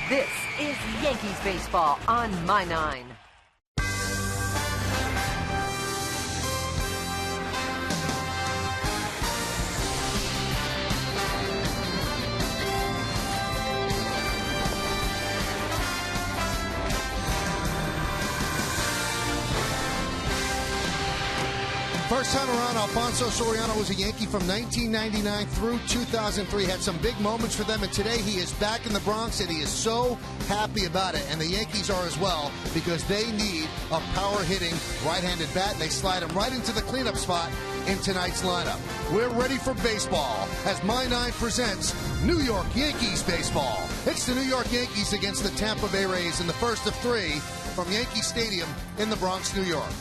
This is Yankees baseball on My 9. First time around, Alfonso Soriano was a Yankee from 1999 through 2003. Had some big moments for them, and today he is back in the Bronx, and he is so happy about it. And the Yankees are as well, because they need a power-hitting right-handed bat, and they slide him right into the cleanup spot in tonight's lineup. We're ready for baseball as My 9 presents New York Yankees baseball. It's the New York Yankees against the Tampa Bay Rays in the first of three from Yankee Stadium in the Bronx, New York.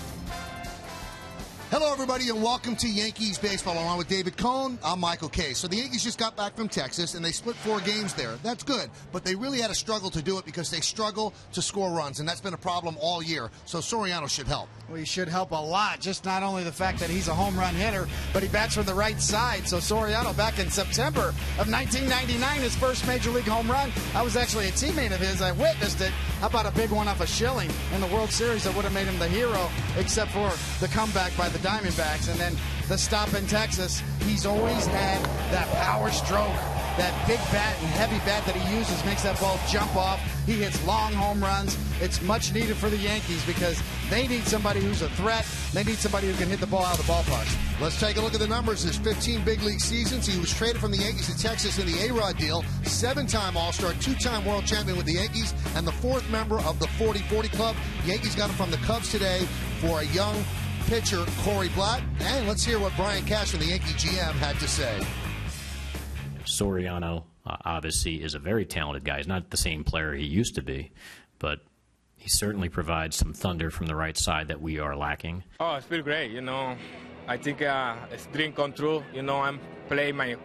Hello, everybody, and welcome to Yankees baseball. Along with David Cohn, I'm Michael Kay. So the Yankees just got back from Texas, and they split 4 games there. That's good, but they really had a struggle to do it because they struggle to score runs, and that's been a problem all year. So Soriano should help. Well, he should help a lot. Just not only the fact that he's a home run hitter, but he bats from the right side. So Soriano, back in September of 1999, his first Major League home run. I was actually a teammate of his. I witnessed it. How about a big one off of Schilling in the World Series that would have made him the hero, except for the comeback by the Diamondbacks, and then the stop in Texas. He's always had that power stroke, that big bat and heavy bat that he uses makes that ball jump off. He hits long home runs. It's much needed for the Yankees because they need somebody who's a threat. They need somebody who can hit the ball out of the ballpark. Let's take a look at the numbers. His 15 big league seasons. He was traded from the Yankees to Texas in the A-Rod deal. 7-time All-Star, 2-time World Champion with the Yankees, and the 4th member of the 40-40 Club. Yankees got him from the Cubs today for a young pitcher, Corey Blatt. And let's hear what Brian Cash from the Yankee GM had to say. Soriano obviously is a very talented guy. He's not the same player he used to be, but he certainly provides some thunder from the right side that we are lacking. Oh, it's feel great. I think it's dream come true. I'm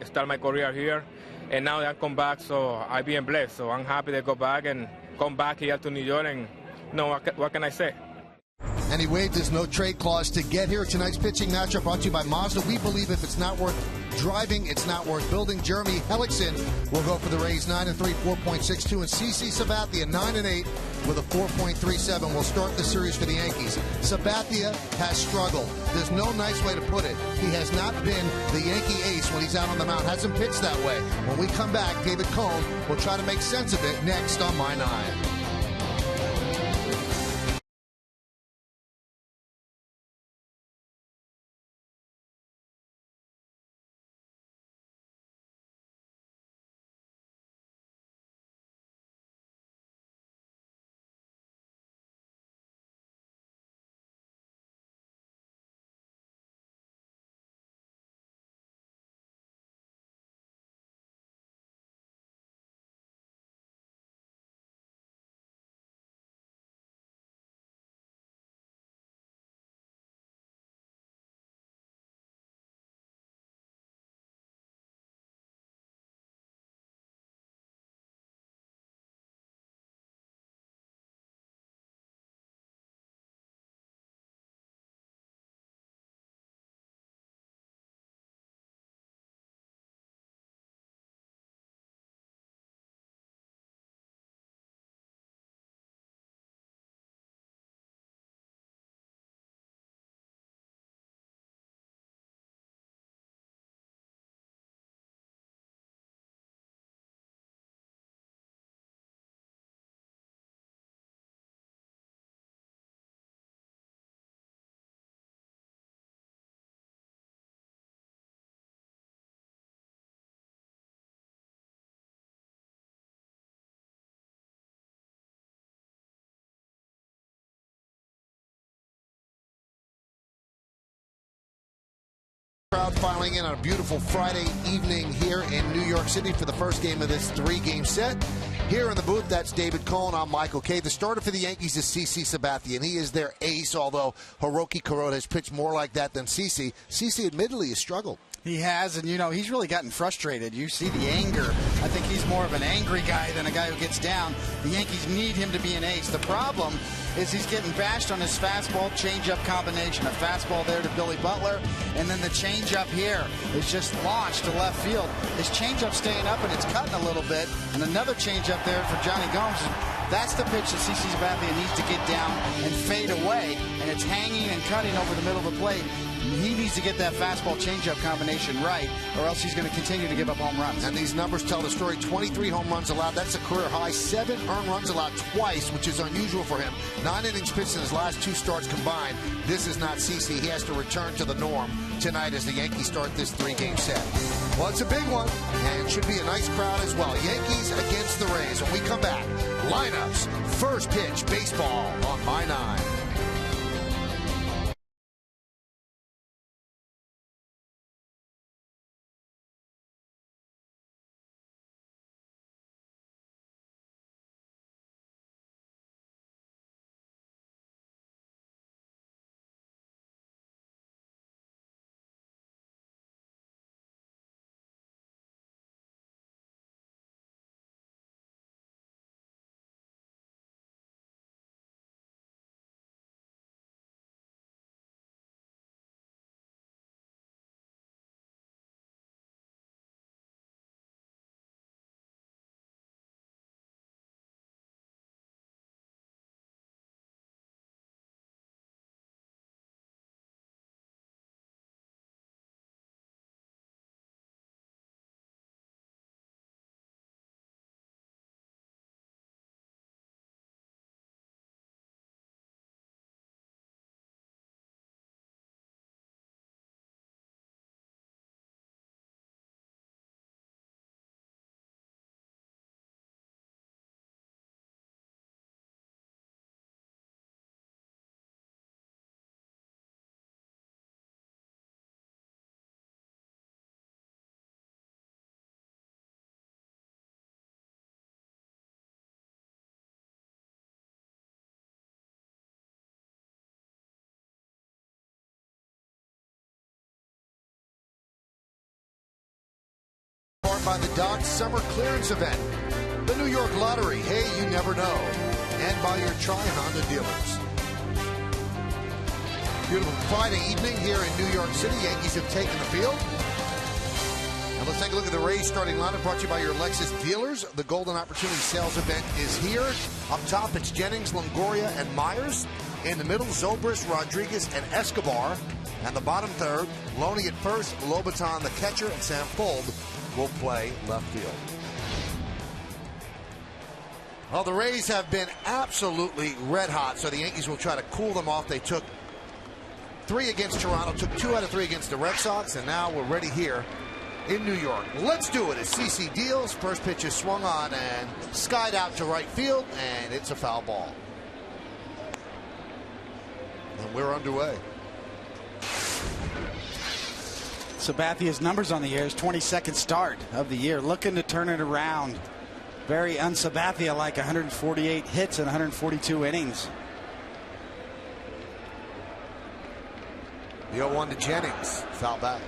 start my career here, and now I come back, so I've been blessed. So I'm happy to go back and come back here to New York, and what can I say? And he waived his no-trade clause to get here. Tonight's pitching matchup brought to you by Mazda. We believe if it's not worth driving, it's not worth building. Jeremy Hellickson will go for the Rays, 9-3, 4.62. And CC Sabathia, 9-8 with a 4.37. Will start the series for the Yankees. Sabathia has struggled. There's no nice way to put it. He has not been the Yankee ace when he's out on the mound. Hasn't pitched that way. When we come back, David Cohn will try to make sense of it next on My 9. Crowd filing in on a beautiful Friday evening here in New York City for the first game of this 3-game set. Here in the booth, that's David Cohn. I'm Michael Kay. The starter for the Yankees is CC Sabathia, and he is their ace, although Hiroki Kuroda has pitched more like that than CC. CC admittedly has struggled. He has, and he's really gotten frustrated. You see the anger. I think he's more of an angry guy than a guy who gets down. The Yankees need him to be an ace. The problem is he's getting bashed on his fastball changeup combination. A fastball there to Billy Butler, and then the changeup here is just launched to left field. His changeup staying up and it's cutting a little bit, and another changeup there for Johnny Gomes. That's the pitch that CC Sabathia needs to get down and fade away, and it's hanging and cutting over the middle of the plate. He needs to get that fastball changeup combination right, or else he's going to continue to give up home runs. And these numbers tell the story. 23 home runs allowed. That's a career high. 7 earned runs allowed twice, which is unusual for him. 9 innings pitched in his last 2 starts combined. This is not CC. He has to return to the norm tonight as the Yankees start this 3-game set. Well, it's a big one, and should be a nice crowd as well. Yankees against the Rays. When we come back, lineups, first pitch, baseball on My 9. By the Dodge Summer Clearance Event, the New York Lottery, hey, you never know, and by your Tri-Honda dealers. Beautiful Friday evening here in New York City. Yankees have taken the field. And let's take a look at the Rays starting lineup brought to you by your Lexus dealers. The Golden Opportunity Sales Event is here. Up top, it's Jennings, Longoria, and Myers. In the middle, Zobrist, Rodriguez, and Escobar. And the bottom third, Loney at first, Lobaton the catcher, and Sam Fold will play left field. Well, the Rays have been absolutely red hot, so the Yankees will try to cool them off. They took 3 against Toronto, took 2 out of 3 against the Red Sox, and now we're ready here in New York. Let's do it as CC deals. First pitch is swung on and skied out to right field, and it's a foul ball. And we're underway. Sabathia's numbers on the year, his 22nd start of the year, looking to turn it around. Very un-Sabathia, like 148 hits and 142 innings. The 0-1 to Jennings, foul back.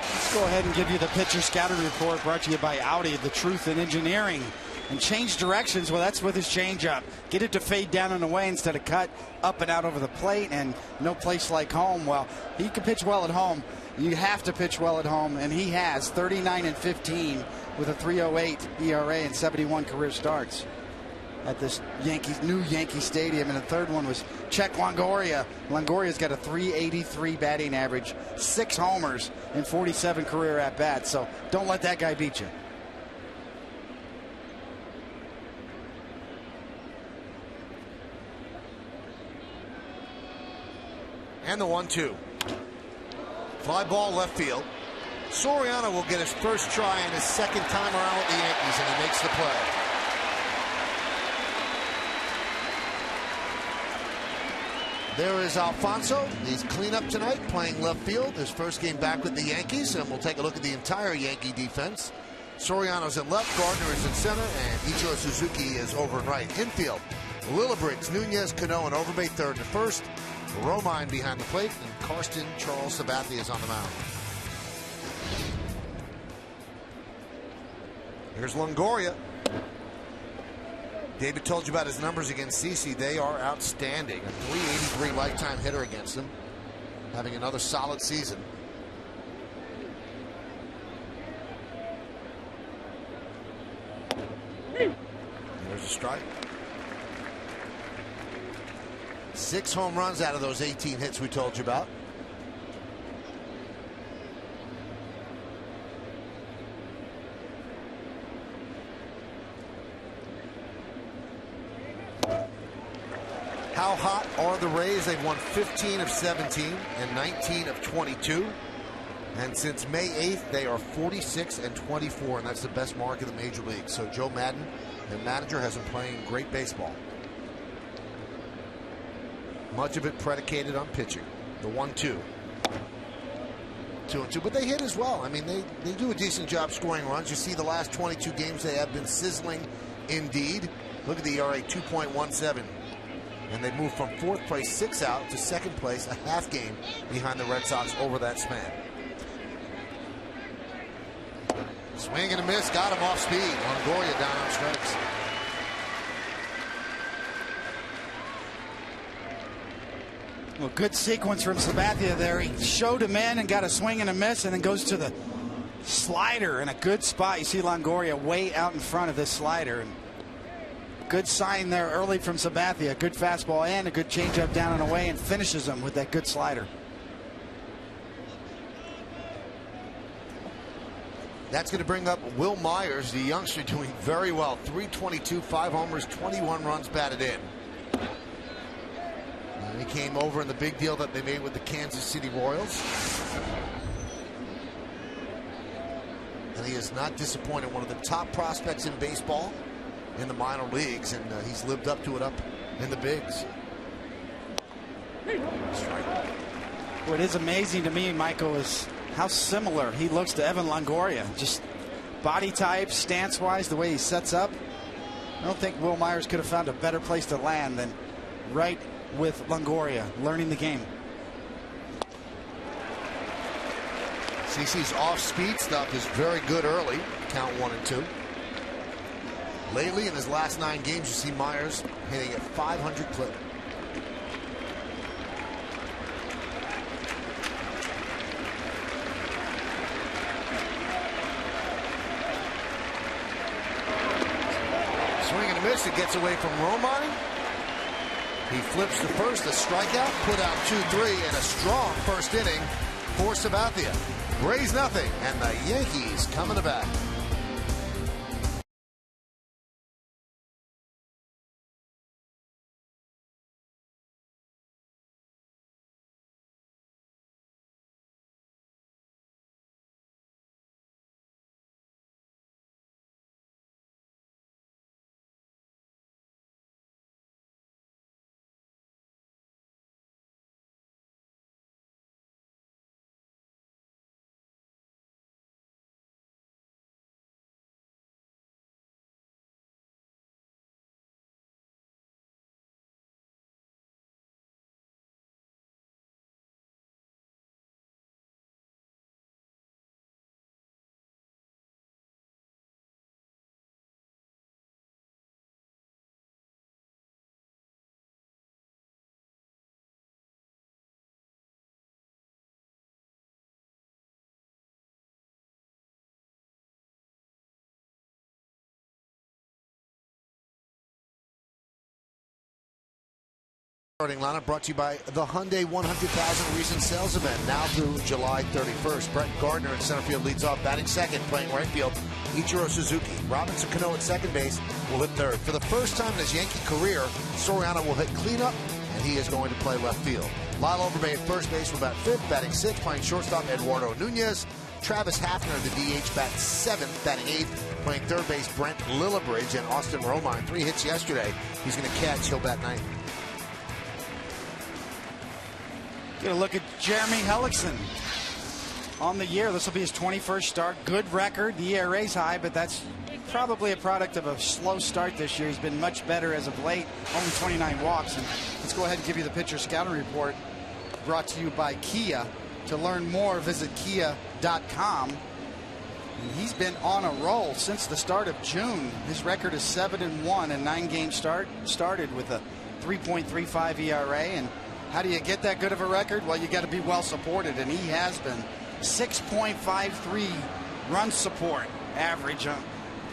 Let's go ahead and give you the pitcher scouting report brought to you by Audi, the truth in engineering. And change directions, well, that's with his changeup. Get it to fade down and away instead of cut up and out over the plate, and no place like home. Well, he can pitch well at home. You have to pitch well at home, and he has 39-15 with a 3.08 ERA and 71 career starts at this new Yankee Stadium. And the third one was Czech Longoria. Longoria's got a 383 batting average, 6 homers, and 47 career at-bats. So don't let that guy beat you. And the 1-2. Fly ball left field. Soriano will get his first try and his second time around with the Yankees, and he makes the play. There is Alfonso. He's cleanup tonight, playing left field. His first game back with the Yankees, and we'll take a look at the entire Yankee defense. Soriano's in left, Gardner is in center, and Ichiro Suzuki is over in right. Infield, Lillibriggs, Nunez, Cano, and Overbay third and first. Romine behind the plate, and Karsten Charles Sabathia is on the mound. Here's Longoria. David told you about his numbers against CC. They are outstanding. A 383 lifetime hitter against him. Having another solid season. There's a strike. 6 home runs out of those 18 hits we told you about. How hot are the Rays? They've won 15 of 17 and 19 of 22. And since May 8th, they are 46 and 24, and that's the best mark in the major league. So Joe Madden, their manager, has been playing great baseball. Much of it predicated on pitching. The 1-2. 2-2, but they hit as well. I mean, they do a decent job scoring runs. You see the last 22 games, they have been sizzling indeed. Look at the ERA, 2.17. And they moved from 4th place, 6 out, to 2nd place, a half game behind the Red Sox over that span. Swing and a miss, got him off speed. Longoria down on strikes. Well, good sequence from Sabathia there. He showed him in and got a swing and a miss, and then goes to the slider in a good spot. You see Longoria way out in front of this slider. And good sign there early from Sabathia. Good fastball and a good changeup down and away, and finishes him with that good slider. That's going to bring up Will Myers, the youngster, doing very well. 322, 5 homers, 21 runs batted in. And he came over in the big deal that they made with the Kansas City Royals. And he is not disappointed. One of the top prospects in baseball in the minor leagues, and he's lived up to it up in the bigs. What is amazing to me, Michael, is how similar he looks to Evan Longoria. Just body type, stance-wise, the way he sets up. I don't think Will Myers could have found a better place to land than right with Longoria, learning the game. CC's off-speed stuff is very good early. Count 1 and 2. Lately, in his last 9 games, you see Myers hitting at 500 clip. Swing and a miss. It gets away from Romine. He flips to first, a strikeout, put out 2-3, and a strong first inning for Sabathia. Rays nothing, and the Yankees coming back. Starting lineup brought to you by the Hyundai 100,000 Reasons Sales Event, now through July 31st. Brett Gardner in center field leads off, batting second, playing right field. Ichiro Suzuki. Robinson Cano at second base will hit third. For the first time in his Yankee career, Soriano will hit cleanup, and he is going to play left field. Lyle Overbay at first base will bat fifth, batting sixth, playing shortstop Eduardo Nunez. Travis Hafner, the DH, bats seventh, batting eighth, playing third base Brent Lillibridge, and Austin Romine. 3 hits yesterday. He's going to catch. He'll bat ninth. Get a look at Jeremy Hellickson on the year. This will be his 21st start. Good record. The ERA's high, but that's probably a product of a slow start this year. He's been much better as of late. Only 29 walks. And let's go ahead and give you the pitcher scouting report brought to you by Kia. To learn more, visit kia.com. He's been on a roll since the start of June. His record is 7-1 and 9-game started with a 3.35 ERA. And how do you get that good of a record? Well, you got to be well supported, and he has been. 6.53 run support average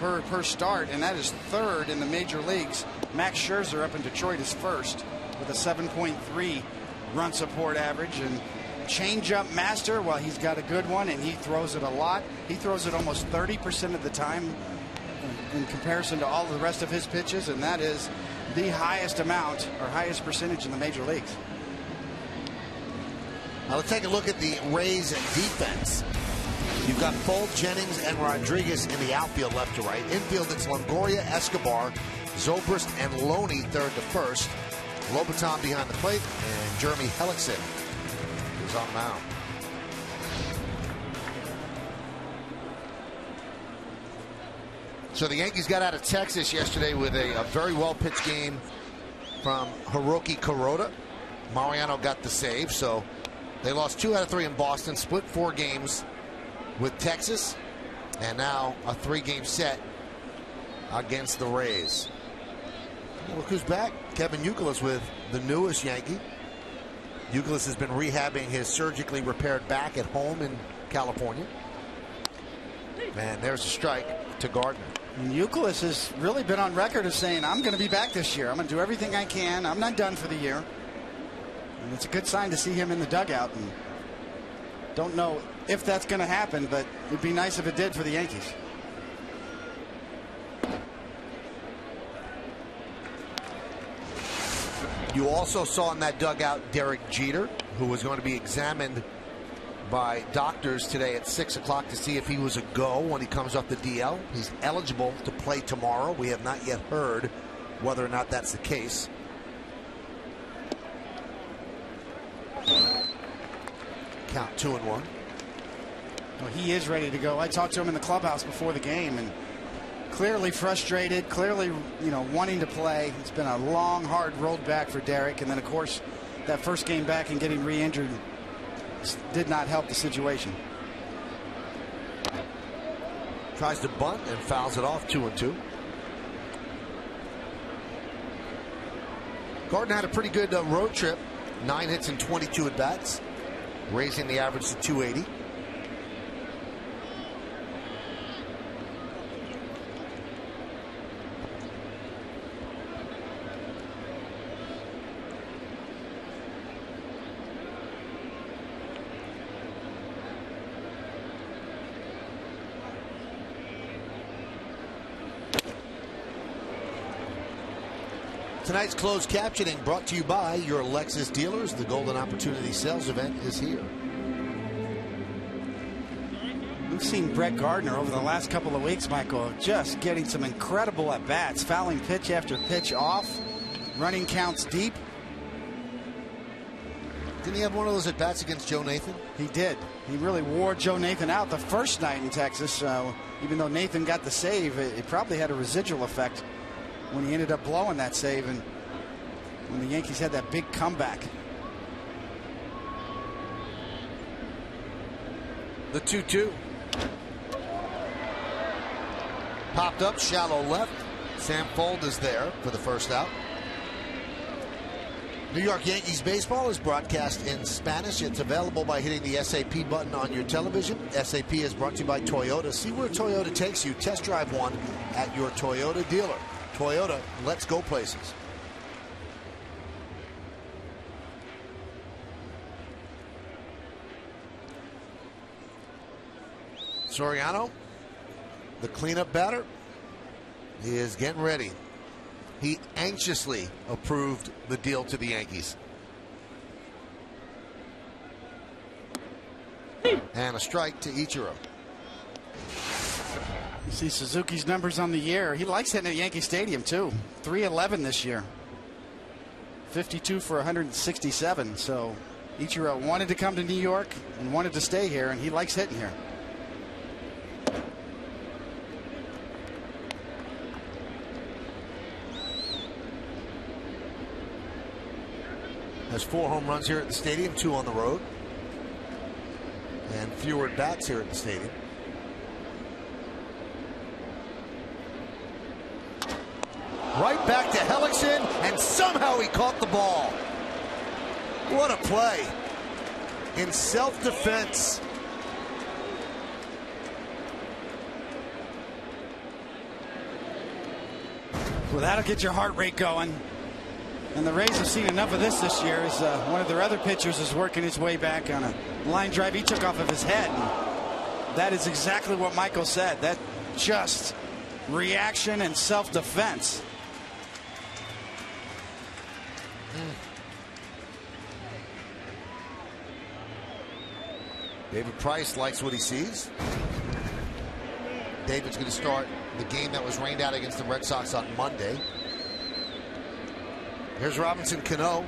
per start, and that is third in the major leagues. Max Scherzer up in Detroit is first with a 7.3 run support average. And changeup master, well, he's got a good one, and he throws it a lot. He throws it almost 30% of the time in comparison to all the rest of his pitches, and that is the highest amount or highest percentage in the major leagues. Now let's take a look at the Rays defense. You've got Folt, Jennings, and Rodriguez in the outfield, left to right. Infield, it's Longoria, Escobar, Zobrist, and Loney third to first. Lobaton behind the plate, and Jeremy Hellickson is on the mound. So the Yankees got out of Texas yesterday with a very well-pitched game from Hiroki Kuroda. Mariano got the save, so they lost 2 out of 3 in Boston, split 4 games with Texas, and now a 3-game set against the Rays. Look who's back. Kevin Youkilis with the newest Yankee. Youkilis has been rehabbing his surgically repaired back at home in California. And there's a strike to Gardner. And Youkilis has really been on record of saying, I'm going to be back this year. I'm going to do everything I can. I'm not done for the year. And it's a good sign to see him in the dugout. And don't know if that's going to happen, but it'd be nice if it did for the Yankees. You also saw in that dugout Derek Jeter, who was going to be examined by doctors today at 6 o'clock to see if he was a go when he comes off the DL. He's eligible to play tomorrow. We have not yet heard whether or not that's the case. Count 2-1. Well, he is ready to go. I talked to him in the clubhouse before the game, and clearly frustrated, clearly, wanting to play. It's been a long, hard road back for Derek, and then of course that first game back and getting re-injured did not help the situation. Tries to bunt and fouls it off. 2-2. Gardner had a pretty good road trip. 9 hits and 22 at bats, raising the average to 280. Tonight's closed captioning brought to you by your Lexus dealers. The Golden Opportunity Sales event is here. We've seen Brett Gardner over the last couple of weeks, Michael, just getting some incredible at-bats, fouling pitch after pitch off, running counts deep. Didn't he have one of those at-bats against Joe Nathan? He did. He really wore Joe Nathan out the first night in Texas. Even though Nathan got the save, it probably had a residual effect when he ended up blowing that save and when the Yankees had that big comeback. The 2-2. Popped up, shallow left. Sam Fold is there for the first out. New York Yankees baseball is broadcast in Spanish. It's available by hitting the SAP button on your television. SAP is brought to you by Toyota. See where Toyota takes you. Test drive one at your Toyota dealer. Toyota, let's go places. Soriano, the cleanup batter, is getting ready. He anxiously approved the deal to the Yankees. And a strike to Ichiro. You see Suzuki's numbers on the year. He likes hitting at Yankee Stadium, too. 311 this year. 52 for 167. So Ichiro wanted to come to New York and wanted to stay here, and he likes hitting here. Has 4 home runs here at the stadium, 2 on the road. And fewer at bats here at the stadium. Right back to Hellickson, and somehow he caught the ball. What a play. In self-defense. Well, that'll get your heart rate going. And the Rays have seen enough of this year as one of their other pitchers is working his way back on a line drive he took off of his head. And that is exactly what Michael said. That just reaction and self-defense. David Price likes what he sees. David's going to start the game that was rained out against the Red Sox on Monday. Here's Robinson Cano.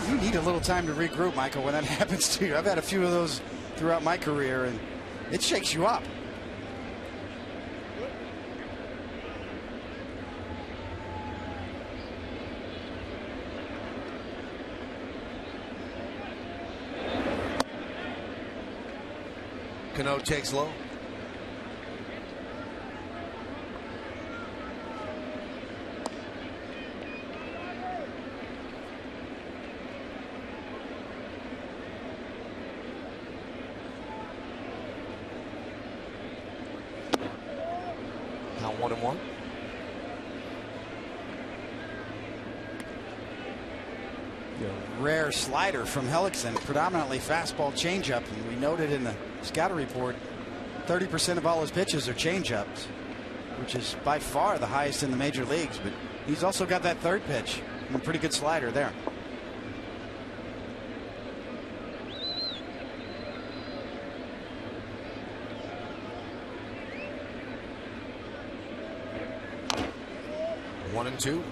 You need a little time to regroup, Michael, when that happens to you. I've had a few of those throughout my career, and it shakes you up. Cano takes low. Now 1-1. Rare slider from Hellickson, predominantly fastball changeup, and we noted in the scouting report 30% of all his pitches are changeups, which is by far the highest in the major leagues. But he's also got that third pitch and a pretty good slider there. One and two.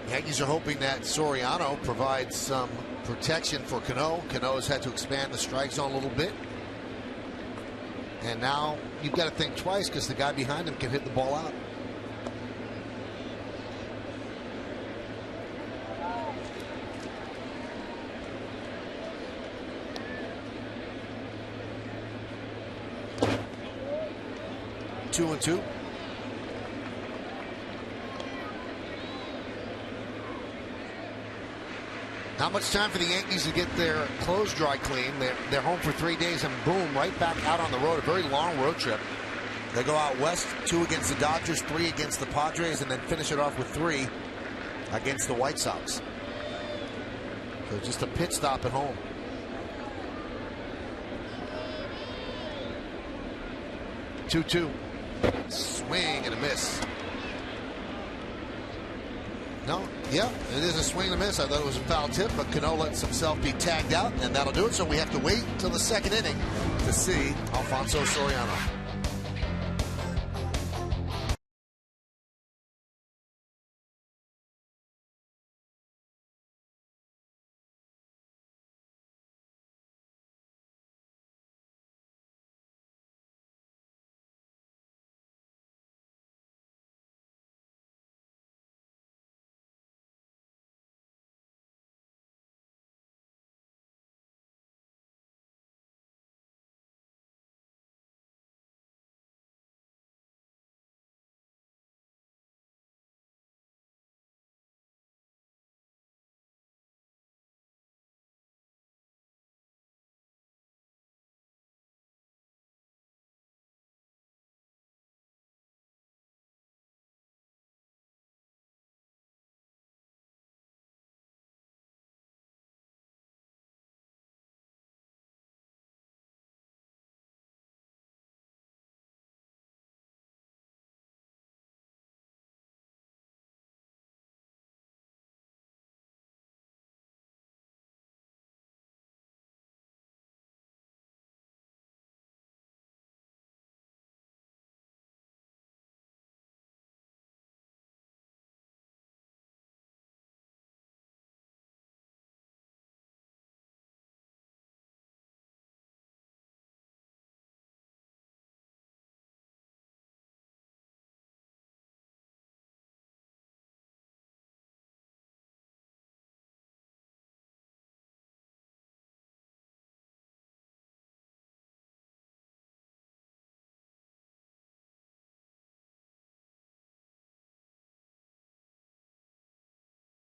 Yankees are hoping that Soriano provides some protection for Cano. Cano has had to expand the strike zone a little bit. And now you've got to think twice because the guy behind him can hit the ball out. Two and two. Not much time for the Yankees to get their clothes dry clean. They're home for 3 days and boom, right back out on the road. A very long road trip. They go out west, 2 against the Dodgers, 3 against the Padres, and then finish it off with 3 against the White Sox. So just a pit stop at home. Two. Swing and a miss. No, yeah, it is a swing and a miss. I thought it was a foul tip, but Cano lets himself be tagged out, and that'll do it. So we have to wait till the second inning to see Alfonso Soriano.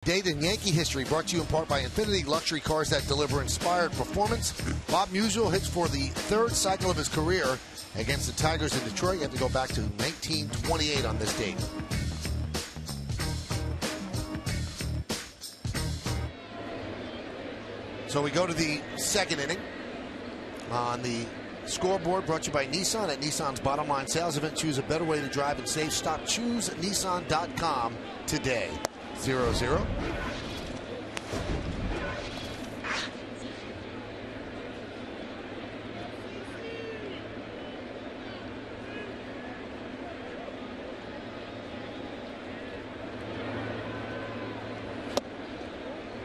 Date in Yankee history, brought to you in part by Infinity Luxury Cars that deliver inspired performance. Bob Musial hits for the third cycle of his career against the Tigers in Detroit. You have to go back to 1928 on this date. So we go to the second inning. On the scoreboard, brought to you by Nissan. At Nissan's Bottom Line Sales Event, choose a better way to drive and save. Stop ChooseNissan.com today. 0-0.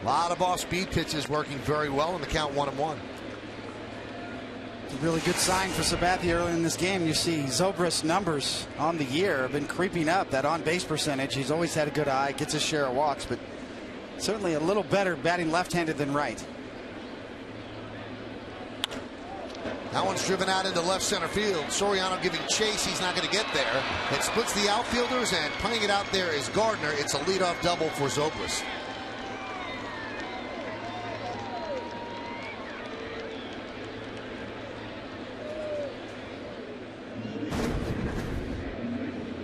A lot of off-speed pitches working very well in the count 1-1. It's a really good sign for Sabathia early in this game. You see Zobrist's numbers on the year have been creeping up. That on-base percentage, he's always had a good eye, gets his share of walks, but certainly a little better batting left-handed than right. That one's driven out into left center field. Soriano giving chase. He's not going to get there. It splits the outfielders, and playing it out there is Gardner. It's a leadoff double for Zobrist.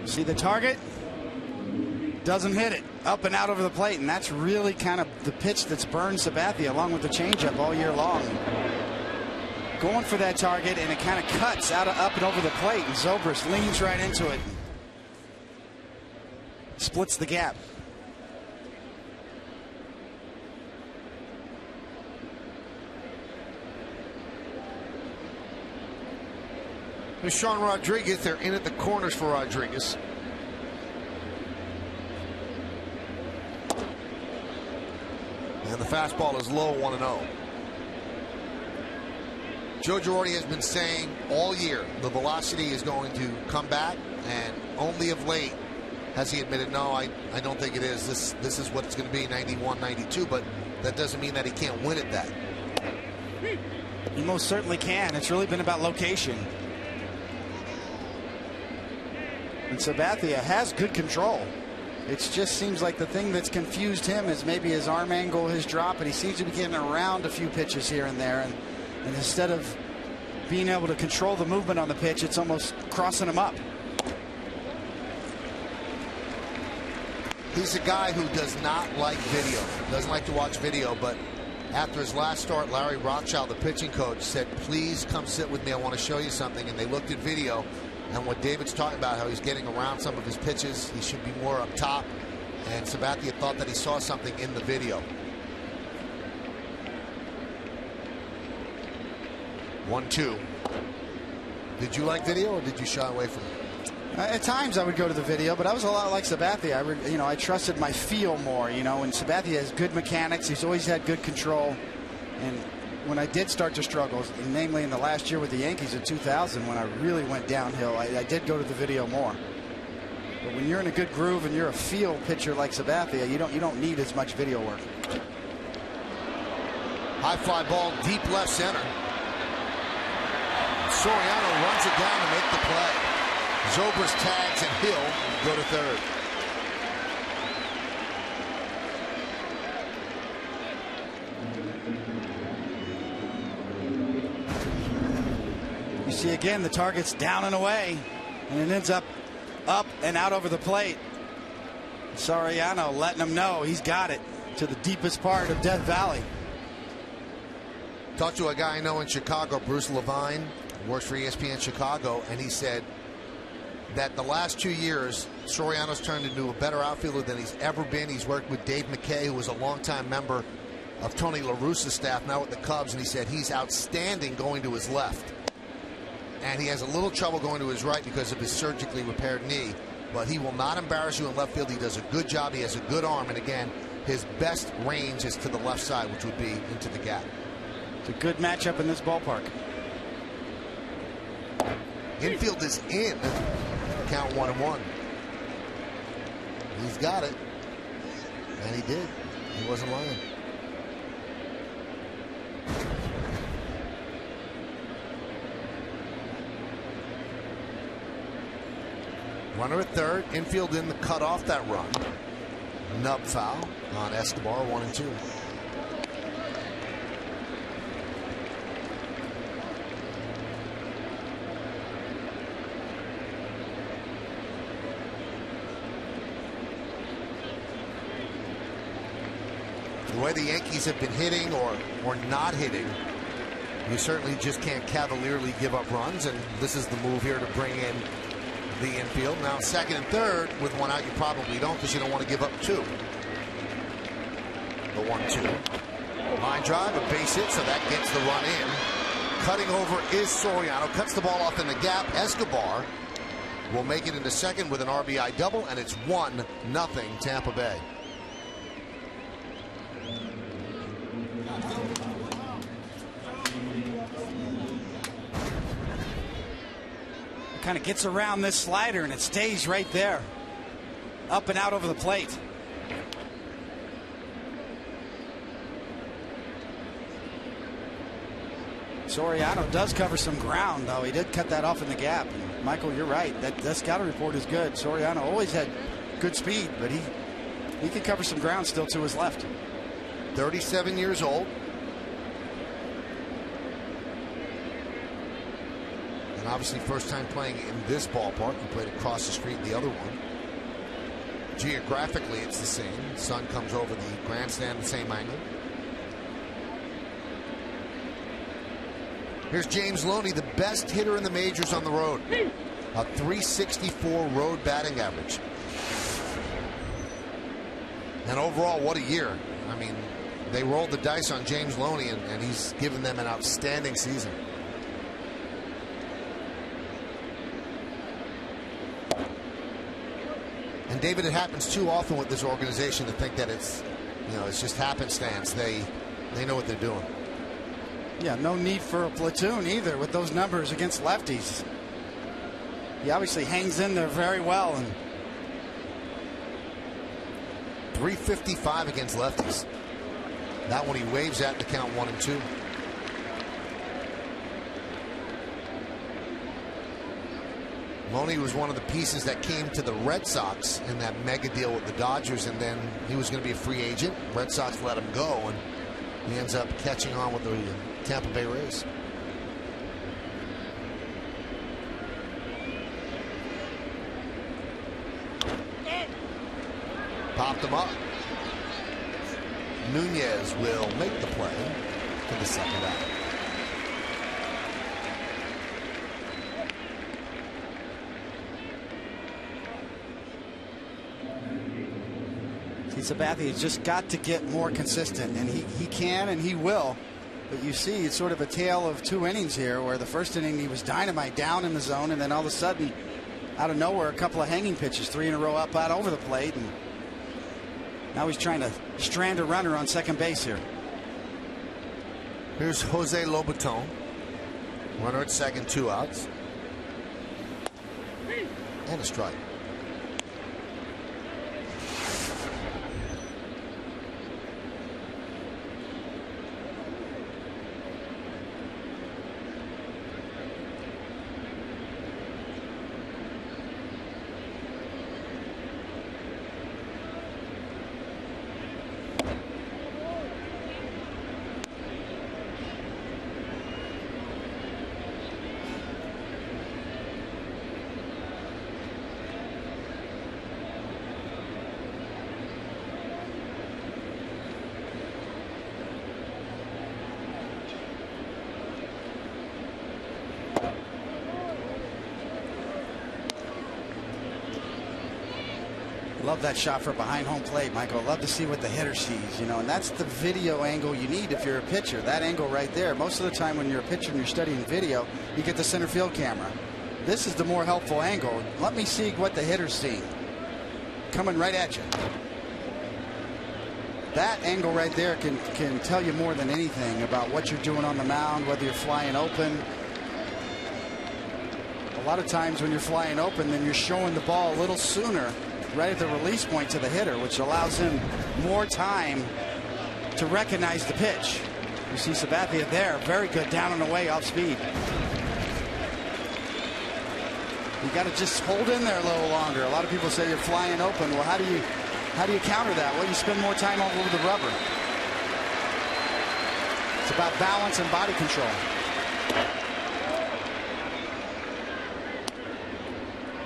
See the target? Doesn't hit it. Up and out over the plate, and that's really kind of the pitch that's burned Sabathia along with the changeup all year long. Going for that target, and it kind of cuts out of up and over the plate, and Zobrist leans right into it. Splits the gap. There's Sean Rodriguez. They're in at the corners for Rodriguez. And the fastball is low, 1-0. Joe Girardi has been saying all year the velocity is going to come back, and only of late has he admitted, no, I don't think it is. This is what it's going to be, 91, 92, but that doesn't mean that he can't win at that. He most certainly can. It's really been about location. And Sabathia has good control. It just seems like the thing that's confused him is maybe his arm angle, his drop, and he seems to be getting around a few pitches here and there. And instead of being able to control the movement on the pitch, it's almost crossing him up. He's a guy who does not like video, doesn't like to watch video, but after his last start, Larry Rothschild, the pitching coach, said, please come sit with me. I want to show you something. And they looked at video. And what David's talking about, how he's getting around some of his pitches, he should be more up top. And Sabathia thought that he saw something in the video. 1-2. Did you like video, or did you shy away from it? At times I would go to the video, but I was a lot like Sabathia. I trusted my feel more. And Sabathia has good mechanics. He's always had good control. And when I did start to struggle, namely in the last year with the Yankees in 2000, when I really went downhill, I did go to the video more. But when you're in a good groove and you're a feel pitcher like Sabathia, you don't need as much video work. High fly ball deep left center. Soriano runs it down to make the play. Zobrist tags, and Hill go to third. You see again the target's down and away, and it ends up and out over the plate. Soriano letting him know he's got it to the deepest part of Death Valley. Talked to a guy I know in Chicago, Bruce Levine, works for ESPN Chicago, and he said that the last 2 years, Soriano's turned into a better outfielder than he's ever been. He's worked with Dave McKay, who was a longtime member of Tony La Russa's staff, now with the Cubs, and he said he's outstanding going to his left. And he has a little trouble going to his right because of his surgically repaired knee. But he will not embarrass you in left field. He does a good job. He has a good arm. And again, his best range is to the left side, which would be into the gap. It's a good matchup in this ballpark. Infield is in. Count 1-1. He's got it. And he did. He wasn't lying. Runner at third. Infield in the cut off that run. nub foul on Escobar, 1-2. The way the Yankees have been hitting or not hitting, you certainly just can't cavalierly give up runs, and this is the move here to bring in the infield. Now, second and third, with one out, you probably don't, because you don't want to give up two. The 1-2. Line drive, a base hit, so that gets the run in. Cutting over is Soriano. Cuts the ball off in the gap. Escobar will make it into second with an RBI double, and it's 1-0 Tampa Bay. Kind of gets around this slider and it stays right there, up and out over the plate. Soriano does cover some ground, though. He did cut that off in the gap. And Michael, you're right. That scouting report is good. Soriano always had good speed, but he can cover some ground still to his left. 37 years old. And obviously first time playing in this ballpark. He played across the street in the other one. Geographically, it's the same. Sun comes over the grandstand the same angle. Here's James Loney, the best hitter in the majors on the road. A .364 road batting average. And overall, what a year. I mean, they rolled the dice on James Loney, and he's given them an outstanding season. And David, it happens too often with this organization to think that it's just happenstance. They know what they're doing. Yeah, no need for a platoon either with those numbers against lefties. He obviously hangs in there very well. And .355 against lefties. That one he waves at the count 1-2. Loney was one of the pieces that came to the Red Sox in that mega deal with the Dodgers, and then he was going to be a free agent. Red Sox let him go, and he ends up catching on with the Tampa Bay Rays. Popped him up. Nunez will make the play for the second out. Sabathia has just got to get more consistent, and he can and he will. But you see, it's sort of a tale of two innings here, where the first inning he was dynamite down in the zone, and then all of a sudden, out of nowhere, a couple of hanging pitches, 3 in a row up out over the plate, and now he's trying to strand a runner on second base here. Here's Jose Lobaton. Runner at second, 2 outs. And a strike. Love that shot for behind home plate, Michael. Love to see what the hitter sees, and that's the video angle you need if you're a pitcher. That angle right there. Most of the time when you're a pitcher and you're studying video, you get the center field camera. This is the more helpful angle. Let me see what the hitter's seeing. Coming right at you. That angle right there can tell you more than anything about what you're doing on the mound, whether you're flying open. A lot of times when you're flying open, then you're showing the ball a little sooner, right at the release point to the hitter, which allows him more time to recognize the pitch. You see Sabathia there, very good, down and away, off speed. You got to just hold in there a little longer. A lot of people say you're flying open. Well, how do How do you counter that? Well, you spend more time all over the rubber. It's about balance and body control.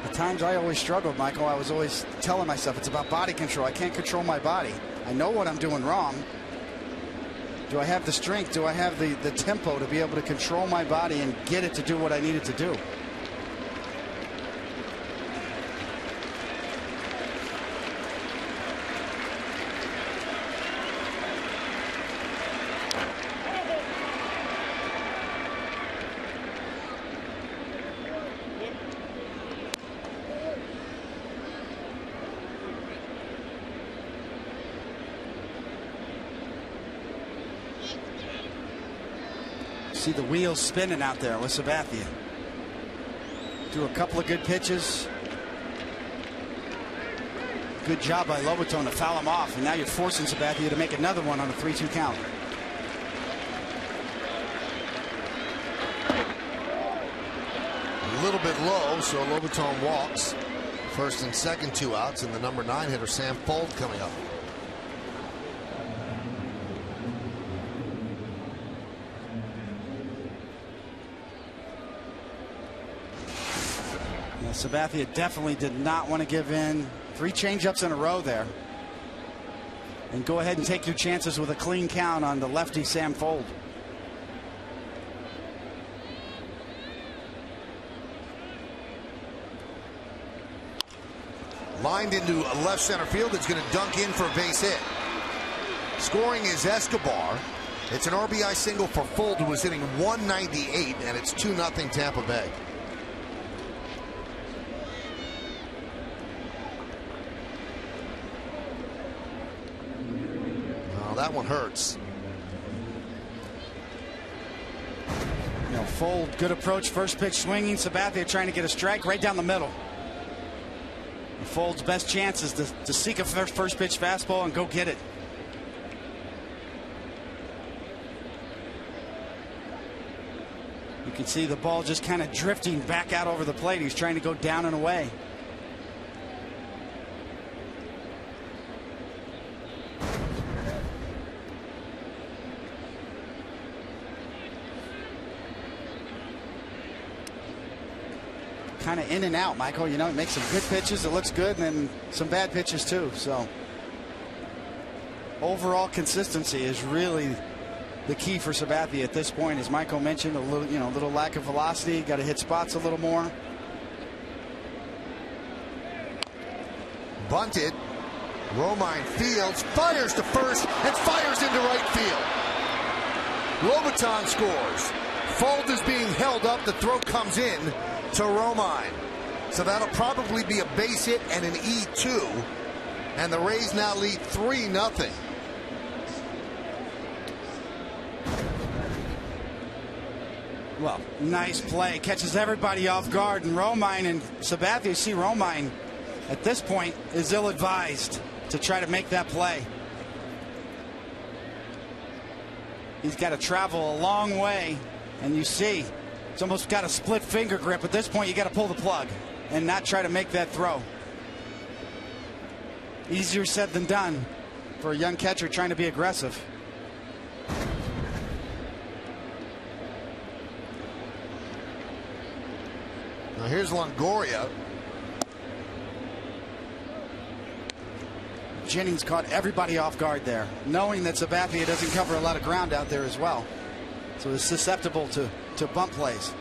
The times I always struggled, Michael, I was always telling myself it's about body control. I can't control my body. I know what I'm doing wrong. Do I have the strength? Do I have the tempo to be able to control my body and get it to do what I need it to do? See the wheels spinning out there with Sabathia. Do a couple of good pitches. Good job by Lobaton to foul him off, and now you're forcing Sabathia to make another one on a 3-2 count. A little bit low, so Lobaton walks. First and second, 2 outs, and the number 9 hitter Sam Fold coming up. Sabathia definitely did not want to give in. 3 changeups in a row there. And go ahead and take your chances with a clean count on the lefty Sam Fold. Lined into left center field. It's going to dunk in for a base hit. Scoring is Escobar. It's an RBI single for Fold, who was hitting 198, and it's 2-0 Tampa Bay. That one hurts. You know, Fold, good approach, first pitch swinging. Sabathia trying to get a strike right down the middle. And Fold's best chance is to seek a first pitch fastball and go get it. You can see the ball just kind of drifting back out over the plate. He's trying to go down and away. Kind of in and out, Michael. You know, it makes some good pitches. It looks good, and then some bad pitches too. So overall consistency is really the key for Sabathia at this point. As Michael mentioned, a little lack of velocity. Got to hit spots a little more. Bunted. Romine fields, fires to first, and fires into right field. Lobaton scores. Fold is being held up. The throw comes in to Romine. So that'll probably be a base hit and an E2. And the Rays now lead 3-0. Well, nice play. Catches everybody off guard. And Romine and Sabathia, see Romine at this point is ill-advised to try to make that play. He's got to travel a long way. And you see, it's almost got a split finger grip. At this point, you got to pull the plug and not try to make that throw. Easier said than done for a young catcher trying to be aggressive. Now here's Longoria. Jennings caught everybody off guard there, knowing that Sabathia doesn't cover a lot of ground out there as well. So it's susceptible to bump plays.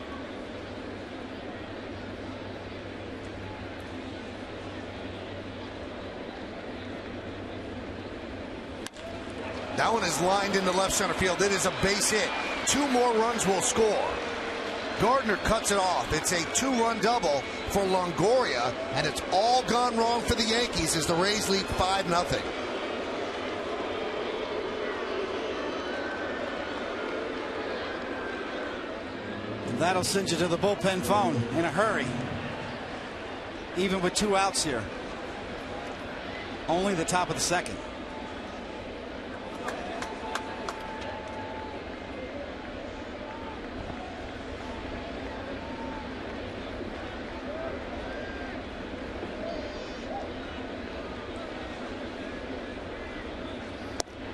That one is lined into left center field. It is a base hit. 2 more runs will score. Gardner cuts it off. It's a 2-run double for Longoria, and it's all gone wrong for the Yankees as the Rays lead 5-0. That'll send you to the bullpen phone in a hurry. Even with 2 outs here. Only the top of the second.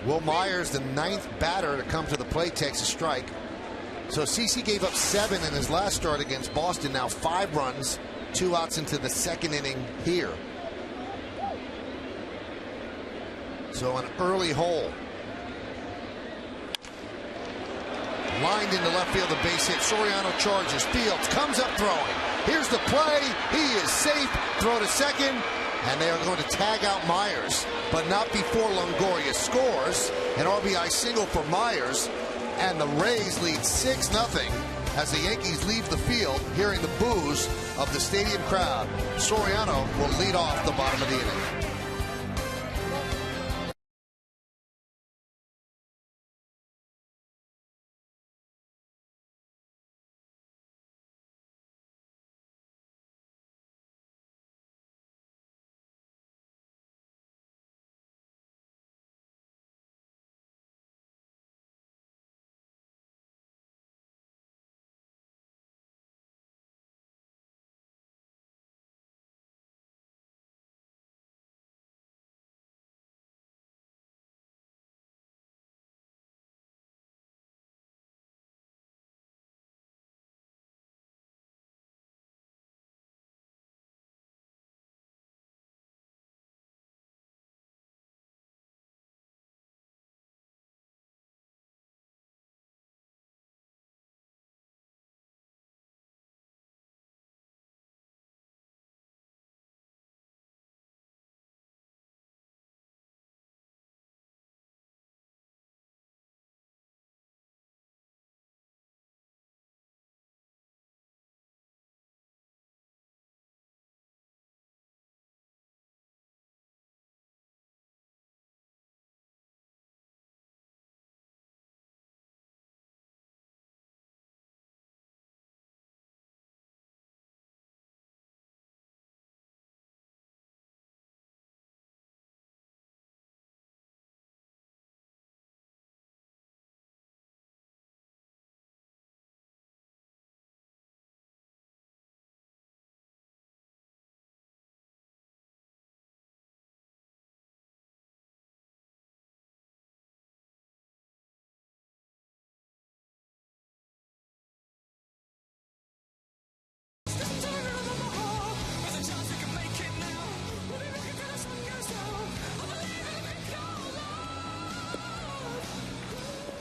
Will Myers, the 9th batter to come to the plate, takes a strike. So CC gave up 7 in his last start against Boston. Now 5 runs, 2 outs into the 2nd inning here. So an early hole. Lined into left field, a base hit. Soriano charges, Fields comes up throwing. Here's the play. He is safe. Throw to second. And they are going to tag out Myers, but not before Longoria scores. An RBI single for Myers. And the Rays lead 6-0 as the Yankees leave the field, hearing the boos of the stadium crowd. Soriano will lead off the bottom of the inning.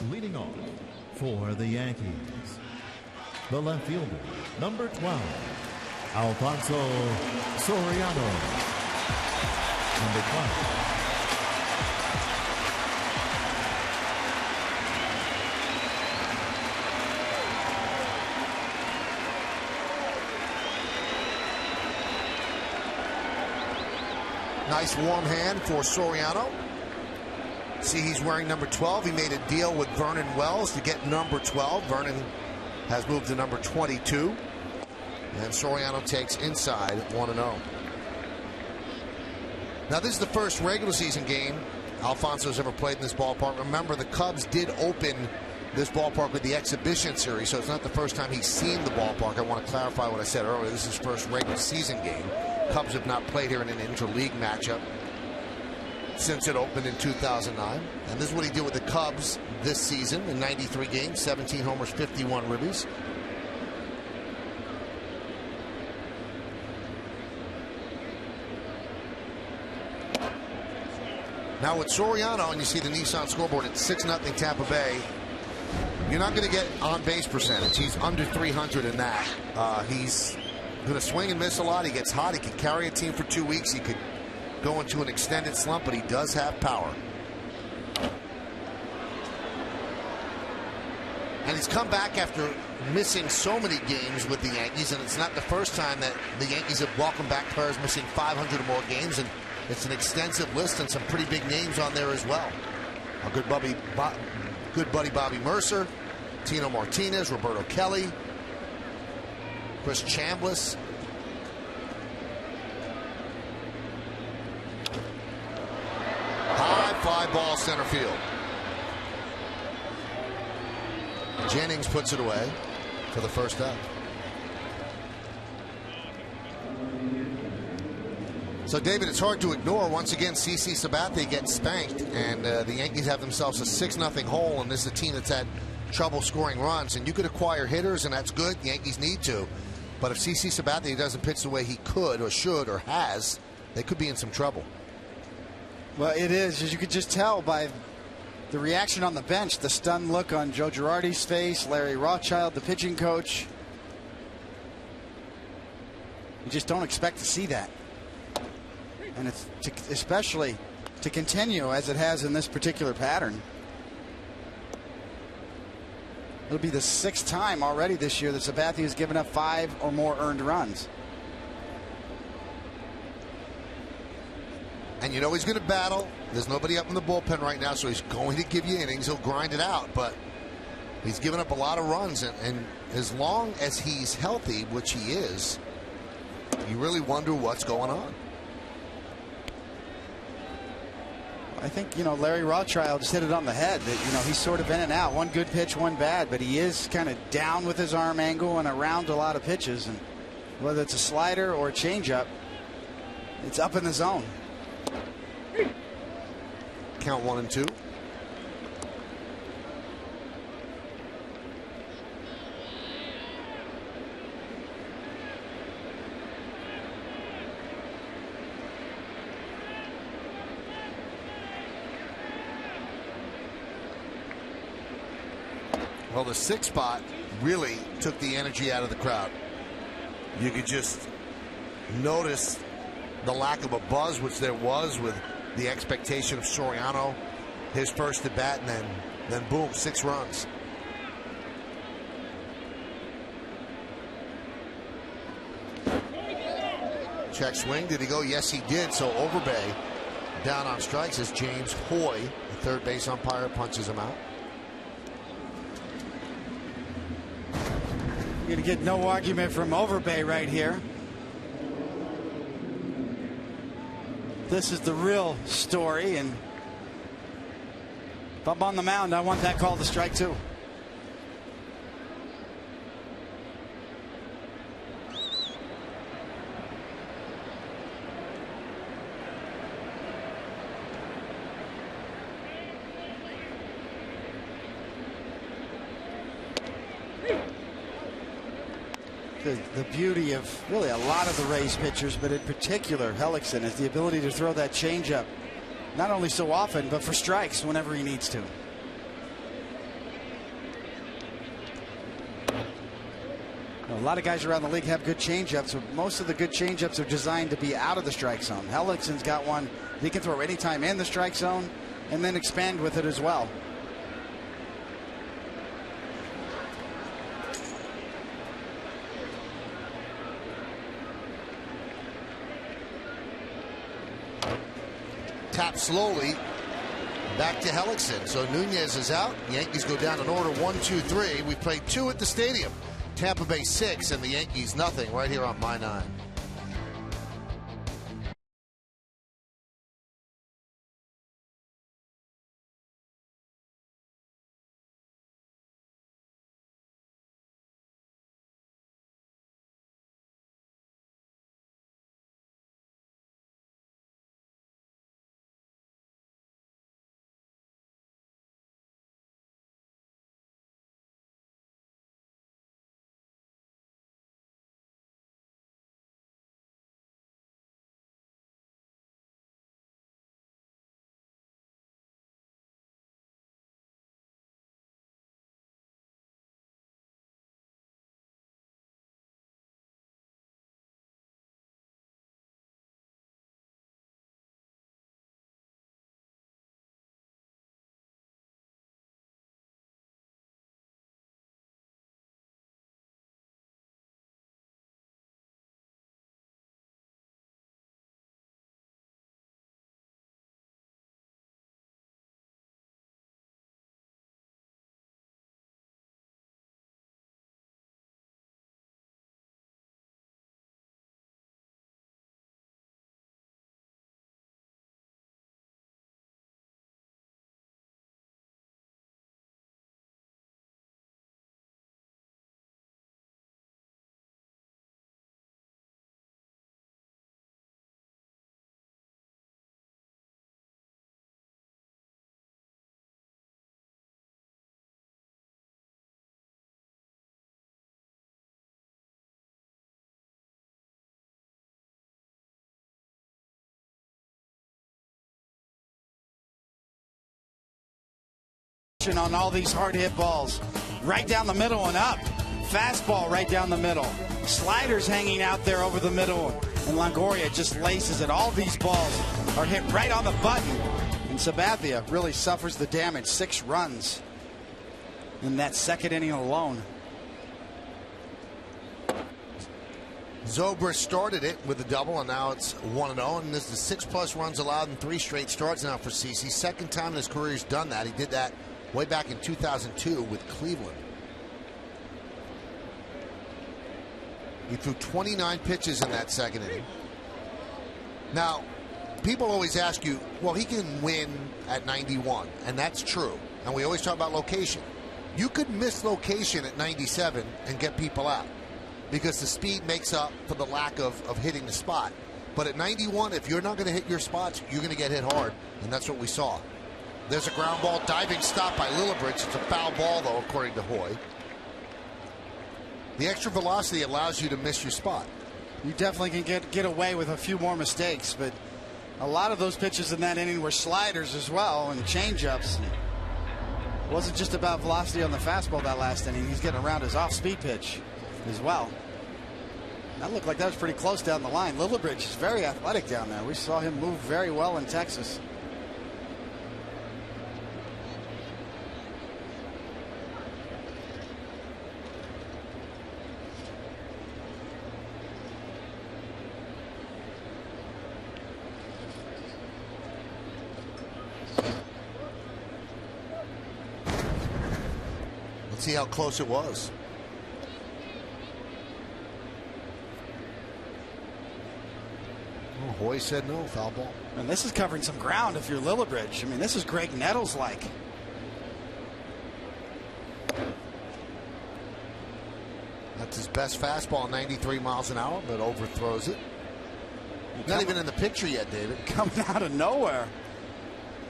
Leading off for the Yankees, the left fielder, number 12, Alfonso Soriano. Number 12. Nice warm hand for Soriano. See, he's wearing number 12. He made a deal with Vernon Wells to get number 12. Vernon has moved to number 22. And Soriano takes inside 1-0. Now, this is the first regular season game Alfonso's ever played in this ballpark. Remember, the Cubs did open this ballpark with the exhibition series, so it's not the first time he's seen the ballpark. I want to clarify what I said earlier. This is his first regular season game. Cubs have not played here in an interleague matchup since it opened in 2009. And this is what he did with the Cubs this season in 93 games, 17 homers, 51 ribbies. Now with Soriano, and you see the Nissan scoreboard at 6-0 Tampa Bay, you're not going to get on-base percentage. He's under 300 in that. He's going to swing and miss a lot. He gets hot. He can carry a team for 2 weeks. He could go into an extended slump, but he does have power. And he's come back after missing so many games with the Yankees, and it's not the first time that the Yankees have welcomed back players missing 500 or more games, and it's an extensive list and some pretty big names on there as well. Our good buddy Bobby Mercer, Tino Martinez, Roberto Kelly, Chris Chambliss. High fly ball center field. Jennings puts it away for the first out. So, David, it's hard to ignore. Once again, CC Sabathia gets spanked, and the Yankees have themselves a 6-0 hole, and this is a team that's had trouble scoring runs. And you could acquire hitters, and that's good. The Yankees need to. But if CC Sabathia doesn't pitch the way he could or should or has, they could be in some trouble. Well, it is, as you could just tell by the reaction on the bench, the stunned look on Joe Girardi's face, Larry Rothschild, the pitching coach. You just don't expect to see that. And it's especially to continue as it has in this particular pattern. It'll be the 6th time already this year that Sabathia has given up 5 or more earned runs. And you know he's going to battle. There's nobody up in the bullpen right now, so he's going to give you innings. He'll grind it out, but he's given up a lot of runs. And as long as he's healthy, which he is, you really wonder what's going on. I think, Larry Rothschild just hit it on the head. That, he's sort of in and out. One good pitch, one bad, but he is kind of down with his arm angle and around a lot of pitches. And whether it's a slider or a changeup, it's up in the zone. Count 1 and 2. Well, the 6th spot really took the energy out of the crowd. You could just notice the lack of a buzz, which there was with the expectation of Soriano, his first at bat, and then boom, 6 runs. Check swing. Did he go? Yes, he did. So Overbay down on strikes as James Hoy, the third base umpire, punches him out. You're going to get no argument from Overbay right here. This is the real story, and if I'm on the mound, I want that call to strike too. The beauty of really a lot of the Rays pitchers, but in particular Hellickson, is the ability to throw that changeup not only so often, but for strikes whenever he needs to. A lot of guys around the league have good changeups, but most of the good changeups are designed to be out of the strike zone. Hellickson's got one he can throw anytime in the strike zone and then expand with it as well. Tap slowly back to Hellickson. So Nunez is out. Yankees go down in order 1-2-3. We played 2 at the stadium. Tampa Bay 6 and the Yankees nothing right here on My 9. motion on all these hard hit balls. Right down the middle and up. Fastball right down the middle. Sliders hanging out there over the middle. And Longoria just laces it. All these balls are hit right on the button. And Sabathia really suffers the damage. 6 runs in that second inning alone. Zobrist started it with a double, and now it's 1-0. And this is 6+ runs allowed in 3 straight starts now for CeCe. Second time in his career he's done that. He did that way back in 2002 with Cleveland. He threw 29 pitches in that second inning. Now, people always ask you, well, he can win at 91, and that's true. And we always talk about location. You could miss location at 97 and get people out, because the speed makes up for the lack of hitting the spot. But at 91, if you're not going to hit your spots, you're going to get hit hard, and that's what we saw. There's a ground ball, diving stop by Lillibridge. It's a foul ball, though, according to Hoy. The extra velocity allows you to miss your spot. You definitely can get away with a few more mistakes, but a lot of those pitches in that inning were sliders as well and changeups. It wasn't just about velocity on the fastball that last inning. He's getting around his off-speed pitch as well. That looked like that was pretty close down the line. Lillibridge is very athletic down there. We saw him move very well in Texas. Let's see how close it was. Oh, Hoy said no, foul ball. And this is covering some ground if you're Lillibridge. I mean, this is Greg Nettles like. That's his best fastball, 93 miles an hour, but overthrows it. Not even in the picture yet, David. Coming out of nowhere.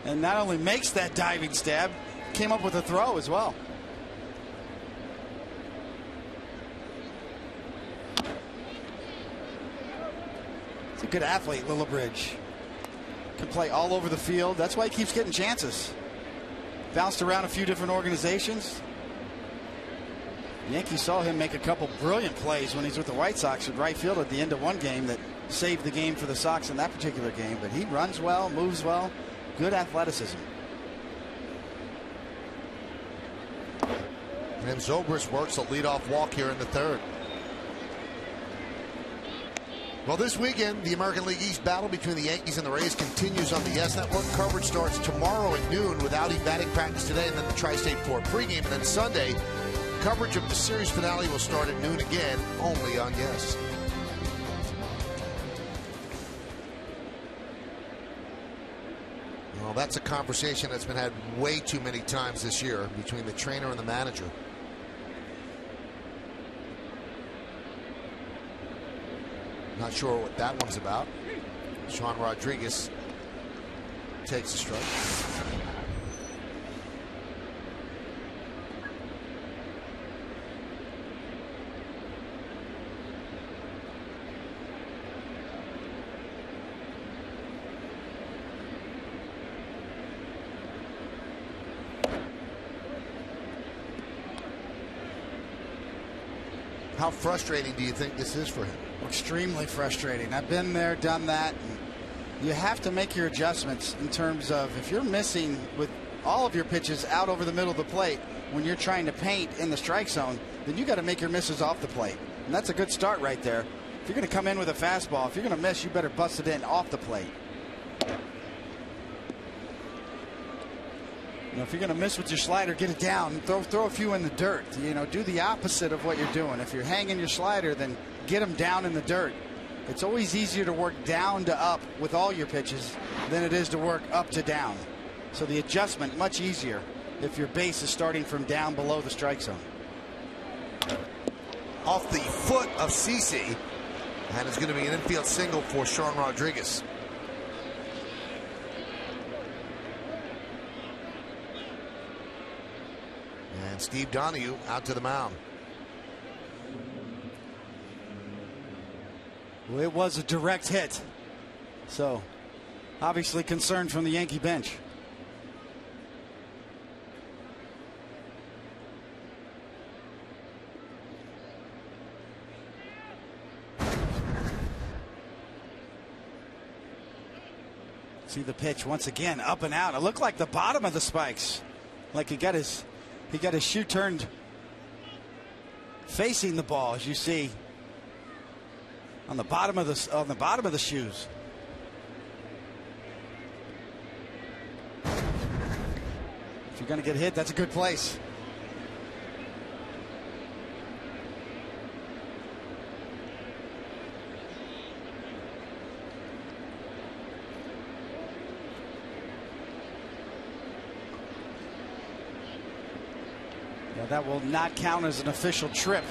And not only makes that diving stab, came up with a throw as well. He's a good athlete, Lillibridge. Can play all over the field. That's why he keeps getting chances. Bounced around a few different organizations. The Yankees saw him make a couple brilliant plays when he's with the White Sox at right field at the end of one game that saved the game for the Sox in that particular game. But he runs well, moves well, good athleticism. And Zobrist works a leadoff walk here in the third. Well, this weekend, the American League East battle between the Yankees and the Rays continues on the YES Network. Coverage starts tomorrow at noon with outing batting practice today, and then the Tri-State 4 pregame. And then Sunday, coverage of the series finale will start at noon again, only on YES. Well, that's a conversation that's been had way too many times this year between the trainer and the manager. Not sure what that one's about. Sean Rodriguez takes a strike. How frustrating do you think this is for him? Extremely frustrating. I've been there, done that. And you have to make your adjustments in terms of if you're missing with all of your pitches out over the middle of the plate when you're trying to paint in the strike zone, then you got to make your misses off the plate. And that's a good start right there. If you're going to come in with a fastball, if you're going to miss, you better bust it in off the plate. You know, if you're going to miss with your slider, get it down. Throw a few in the dirt. You know, do the opposite of what you're doing. If you're hanging your slider, then get them down in the dirt. It's always easier to work down to up with all your pitches than it is to work up to down. So the adjustment much easier if your base is starting from down below the strike zone. Off the foot of CeCe, and it's going to be an infield single for Sean Rodriguez. And Steve Donahue out to the mound. Well, it was a direct hit. So, obviously concerned from the Yankee bench. See the pitch once again, up and out. It looked like the bottom of the spikes, like he got his shoe turned facing the ball, as you see on the bottom of the shoes. If you're going to get hit, that's a good place. Yeah, that will not count as an official trip,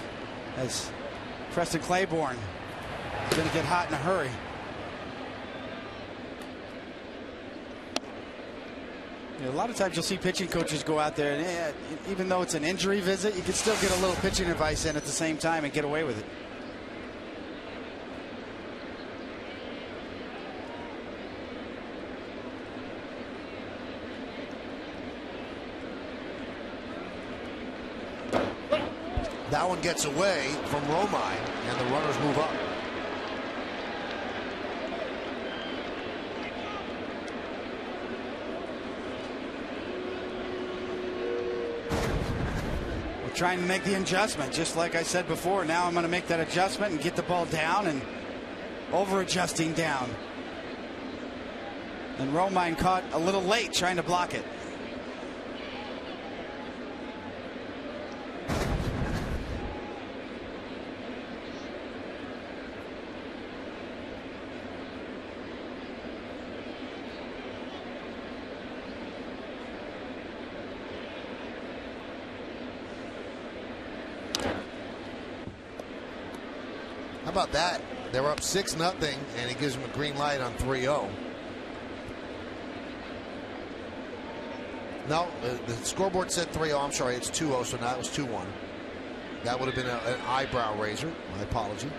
as Preston Claiborne is going to get hot in a hurry. You know, a lot of times you'll see pitching coaches go out there, and even though it's an injury visit, you can still get a little pitching advice in at the same time and get away with it. That one gets away from Romine, and the runners move up. We're trying to make the adjustment, just like I said before. Now I'm going to make that adjustment and get the ball down, and over-adjusting down. And Romine caught a little late trying to block it. How about that? They were up 6-0, and he gives them a green light on 3-0. No, the scoreboard said 3-0. I'm sorry, it's 2-0, so now it was 2-1. That would have been an eyebrow raiser. My apology.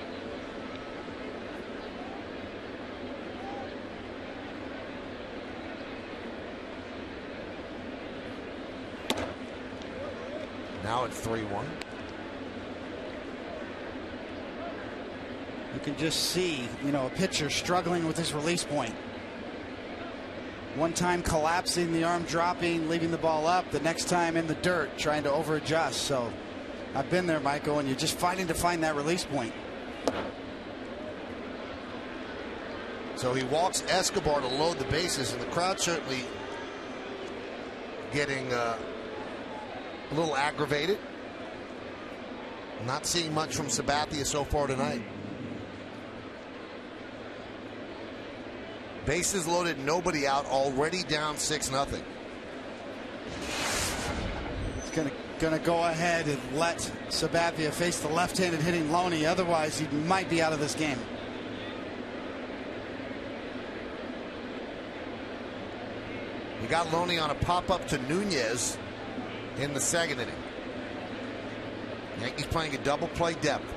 Now it's 3-1. You can just see, a pitcher struggling with his release point. One time collapsing, the arm dropping, leaving the ball up. The next time in the dirt, trying to over-adjust. So I've been there, Michael, and you're just fighting to find that release point. So he walks Escobar to load the bases, and the crowd certainly getting a little aggravated. Not seeing much from Sabathia so far tonight. Bases loaded, nobody out, already down 6-0. He's gonna go ahead and let Sabathia face the left-handed hitting Loney. Otherwise, he might be out of this game. You got Loney on a pop-up to Nunez in the second inning. Yankees playing a double play depth.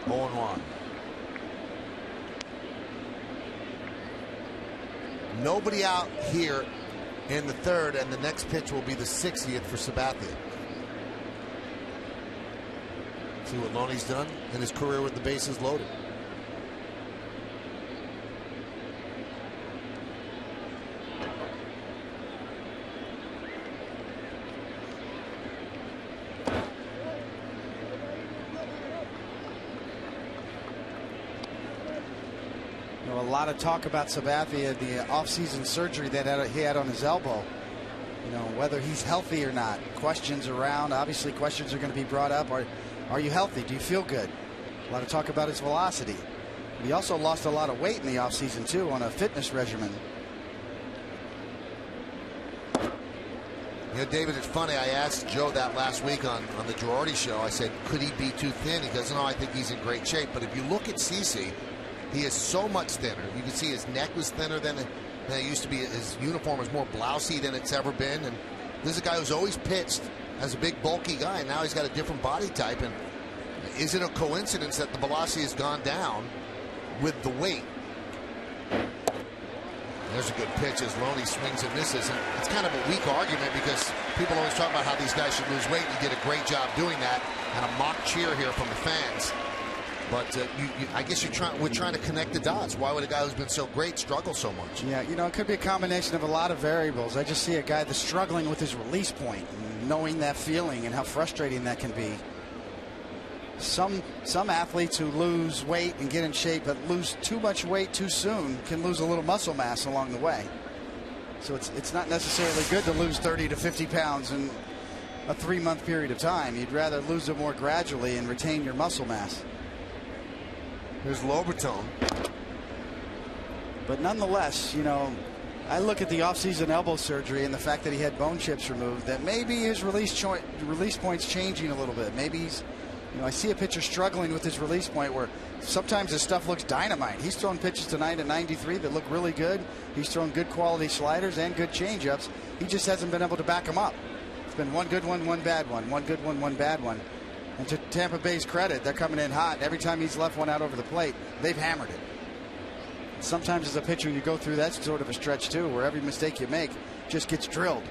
0-1. Nobody out here in the third, and the next pitch will be the 60th for Sabathia. See what Loney's done in his career with the bases loaded. A lot of talk about Sabathia, the offseason surgery that he had on his elbow. Whether he's healthy or not. Questions around. Obviously, questions are going to be brought up. Are you healthy? Do you feel good? A lot of talk about his velocity. He also lost a lot of weight in the offseason, too, on a fitness regimen. David, it's funny. I asked Joe that last week on the Girardi show. I said, could he be too thin? He goes, no, I think he's in great shape. But if you look at CeCe, he is so much thinner. You can see his neck was thinner than it used to be. His uniform is more blousy than it's ever been. And this is a guy who's always pitched as a big, bulky guy. And now he's got a different body type. And is it a coincidence that the velocity has gone down with the weight? There's a good pitch as Loney swings and misses. And it's kind of a weak argument because people always talk about how these guys should lose weight. He did a great job doing that. And a mock cheer here from the fans. But I guess we're trying to connect the dots. Why would a guy who's been so great struggle so much? Yeah, it could be a combination of a lot of variables. I just see a guy that's struggling with his release point, and knowing that feeling and how frustrating that can be. Some athletes who lose weight and get in shape but lose too much weight too soon can lose a little muscle mass along the way. So it's not necessarily good to lose 30 to 50 pounds in a 3-month period of time. You'd rather lose it more gradually and retain your muscle mass. Here's Loberton. But nonetheless, I look at the offseason elbow surgery and the fact that he had bone chips removed, that maybe his release point's changing a little bit. Maybe he's, I see a pitcher struggling with his release point where sometimes his stuff looks dynamite. He's thrown pitches tonight at 93 that look really good. He's thrown good quality sliders and good changeups. He just hasn't been able to back them up. It's been one good one, one bad one, one good one, one bad one. And to Tampa Bay's credit, they're coming in hot. Every time he's left one out over the plate, they've hammered it. Sometimes as a pitcher, you go through that sort of a stretch too, where every mistake you make just gets drilled.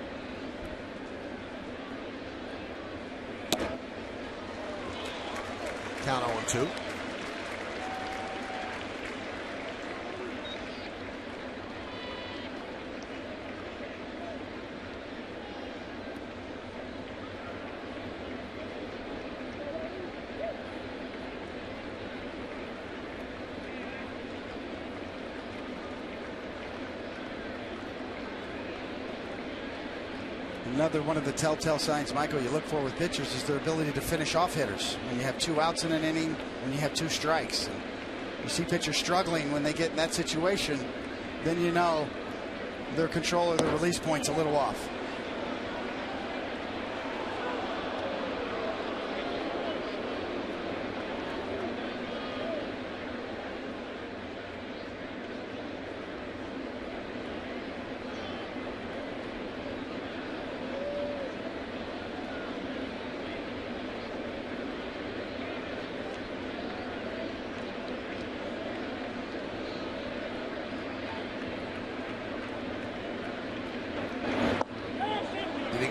Count 0-2. Another one of the telltale signs, Michael, you look for with pitchers is their ability to finish off hitters. When you have 2 outs in an inning, when you have 2 strikes. And you see pitchers struggling when they get in that situation, then you know their control of the release point's a little off.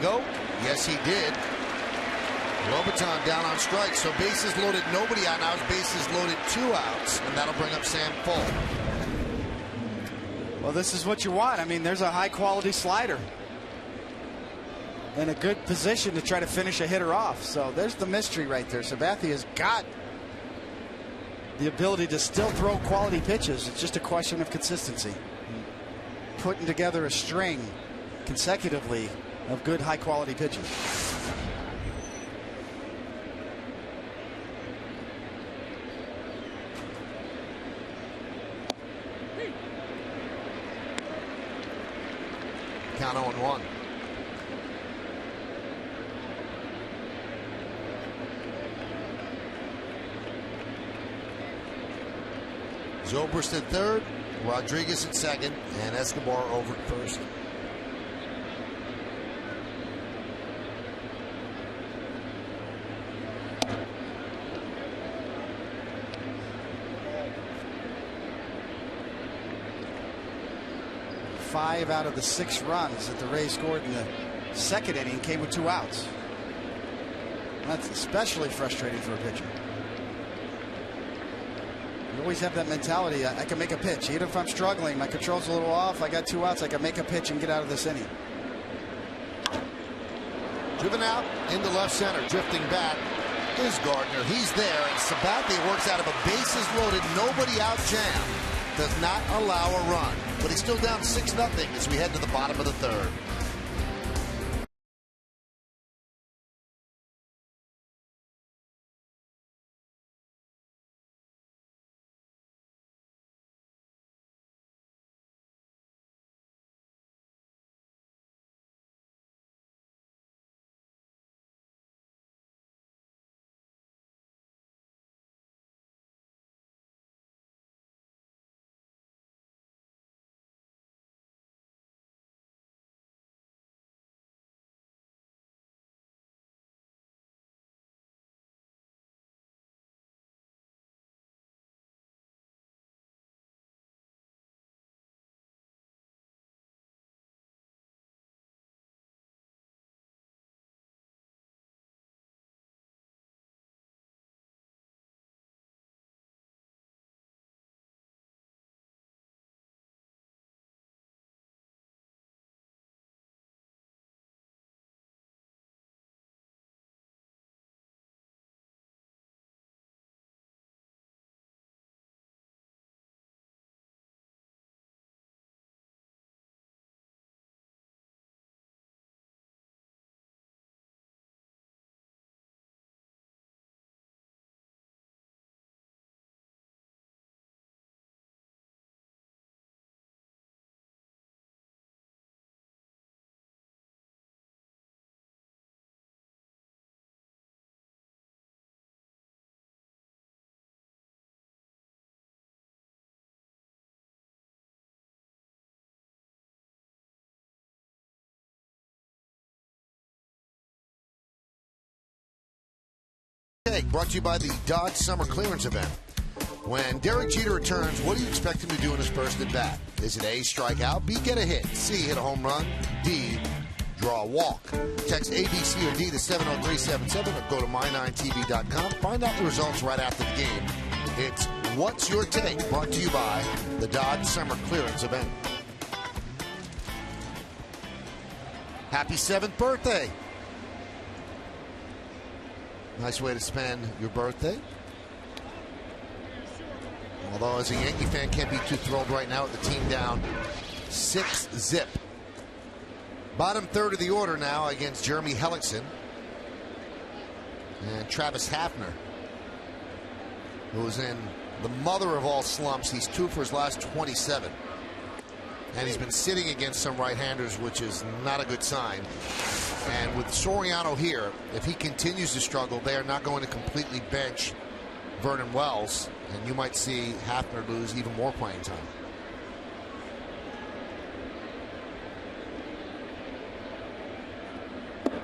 Go? Yes, he did. Loberton down on strikes, so bases loaded, nobody out. Now his bases loaded, 2 outs, and that'll bring up Sam Full. Well, this is what you want. I mean, there's a high-quality slider in a good position to try to finish a hitter off. So there's the mystery right there. Sabathia's got the ability to still throw quality pitches. It's just a question of consistency. Putting together a string consecutively of good high-quality pitches. Count 0-1. Zobrist at third, Rodriguez at second, and Escobar over at first. Five out of the 6 runs that the Rays scored in the second inning came with 2 outs. That's especially frustrating for a pitcher. You always have that mentality, I can make a pitch. Even if I'm struggling, my control's a little off, I got 2 outs, I can make a pitch and get out of this inning. Driven out into left center, drifting back is Gardner. He's there, and Sabathia works out of a bases loaded, nobody out jam. Does not allow a run, but he's still down 6-0 as we head to the bottom of the third. tonight, brought to you by the Dodge Summer Clearance Event. When Derek Jeter returns, what do you expect him to do in his first at bat? Is it A, strike out, B, get a hit, C, hit a home run, D, draw a walk? Text A, B, C, or D to 70377 or go to my9tv.com. Find out the results right after the game. It's What's Your Take, brought to you by the Dodge Summer Clearance Event. Happy 7th birthday. Nice way to spend your birthday. Although as a Yankee fan, can't be too thrilled right now with the team down 6-0. Bottom third of the order now against Jeremy Hellickson and Travis Hafner, who's in the mother of all slumps. He's 2 for his last 27. And he's been sitting against some right-handers, which is not a good sign. And with Soriano here, if he continues to struggle, they are not going to completely bench Vernon Wells, and you might see Hafner lose even more playing time.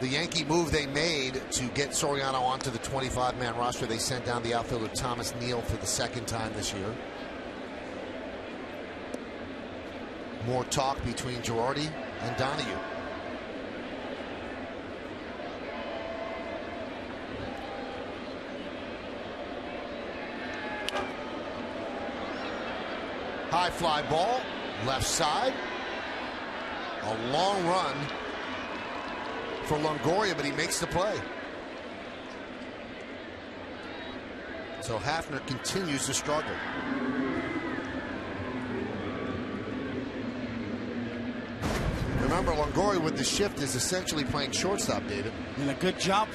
The Yankee move they made to get Soriano onto the 25-man roster, they sent down the outfielder Thomas Neal for the second time this year. More talk between Girardi and Donahue. High fly ball, left side. A long run for Longoria, but he makes the play. So Hafner continues to struggle. Remember, Longoria with the shift is essentially playing shortstop, David. And a good jump.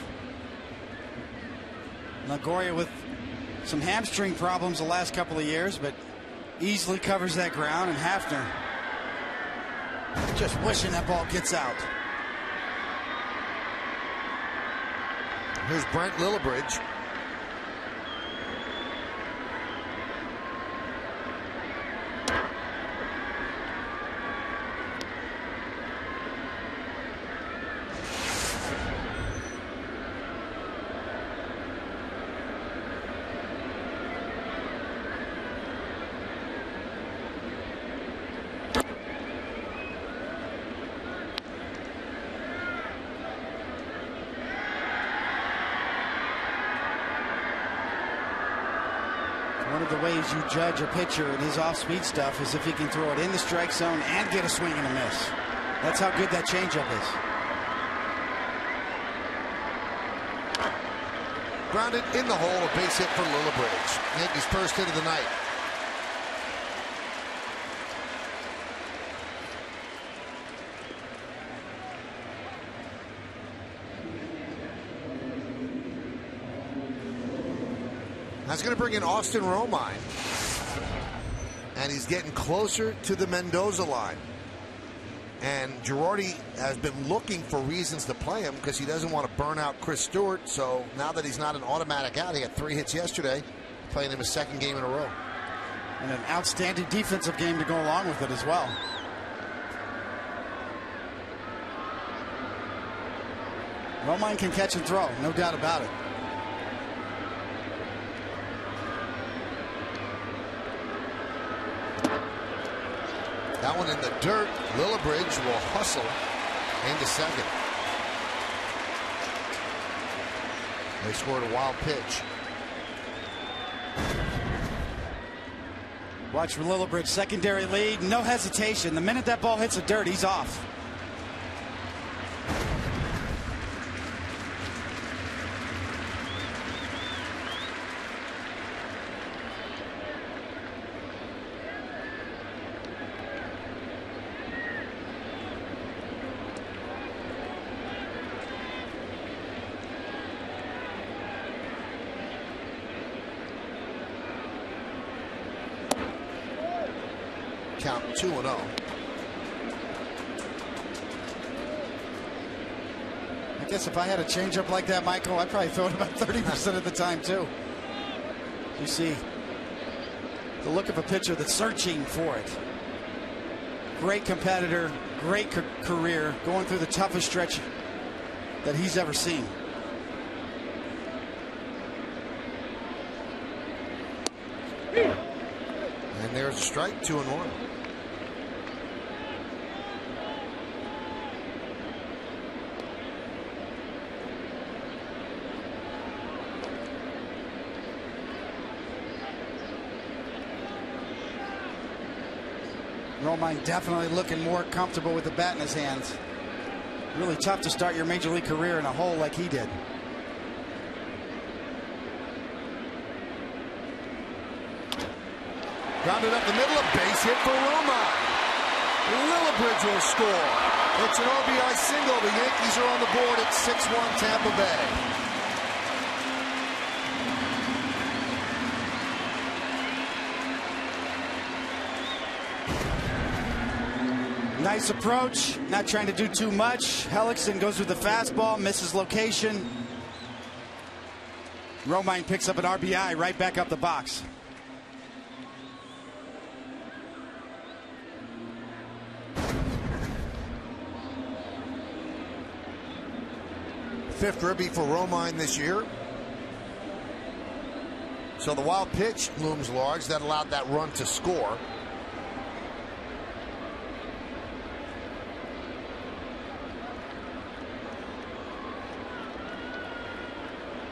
Longoria with some hamstring problems the last couple of years, but easily covers that ground, and Hafner just wishing that ball gets out. Here's Brent Lillibridge. One of the ways you judge a pitcher and his off-speed stuff is if he can throw it in the strike zone and get a swing and a miss. That's how good that changeup is. Grounded in the hole, a base hit for Lillibridge. Yankees' first hit of the night. That's going to bring in Austin Romine. And he's getting closer to the Mendoza line. And Girardi has been looking for reasons to play him because he doesn't want to burn out Chris Stewart. So now that he's not an automatic out, he had 3 hits yesterday, playing him his second game in a row. And an outstanding defensive game to go along with it as well. Romine can catch and throw, no doubt about it. That one in the dirt. Lillibridge will hustle into second. They scored a wild pitch. Watch for Lillibridge, secondary lead, no hesitation. The minute that ball hits the dirt, he's off. Count 2-0. I guess if I had a changeup like that, Michael, I'd probably throw it about 30% of the time too. You see the look of a pitcher that's searching for it. Great competitor, great career, going through the toughest stretch that he's ever seen. And there's a strike, 2-1. Romine definitely looking more comfortable with the bat in his hands. Really tough to start your major league career in a hole like he did. Grounded up the middle, a base hit for Romine. Lillibridge will score. It's an RBI single. The Yankees are on the board at 6-1 Tampa Bay. Nice approach, not trying to do too much. Hellickson goes with the fastball, misses location. Romine picks up an RBI right back up the box. Fifth ribby for Romine this year. So the wild pitch looms large. That allowed that run to score.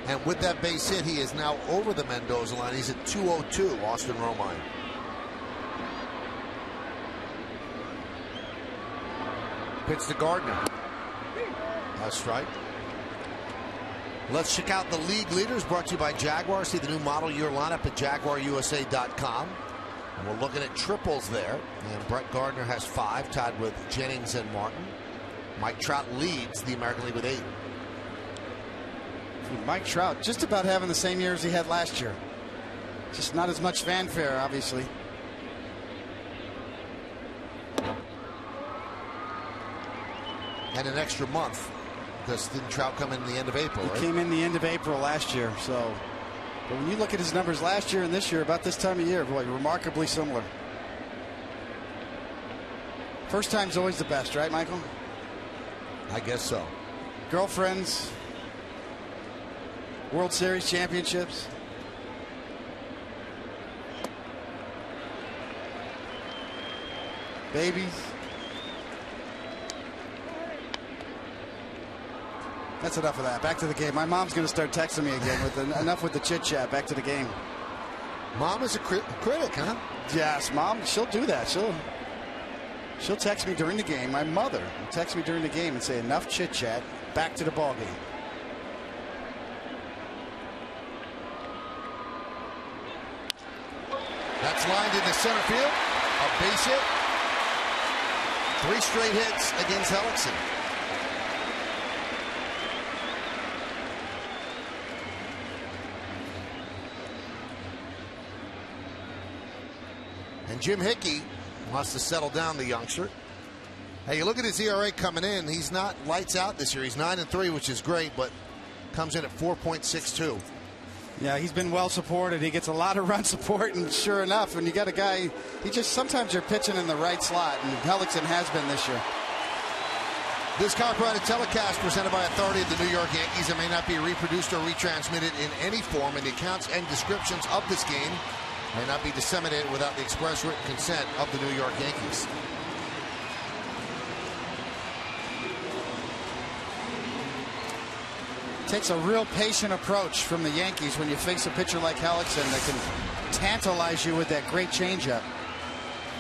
And with that base hit, he is now over the Mendoza line. He's at 202, Austin Romine. Pitch to Gardner. That's strike. Let's check out the league leaders, brought to you by Jaguar. See the new model year lineup at JaguarUSA.com. And we're looking at triples there. And Brett Gardner has 5, tied with Jennings and Martin. Mike Trout leads the American League with 8. Mike Trout just about having the same year as he had last year. Just not as much fanfare, obviously. And an extra month, because didn't Trout come in the end of April, right? He came in the end of April last year. So, but when you look at his numbers last year and this year, about this time of year, boy, remarkably similar. First time's always the best, right, Michael? I guess so. Girlfriends, World Series championships. Babies. That's enough of that. Back to the game. My mom's going to start texting me again with enough with the chit chat. Back to the game. Mom is a critic, huh? Yes, Mom. She'll do that. She'll text me during the game. My mother will text me during the game and say enough chit chat. Back to the ball game. That's lined into center field. A base hit. 3 straight hits against Hellickson. And Jim Hickey wants to settle down the youngster. Hey, you look at his ERA coming in. He's not lights out this year. He's 9-3, which is great, but comes in at 4.62. Yeah, he's been well supported. He gets a lot of run support, and sure enough, when you got a guy, sometimes you're pitching in the right slot, and Hellickson has been this year. This copyrighted telecast presented by authority of the New York Yankees and may not be reproduced or retransmitted in any form, and the accounts and descriptions of this game may not be disseminated without the express written consent of the New York Yankees. Takes a real patient approach from the Yankees when you face a pitcher like Hellickson that can tantalize you with that great changeup.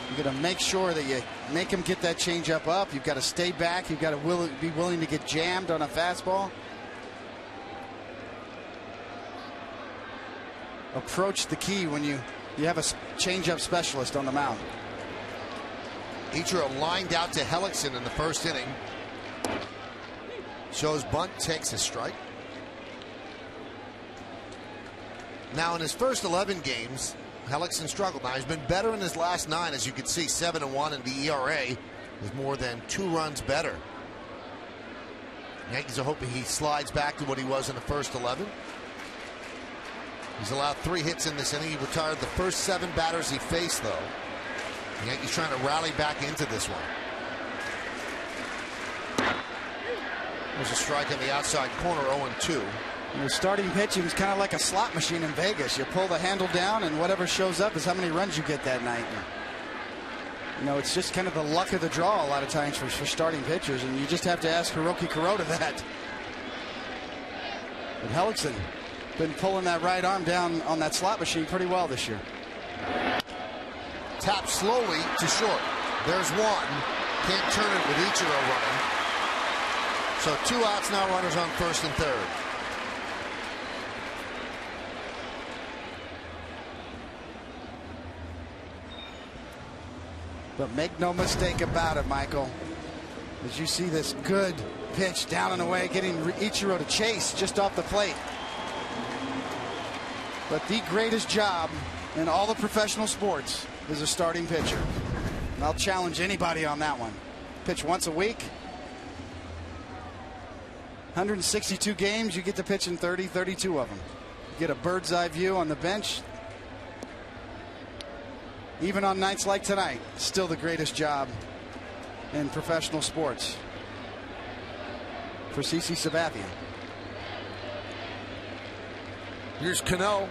You're going to make sure that you make him get that changeup up. You've got to stay back. You've got to be willing to get jammed on a fastball. Approach the key when you have a changeup specialist on the mound. Ichiro lined out to Hellickson in the first inning. Shows bunt, takes a strike. Now in his first 11 games, Hellickson struggled. Now he's been better in his last 9, as you can see, 7-1, and the ERA is more than 2 runs better. Yankees are hoping he slides back to what he was in the first 11. He's allowed 3 hits in this inning. He retired the first 7 batters he faced, though. The Yankees trying to rally back into this one. There's a strike on the outside corner, 0-2. Your starting pitching is kind of like a slot machine in Vegas. You pull the handle down, and whatever shows up is how many runs you get that night. You know, it's just kind of the luck of the draw a lot of times for starting pitchers, and you just have to ask Hiroki Kuroda that. But Hellickson been pulling that right arm down on that slot machine pretty well this year. Tap slowly to short. There's one. Can't turn it with Ichiro running. So 2 outs now, runners on first and third. But make no mistake about it, Michael. As you see this good pitch down and away, getting Ichiro to chase just off the plate. But the greatest job in all the professional sports is a starting pitcher. And I'll challenge anybody on that one. Pitch once a week. 162 games, you get to pitch in 32 of them. You get a bird's eye view on the bench. Even on nights like tonight, still the greatest job in professional sports for CC Sabathia. Here's Cano.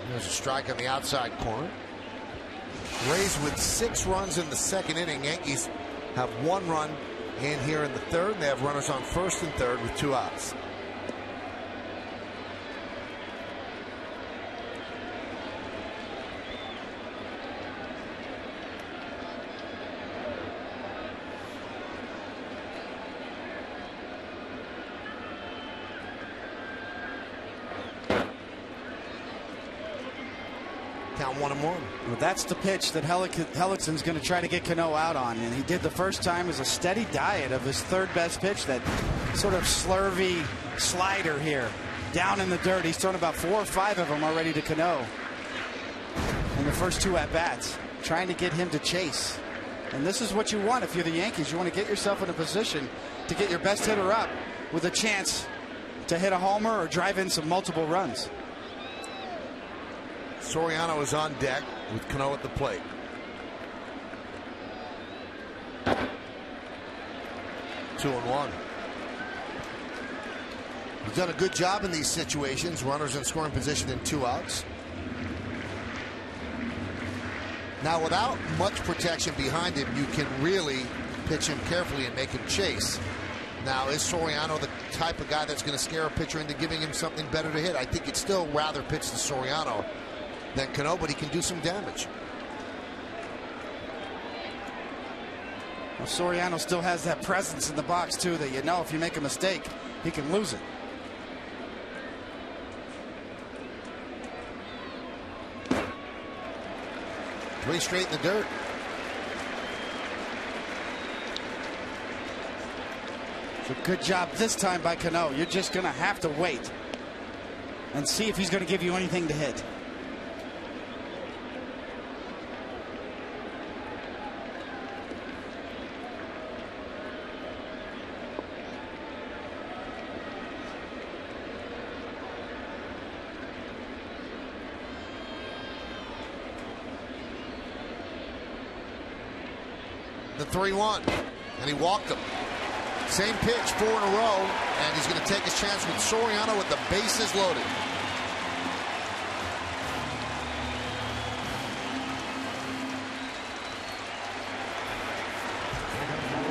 There's a strike on the outside corner. Rays with 6 runs in the second inning. Yankees have 1 run in here in the third. They have runners on first and third with 2 outs. Count 1-1. Well, that's the pitch that Hellickson's going to try to get Cano out on, and he did the first time as a steady diet of his third best pitch, that sort of slurvy slider here down in the dirt. He's thrown about 4 or 5 of them already to Cano in the first 2 at bats, trying to get him to chase. And this is what you want if you're the Yankees. You want to get yourself in a position to get your best hitter up with a chance to hit a homer or drive in some multiple runs. Soriano is on deck with Cano at the plate. Two and one. He's done a good job in these situations. Runners in scoring position in 2 outs. Now, without much protection behind him, you can really pitch him carefully and make him chase. Now, is Soriano the type of guy that's going to scare a pitcher into giving him something better to hit? I think you'd still rather pitch to Soriano than Cano, but he can do some damage. Well, Soriano still has that presence in the box, too, that you know if you make a mistake, he can lose it. Three straight in the dirt. So good job this time by Cano. You're just going to have to wait and see if he's going to give you anything to hit. The 3-1, and he walked him. Same pitch, 4 in a row, and he's going to take his chance with Soriano with the bases loaded.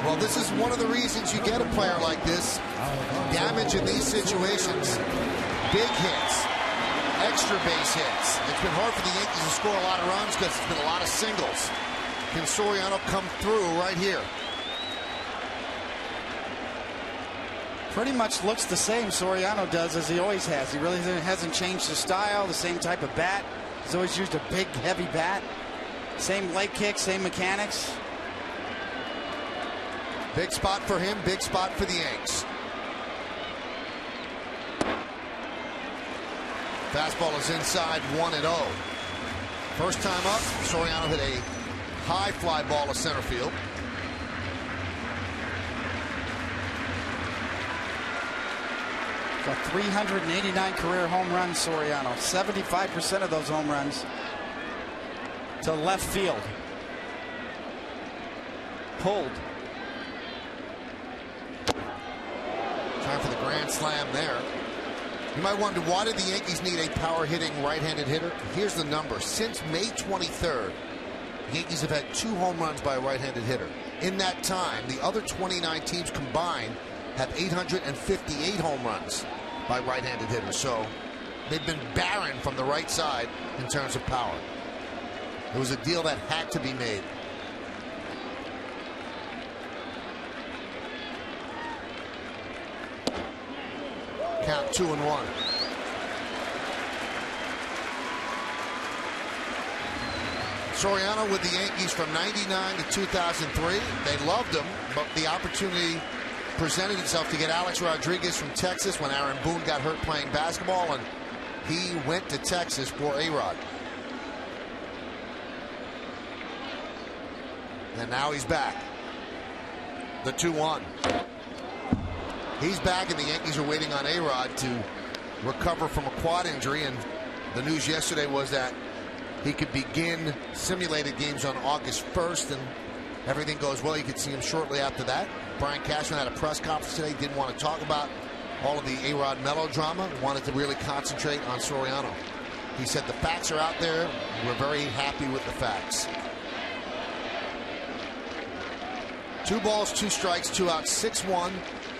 Well, this is one of the reasons you get a player like this. Damage in these situations. Big hits, extra base hits. It's been hard for the Yankees to score a lot of runs because it's been a lot of singles. Can Soriano come through right here? Pretty much looks the same, Soriano does, as he always has. He really hasn't changed his style, the same type of bat. He's always used a big, heavy bat. Same leg kick, same mechanics. Big spot for him, big spot for the Yanks. Fastball is inside, 1-0. First time up, Soriano hit a high fly ball to center field. Got 389 career home runs, Soriano. 75% of those home runs to left field. Pulled. Time for the grand slam there. You might wonder, why did the Yankees need a power-hitting right-handed hitter? Here's the number. Since May 23rd, the Yankees have had 2 home runs by a right-handed hitter. In that time, the other 29 teams combined have 858 home runs by right-handed hitters. So they've been barren from the right side in terms of power. It was a deal that had to be made. Count 2-1. Soriano with the Yankees from 99 to 2003. They loved him, but the opportunity presented itself to get Alex Rodriguez from Texas when Aaron Boone got hurt playing basketball, and he went to Texas for A-Rod. And now he's back. The 2-1. He's back, and the Yankees are waiting on A-Rod to recover from a quad injury, and the news yesterday was that he could begin simulated games on August 1st, and everything goes well. You could see him shortly after that. Brian Cashman had a press conference today, didn't want to talk about all of the A-Rod melodrama, wanted to really concentrate on Soriano. He said the facts are out there. We're very happy with the facts. 2 balls, 2 strikes, 2 outs, 6-1.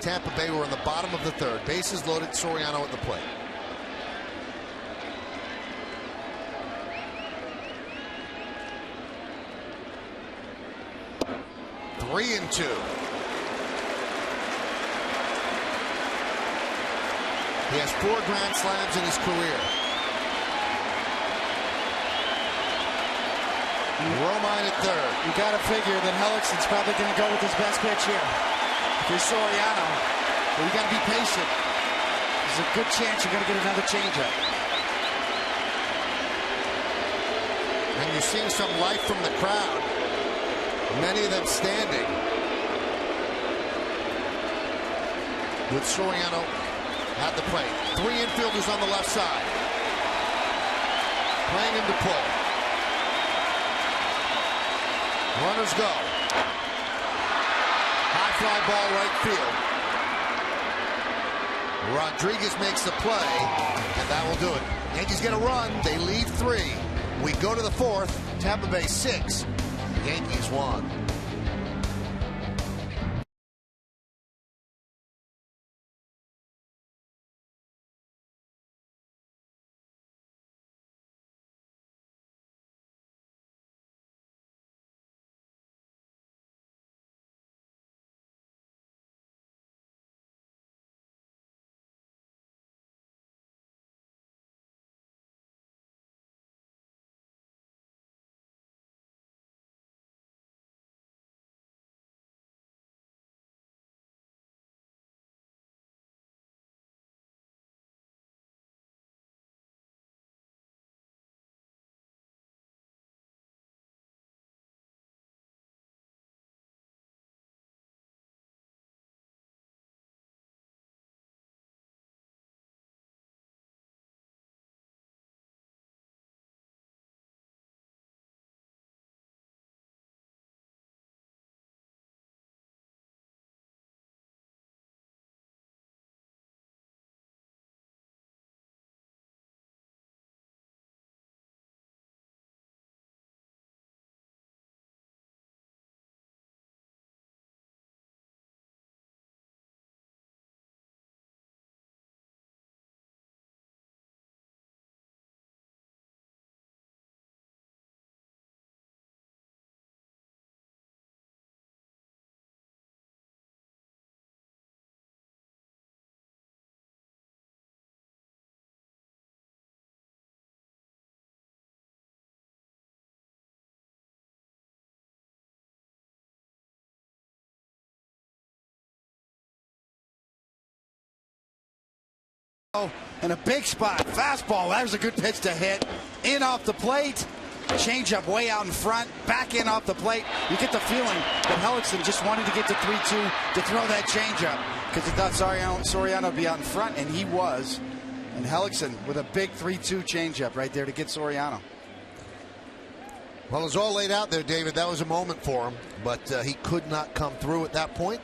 Tampa Bay were in the bottom of the 3rd. Bases loaded, Soriano at the plate. Three and 2. He has 4 grand slams in his career. Romine at 3rd. You got to figure that Hellickson's probably going to go with his best pitch here. If you're Soriano, but you got to be patient. There's a good chance you're going to get another changeup. And you're seeing some life from the crowd. Many of them standing. With Soriano at the plate. 3 infielders on the left side. Playing him to pull. Runners go. High fly ball right field. Rodriguez makes the play, and that will do it. Yankees get a run. They lead 3. We go to the 4th. Tampa Bay 6. Yankees 1. In a big spot, fastball. That was a good pitch to hit. In off the plate. Changeup way out in front. Back in off the plate. You get the feeling that Hellickson just wanted to get to 3-2 to throw that changeup because he thought Soriano would be out in front, and he was. And Hellickson with a big 3-2 changeup right there to get Soriano. Well, it was all laid out there, David. That was a moment for him, but he could not come through at that point.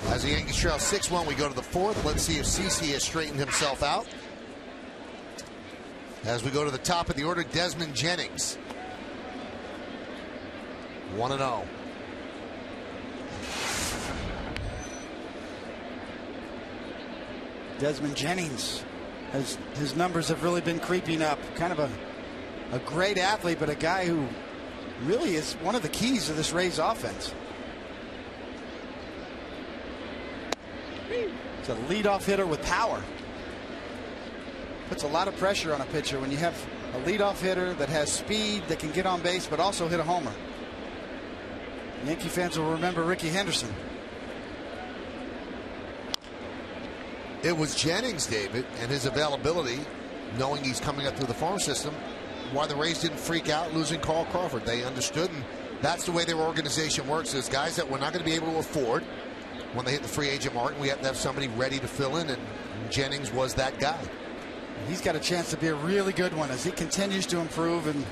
As the Yankees trail 6-1, we go to the fourth. Let's see if CeCe has straightened himself out. As we go to the top of the order, Desmond Jennings. 1-0. Desmond Jennings, his numbers have really been creeping up. Kind of a great athlete, but a guy who really is one of the keys to this Rays offense. It's a leadoff hitter with power. Puts a lot of pressure on a pitcher when you have a leadoff hitter that has speed, that can get on base, but also hit a homer. Yankee fans will remember Ricky Henderson. It was Jennings, David, and his availability, knowing he's coming up through the farm system, why the Rays didn't freak out losing Carl Crawford. They understood, and that's the way their organization works. There's guys that we're not going to be able to afford when they hit the free agent market. We have to have somebody ready to fill in, and Jennings was that guy. He's got a chance to be a really good one as he continues to improve and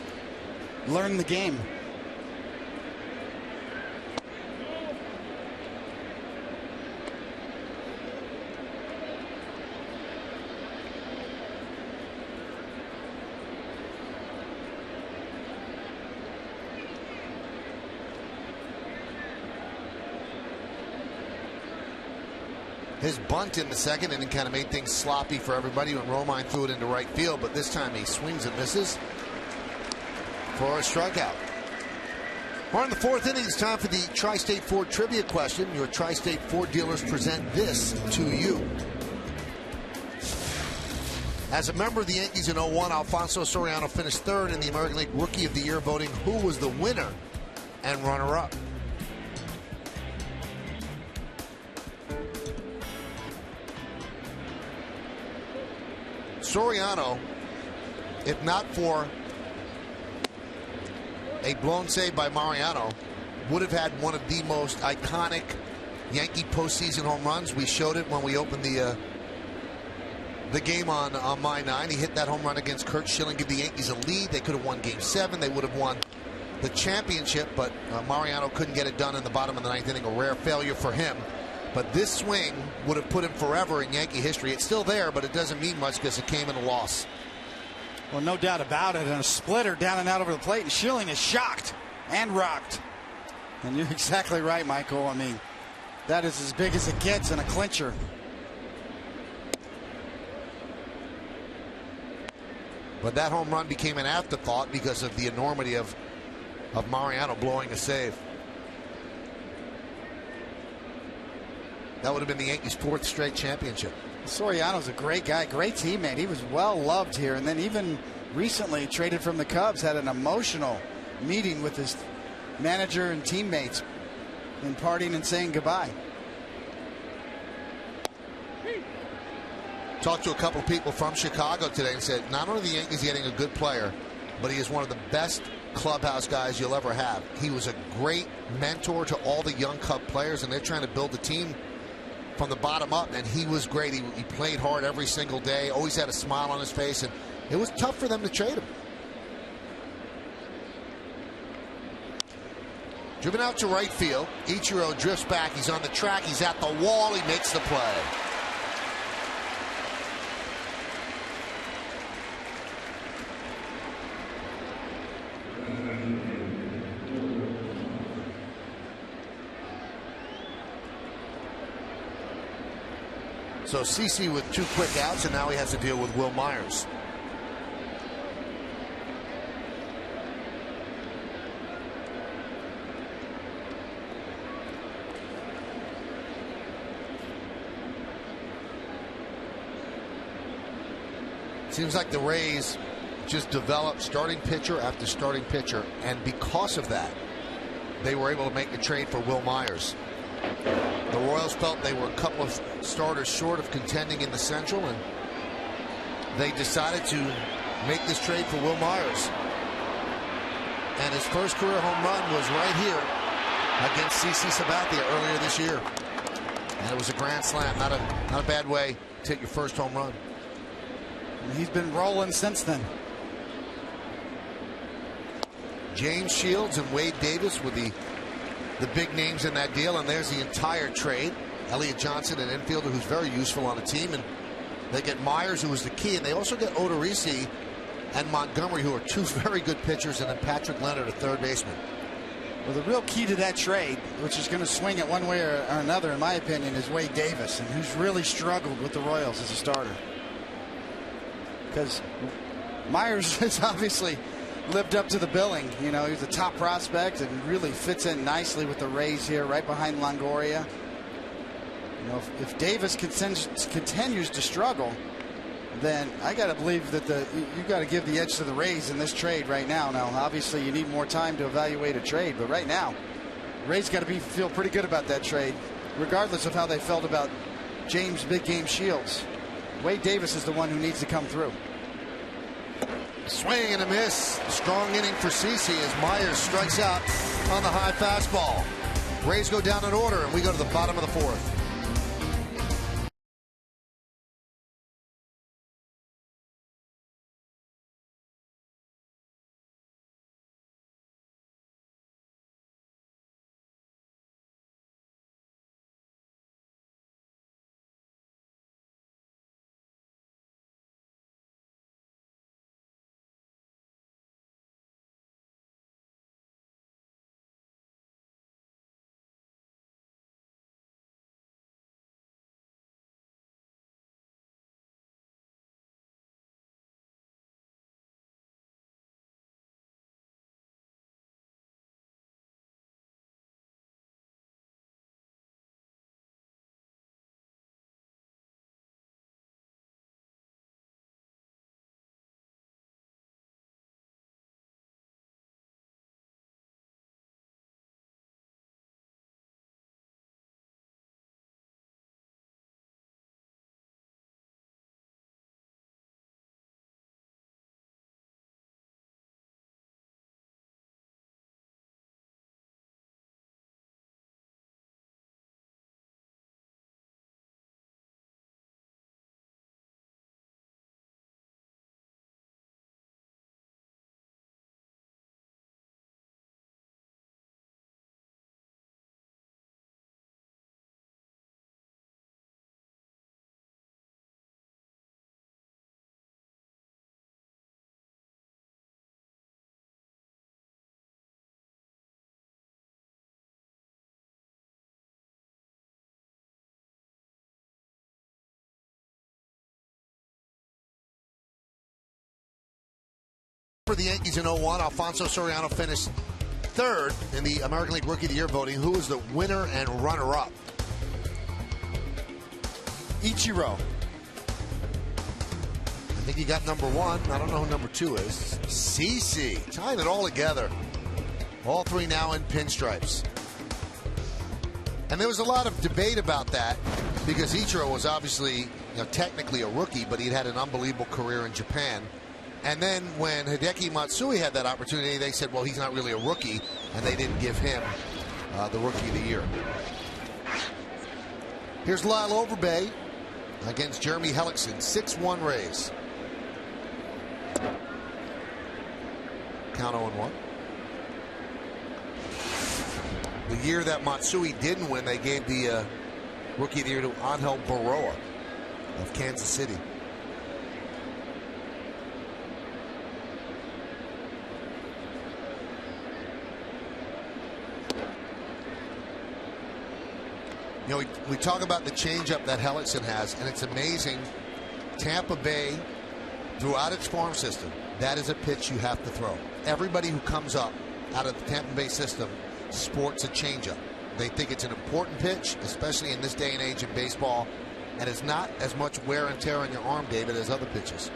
learn the game. His bunt in the second inning kind of made things sloppy for everybody when Romine threw it into right field, but this time he swings and misses for a strikeout. We're in the fourth inning. It's time for the Tri-State Ford trivia question. Your Tri-State Ford dealers present this to you. As a member of the Yankees in 01, Alfonso Soriano finished third in the American League Rookie of the Year voting. Who was the winner and runner-up? Soriano, if not for a blown save by Mariano, would have had one of the most iconic Yankee postseason home runs. We showed it when we opened the game on My 9. He hit that home run against Kurt Schilling, give the Yankees a lead. They could have won Game 7. They would have won the championship, but Mariano couldn't get it done in the bottom of the ninth inning. A rare failure for him. But this swing would have put him forever in Yankee history. It's still there, but it doesn't mean much because it came in a loss. Well, no doubt about it. And a splitter down and out over the plate, and Schilling is shocked and rocked. And you're exactly right, Michael. I mean, that is as big as it gets in a clincher. But that home run became an afterthought because of the enormity of Mariano blowing a save. That would have been the Yankees' fourth straight championship. Soriano's a great guy, great teammate. He was well loved here, and then even recently traded from the Cubs, had an emotional meeting with his manager and teammates and partying and saying goodbye. Talked to a couple of people from Chicago today and said not only the Yankees getting a good player, but he is one of the best clubhouse guys you'll ever have. He was a great mentor to all the young Cub players, and they're trying to build a team from the bottom up, and he was great. He played hard every single day, always had a smile on his face, and it was tough for them to trade him. Driven out to right field. Ichiro drifts back. He's on the track. He's at the wall. He makes the play. So CeCe with two quick outs, and now he has to deal with Will Myers. Seems like the Rays just developed starting pitcher after starting pitcher, and because of that, they were able to make the trade for Will Myers. The Royals felt they were a couple of starters short of contending in the Central, and they decided to make this trade for Will Myers. And his first career home run was right here against CeCe Sabathia earlier this year. And it was a grand slam. Not a bad way to hit your first home run. And he's been rolling since then. James Shields and Wade Davis with the big names in that deal, and there's the entire trade. Elliott Johnson, an infielder who's very useful on the team, and they get Myers, who was the key, and they also get Odorizzi and Montgomery, who are two very good pitchers, and then Patrick Leonard, a third baseman. Well, the real key to that trade, which is going to swing it one way or another, in my opinion, is Wade Davis, and who's really struggled with the Royals as a starter. Because Myers has obviously lived up to the billing. You know, he's a top prospect and really fits in nicely with the Rays here, right behind Longoria. You know, if Davis continues to struggle, then I got to believe that you got to give the edge to the Rays in this trade right now. Now, obviously, you need more time to evaluate a trade, but right now, Rays got to feel pretty good about that trade, regardless of how they felt about James Big Game Shields. Wade Davis is the one who needs to come through. Swing and a miss. Strong inning for CeCe as Myers strikes out on the high fastball. Rays go down in order, and we go to the bottom of the fourth. For the Yankees in 01, Alfonso Soriano finished third in the American League Rookie of the Year voting. Who was the winner and runner-up? Ichiro. I think he got number one. I don't know who number two is. CeCe, tying it all together. All three now in pinstripes. And there was a lot of debate about that because Ichiro was obviously, technically a rookie, but he'd had an unbelievable career in Japan. And then when Hideki Matsui had that opportunity, they said, well, he's not really a rookie, and they didn't give him the Rookie of the Year. Here's Lyle Overbay against Jeremy Hellickson, 6-1 Rays. Count 0-1. The year that Matsui didn't win, they gave the Rookie of the Year to Angel Baroa of Kansas City. We talk about the changeup that Hellickson has, and it's amazing. Tampa Bay, throughout its farm system, that is a pitch you have to throw. Everybody who comes up out of the Tampa Bay system sports a changeup. They think it's an important pitch, especially in this day and age in baseball, and it's not as much wear and tear on your arm, David, as other pitches.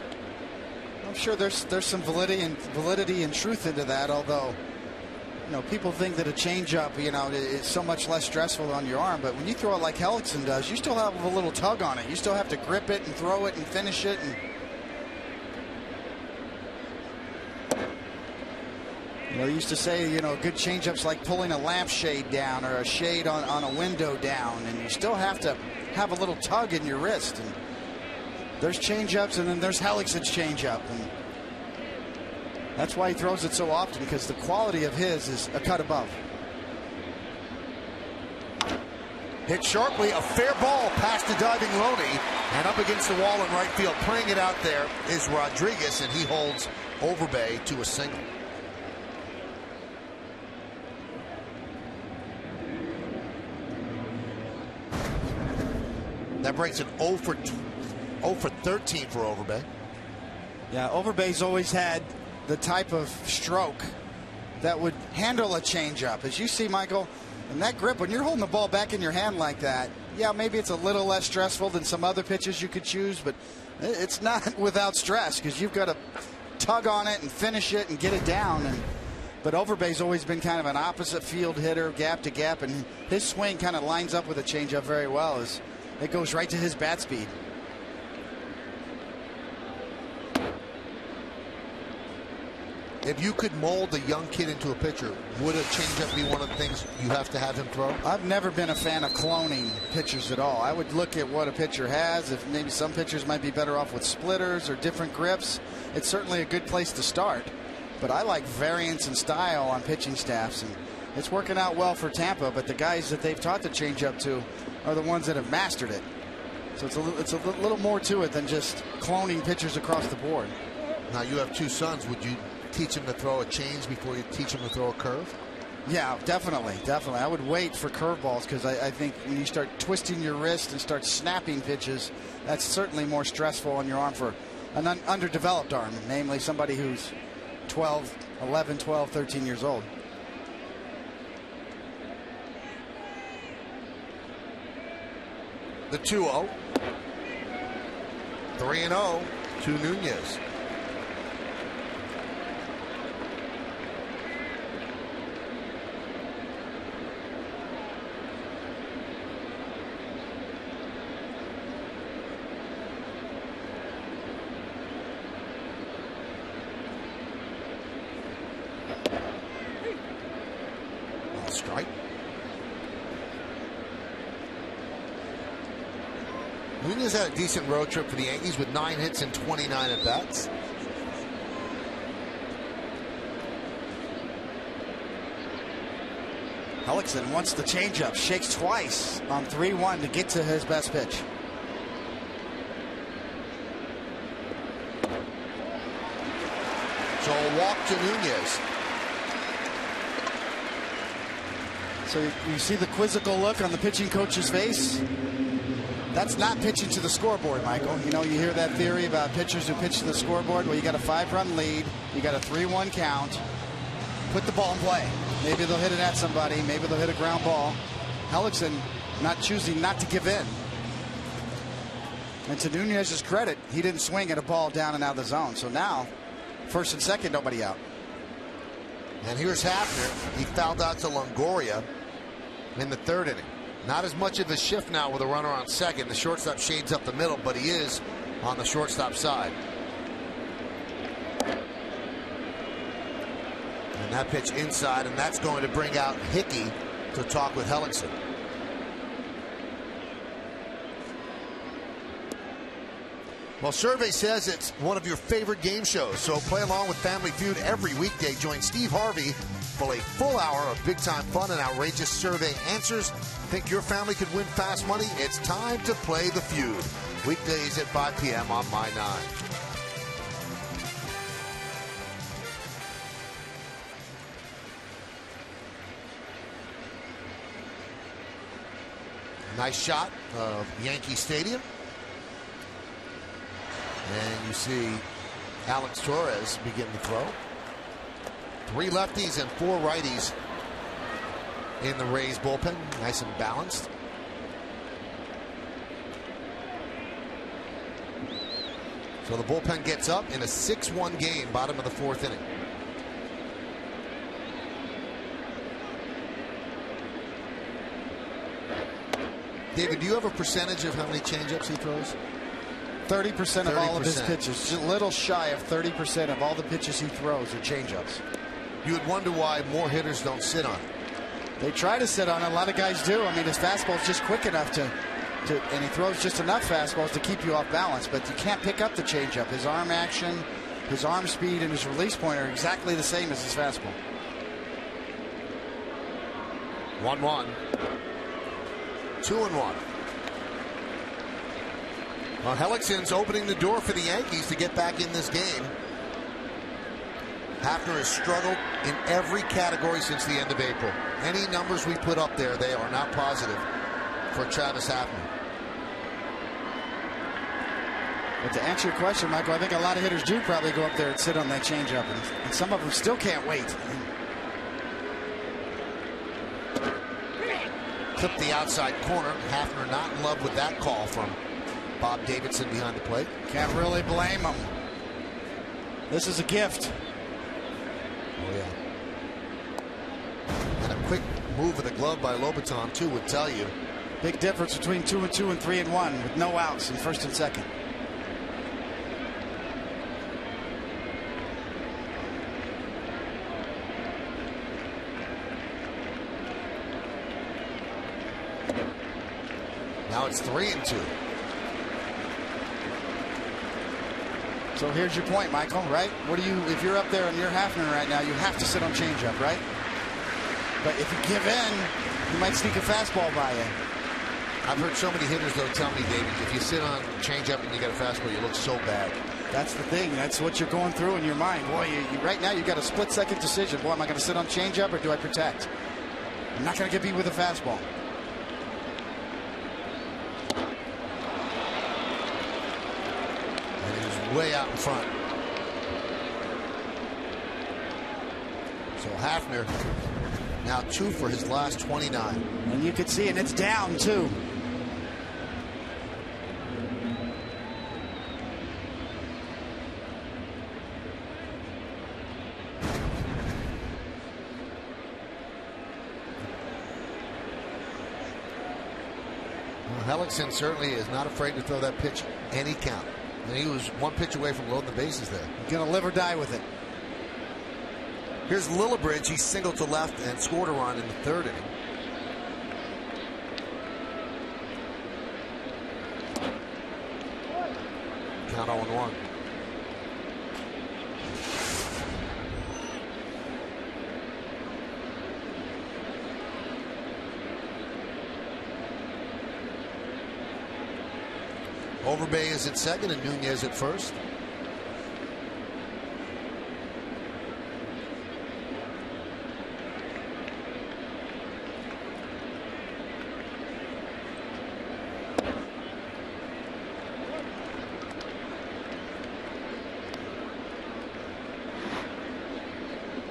I'm sure there's some validity and truth into that, although people think that a changeup, is so much less stressful on your arm. But when you throw it like Hellickson does, you still have a little tug on it. You still have to grip it and throw it and finish it. And they used to say, good changeup's like pulling a lampshade down or a shade on a window down, and you still have to have a little tug in your wrist. And there's changeups, and then there's Hellickson's changeup. And That's why he throws it so often, because the quality of his is a cut above. Hit sharply, a fair ball past the diving Loney, and up against the wall in right field. Playing it out there is Rodriguez, and he holds Overbay to a single. That breaks an 0 for 13 for Overbay. Yeah, Overbay's always had the type of stroke that would handle a changeup. As you see, Michael, and that grip, when you're holding the ball back in your hand like that, yeah, maybe it's a little less stressful than some other pitches you could choose, but it's not without stress, because you've got to tug on it and finish it and get it down. But Overbay's always been kind of an opposite field hitter, gap to gap, and his swing kind of lines up with a changeup very well. As it goes right to his bat speed. If you could mold a young kid into a pitcher, would a changeup be one of the things you have to have him throw? I've never been a fan of cloning pitchers at all. I would look at what a pitcher has. If maybe some pitchers might be better off with splitters or different grips, it's certainly a good place to start. But I like variance and style on pitching staffs, and it's working out well for Tampa. But the guys that they've taught the changeup to are the ones that have mastered it. So it's a little more to it than just cloning pitchers across the board. Now, you have two sons. Would you teach him to throw a change before you teach him to throw a curve? Yeah, definitely. I would wait for curveballs, because I think when you start twisting your wrist and start snapping pitches, that's certainly more stressful on your arm for an underdeveloped arm, namely somebody who's 11, 12, 13 years old. The 2-0. 3-0 to Nunez. Strike. Nunez had a decent road trip for the Yankees with 9 hits and 29 at bats. Hellickson wants the changeup, shakes twice on 3-1 to get to his best pitch. So a walk to Nunez. So you see the quizzical look on the pitching coach's face. That's not pitching to the scoreboard, Michael. You know, you hear that theory about pitchers who pitch to the scoreboard. Well, you got a 5-run lead. You got a 3-1 count. Put the ball in play. Maybe they'll hit it at somebody. Maybe they'll hit a ground ball. Hellickson choosing not to give in. And to Nunez's credit, he didn't swing at a ball down and out of the zone. So now, first and second, nobody out. And here's Hafner. He fouled out to Longoria in the 3rd inning. Not as much of a shift now with a runner on second. The shortstop shades up the middle, but he is on the shortstop side. And that pitch inside, and that's going to bring out Hickey to talk with Hellickson. Well, survey says it's one of your favorite game shows, so play along with Family Feud every weekday. Join Steve Harvey for a full hour of big-time fun and outrageous survey answers. Think your family could win fast money? It's time to play the Feud. Weekdays at 5 p.m. on My 9. Nice shot of Yankee Stadium. And you see Alex Torres begin to throw. 3 lefties and 4 righties in the Rays bullpen. Nice and balanced. So the bullpen gets up in a 6-1 game, bottom of the 4th inning. David, do you have a percentage of how many changeups he throws? 30% of all of his pitches. Just a little shy of 30% of all the pitches he throws are changeups. You would wonder why more hitters don't sit on it. They try to sit on it. A lot of guys do. I mean, his fastball's just quick enough to and he throws just enough fastballs to keep you off balance, but you can't pick up the changeup. His arm action, His arm speed and his release point are exactly the same as his fastball. 1-1. 2-1. Well, Hellickson's opening the door for the Yankees to get back in this game. Hafner has struggled in every category since the end of April. Any numbers we put up there, they are not positive for Travis Hafner. But to answer your question, Michael, I think a lot of hitters do probably go up there and sit on that changeup, and some of them still can't wait. Clipped the outside corner. Hafner not in love with that call from Bob Davidson behind the plate. Can't really blame him. This is a gift. Oh, yeah. And a quick move of the glove by Lobaton, too, would tell you. Big difference between 2-2 and 3-1 with no outs in first and second. Now it's 3-2. So here's your point, Michael, right? What do you, if you're up there and you're Hafner right now, you have to sit on changeup, right? But if you give in, you might sneak a fastball by you. I've heard so many hitters, though, tell me, David, if you sit on changeup and you get a fastball, you look so bad. That's the thing. That's what you're going through in your mind. Boy, right now you got a split-second decision. Boy, am I going to sit on changeup or do I protect? I'm not going to get beat with a fastball. Way out in front. So Hafner now 2 for his last 29. And you can see, and it's down too. Well, Hellickson certainly is not afraid to throw that pitch any count. And he was one pitch away from loading the bases there. Gonna live or die with it. Here's Lillibridge. He singled to left and scored a run in the third inning. Count 0-1. Overbay is at second and Nunez at first.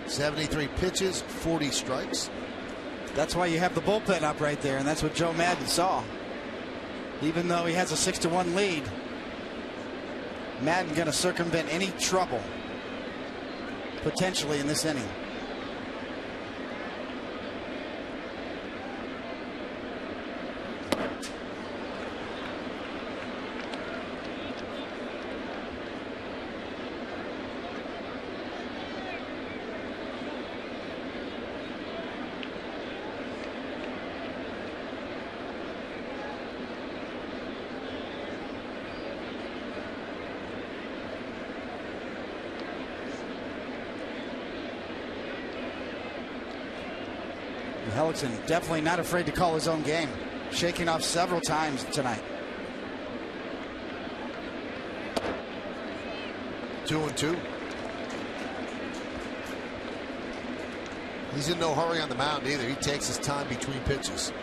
.73 pitches, 40 strikes. That's why you have the bullpen up right there, and that's what Joe Madden saw. Even though he has a 6-1 lead, Madden going to circumvent any trouble potentially in this inning. Hellickson definitely not afraid to call his own game. Shaking off several times tonight. 2-2. He's in no hurry on the mound either. He takes his time between pitches.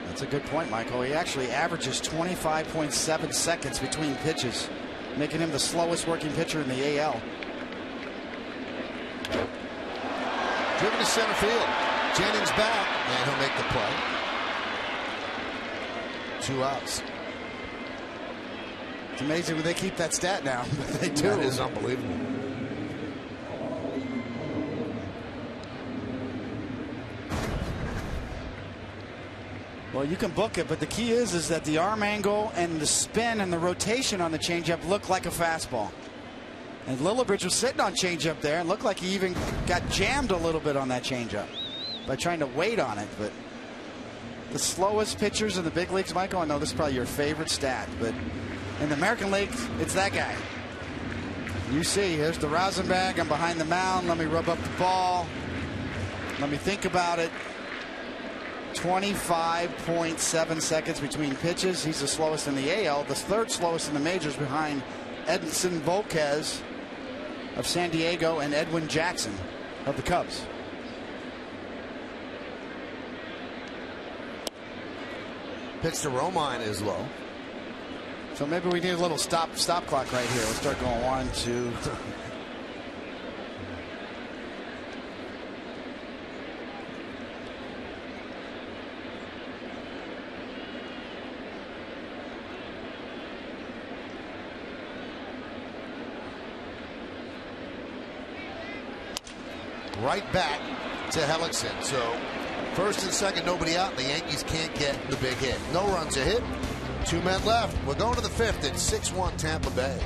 That's a good point, Michael. He actually averages 25.7 seconds between pitches, making him the slowest working pitcher in the AL. Driven to center field. Jennings back, and he'll make the play. 2 outs. It's amazing when they keep that stat now, but they do. That is unbelievable. Well, you can book it, but the key is that the arm angle and the spin and the rotation on the changeup look like a fastball. And Lillibridge was sitting on changeup there and looked like he even got jammed a little bit on that changeup. by trying to wait on it. But the slowest pitchers in the big leagues, Michael, I know this is probably your favorite stat, but in the American League, it's that guy. You see, here's the Rosenbag. I'm behind the mound. Let me rub up the ball. Let me think about it. 25.7 seconds between pitches. He's the slowest in the AL, the third slowest in the majors behind Edinson Volquez of San Diego and Edwin Jackson of the Cubs. Pitch to Romine is low. So maybe we need a little stop clock right here. We'll start going 1, 2, 3. Right back to Hellickson. So first and second, nobody out. The Yankees can't get the big hit. No runs a hit. 2 men left. We're going to the 5th. It's 6-1 Tampa Bay.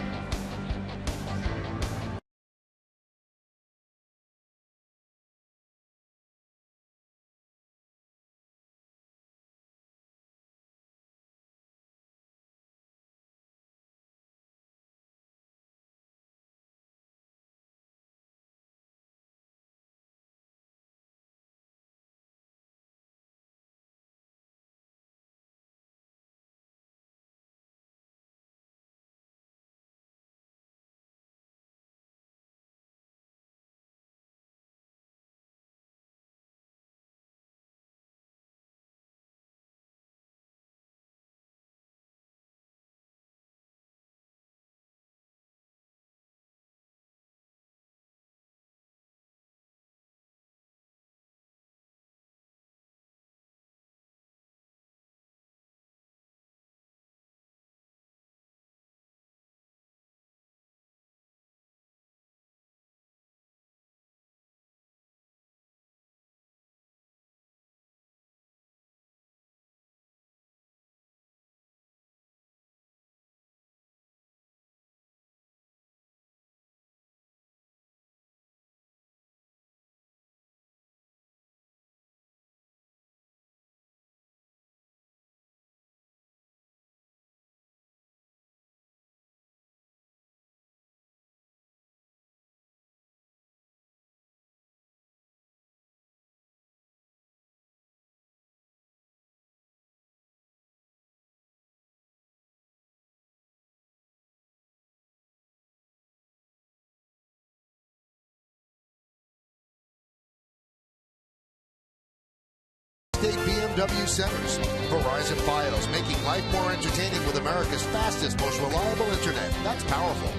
State BMW Centers. Verizon Fios, making life more entertaining with America's fastest, most reliable internet. That's powerful.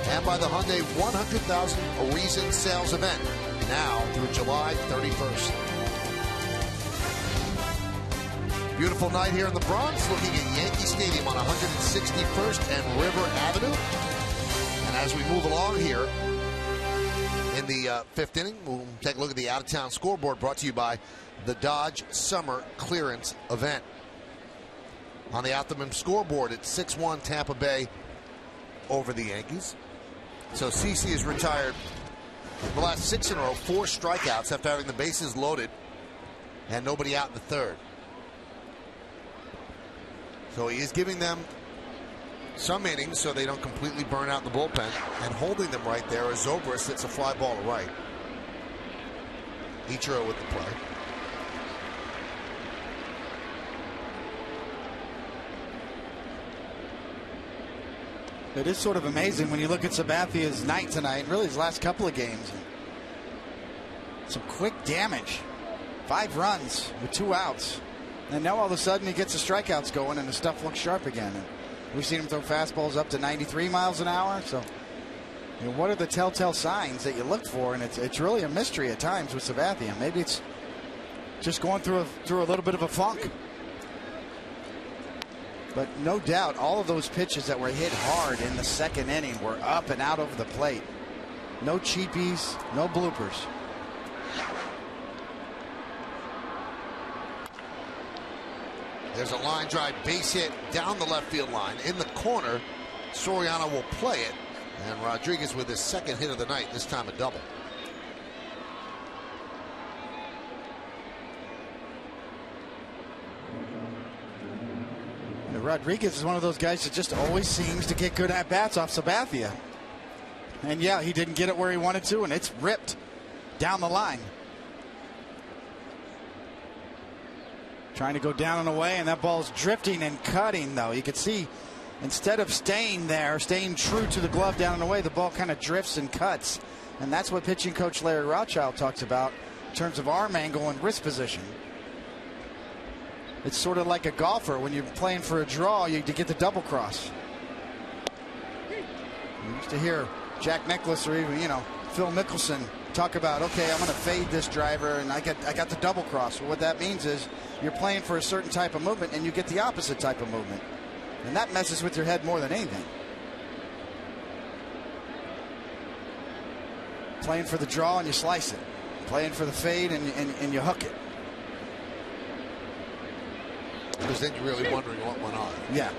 And by the Hyundai 100,000 Reason Sales Event, now through July 31st. Beautiful night here in the Bronx, looking at Yankee Stadium on 161st and River Avenue. And as we move along here in the 5th inning, we'll take a look at the out-of-town scoreboard brought to you by the Dodge Summer Clearance Event. On the Optimum scoreboard, it's 6-1 Tampa Bay over the Yankees. So CeCe is retired the last 6 in a row, 4 strikeouts after having the bases loaded and nobody out in the 3rd. So he is giving them some innings so they don't completely burn out the bullpen, and holding them right there as Zobrist hits a fly ball to right. Ichiro with the play. It is sort of amazing when you look at Sabathia's night tonight, really his last couple of games. Some quick damage. 5 runs with 2 outs. And now all of a sudden he gets the strikeouts going and the stuff looks sharp again. And we've seen him throw fastballs up to 93 miles an hour. So, you know, what are the telltale signs that you look for? And it's really a mystery at times with Sabathia. Maybe it's just going through a little bit of a funk. But no doubt, all of those pitches that were hit hard in the 2nd inning were up and out over the plate. No cheapies, no bloopers. There's a line drive base hit down the left field line. In the corner, Soriano will play it. And Rodriguez with his 2nd hit of the night, this time a double. Rodriguez is one of those guys that just always seems to get good at-bats off Sabathia. And yeah, he didn't get it where he wanted to, and it's ripped down the line. Trying to go down and away, and that ball's drifting and cutting, though. You can see, instead of staying there, staying true to the glove down and away, the ball kind of drifts and cuts. And that's what pitching coach Larry Rothschild talks about in terms of arm angle and wrist position. It's sort of like a golfer. When you're playing for a draw, you get the double cross. You used to hear Jack Nicklaus or even, Phil Mickelson talk about, okay, I'm going to fade this driver, and I got the double cross. Well, what that means is you're playing for a certain type of movement, and you get the opposite type of movement. And that messes with your head more than anything. Playing for the draw, and you slice it. Playing for the fade, and you hook it. Because then you're really wondering what went on. Yeah.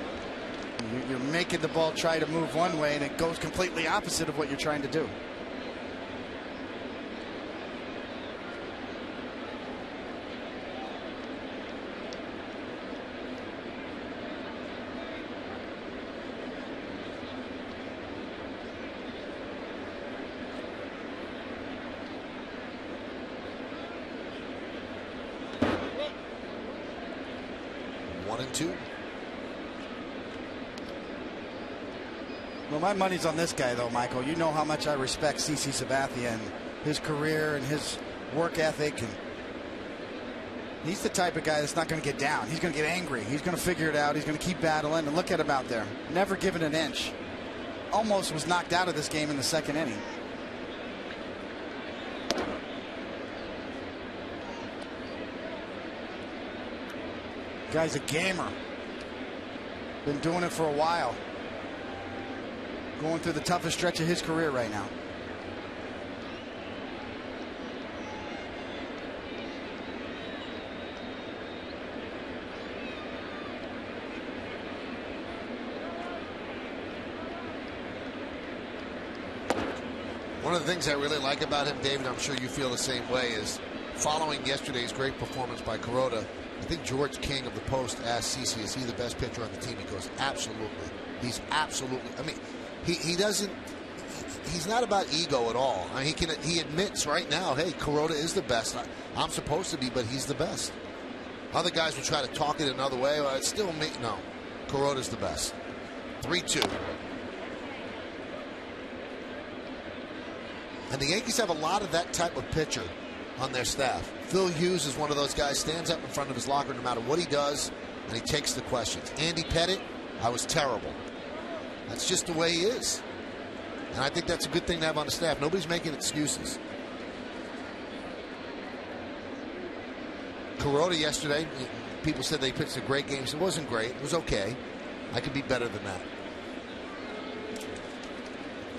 You're making the ball try to move one way, and it goes completely opposite of what you're trying to do. Well, my money's on this guy, though, Michael. You know how much I respect CC Sabathia and his career and his work ethic. And he's the type of guy that's not going to get down. He's going to get angry. He's going to figure it out. He's going to keep battling. And look at him out there. Never given an inch. Almost was knocked out of this game in the second inning. Guy's a gamer. Been doing it for a while. Going through the toughest stretch of his career right now. One of the things I really like about him, David, I'm sure you feel the same way, is following yesterday's great performance by Kuroda, I think George King of the Post asked CeCe, is he the best pitcher on the team? He goes, absolutely. He's absolutely. I mean, he doesn't. He's not about ego at all. I mean, he admits right now, hey, Kuroda is the best. I'm supposed to be, but he's the best. Other guys will try to talk it another way. Well, it's still me. No, Kuroda's the best. 3-2. And the Yankees have a lot of that type of pitcher on their staff. Phil Hughes is one of those guys, stands up in front of his locker no matter what he does, and he takes the questions. Andy Pettitte, I was terrible. That's just the way he is. And I think that's a good thing to have on the staff. Nobody's making excuses. Kuroda yesterday, people said they pitched a great game. It wasn't great. It was okay. I could be better than that.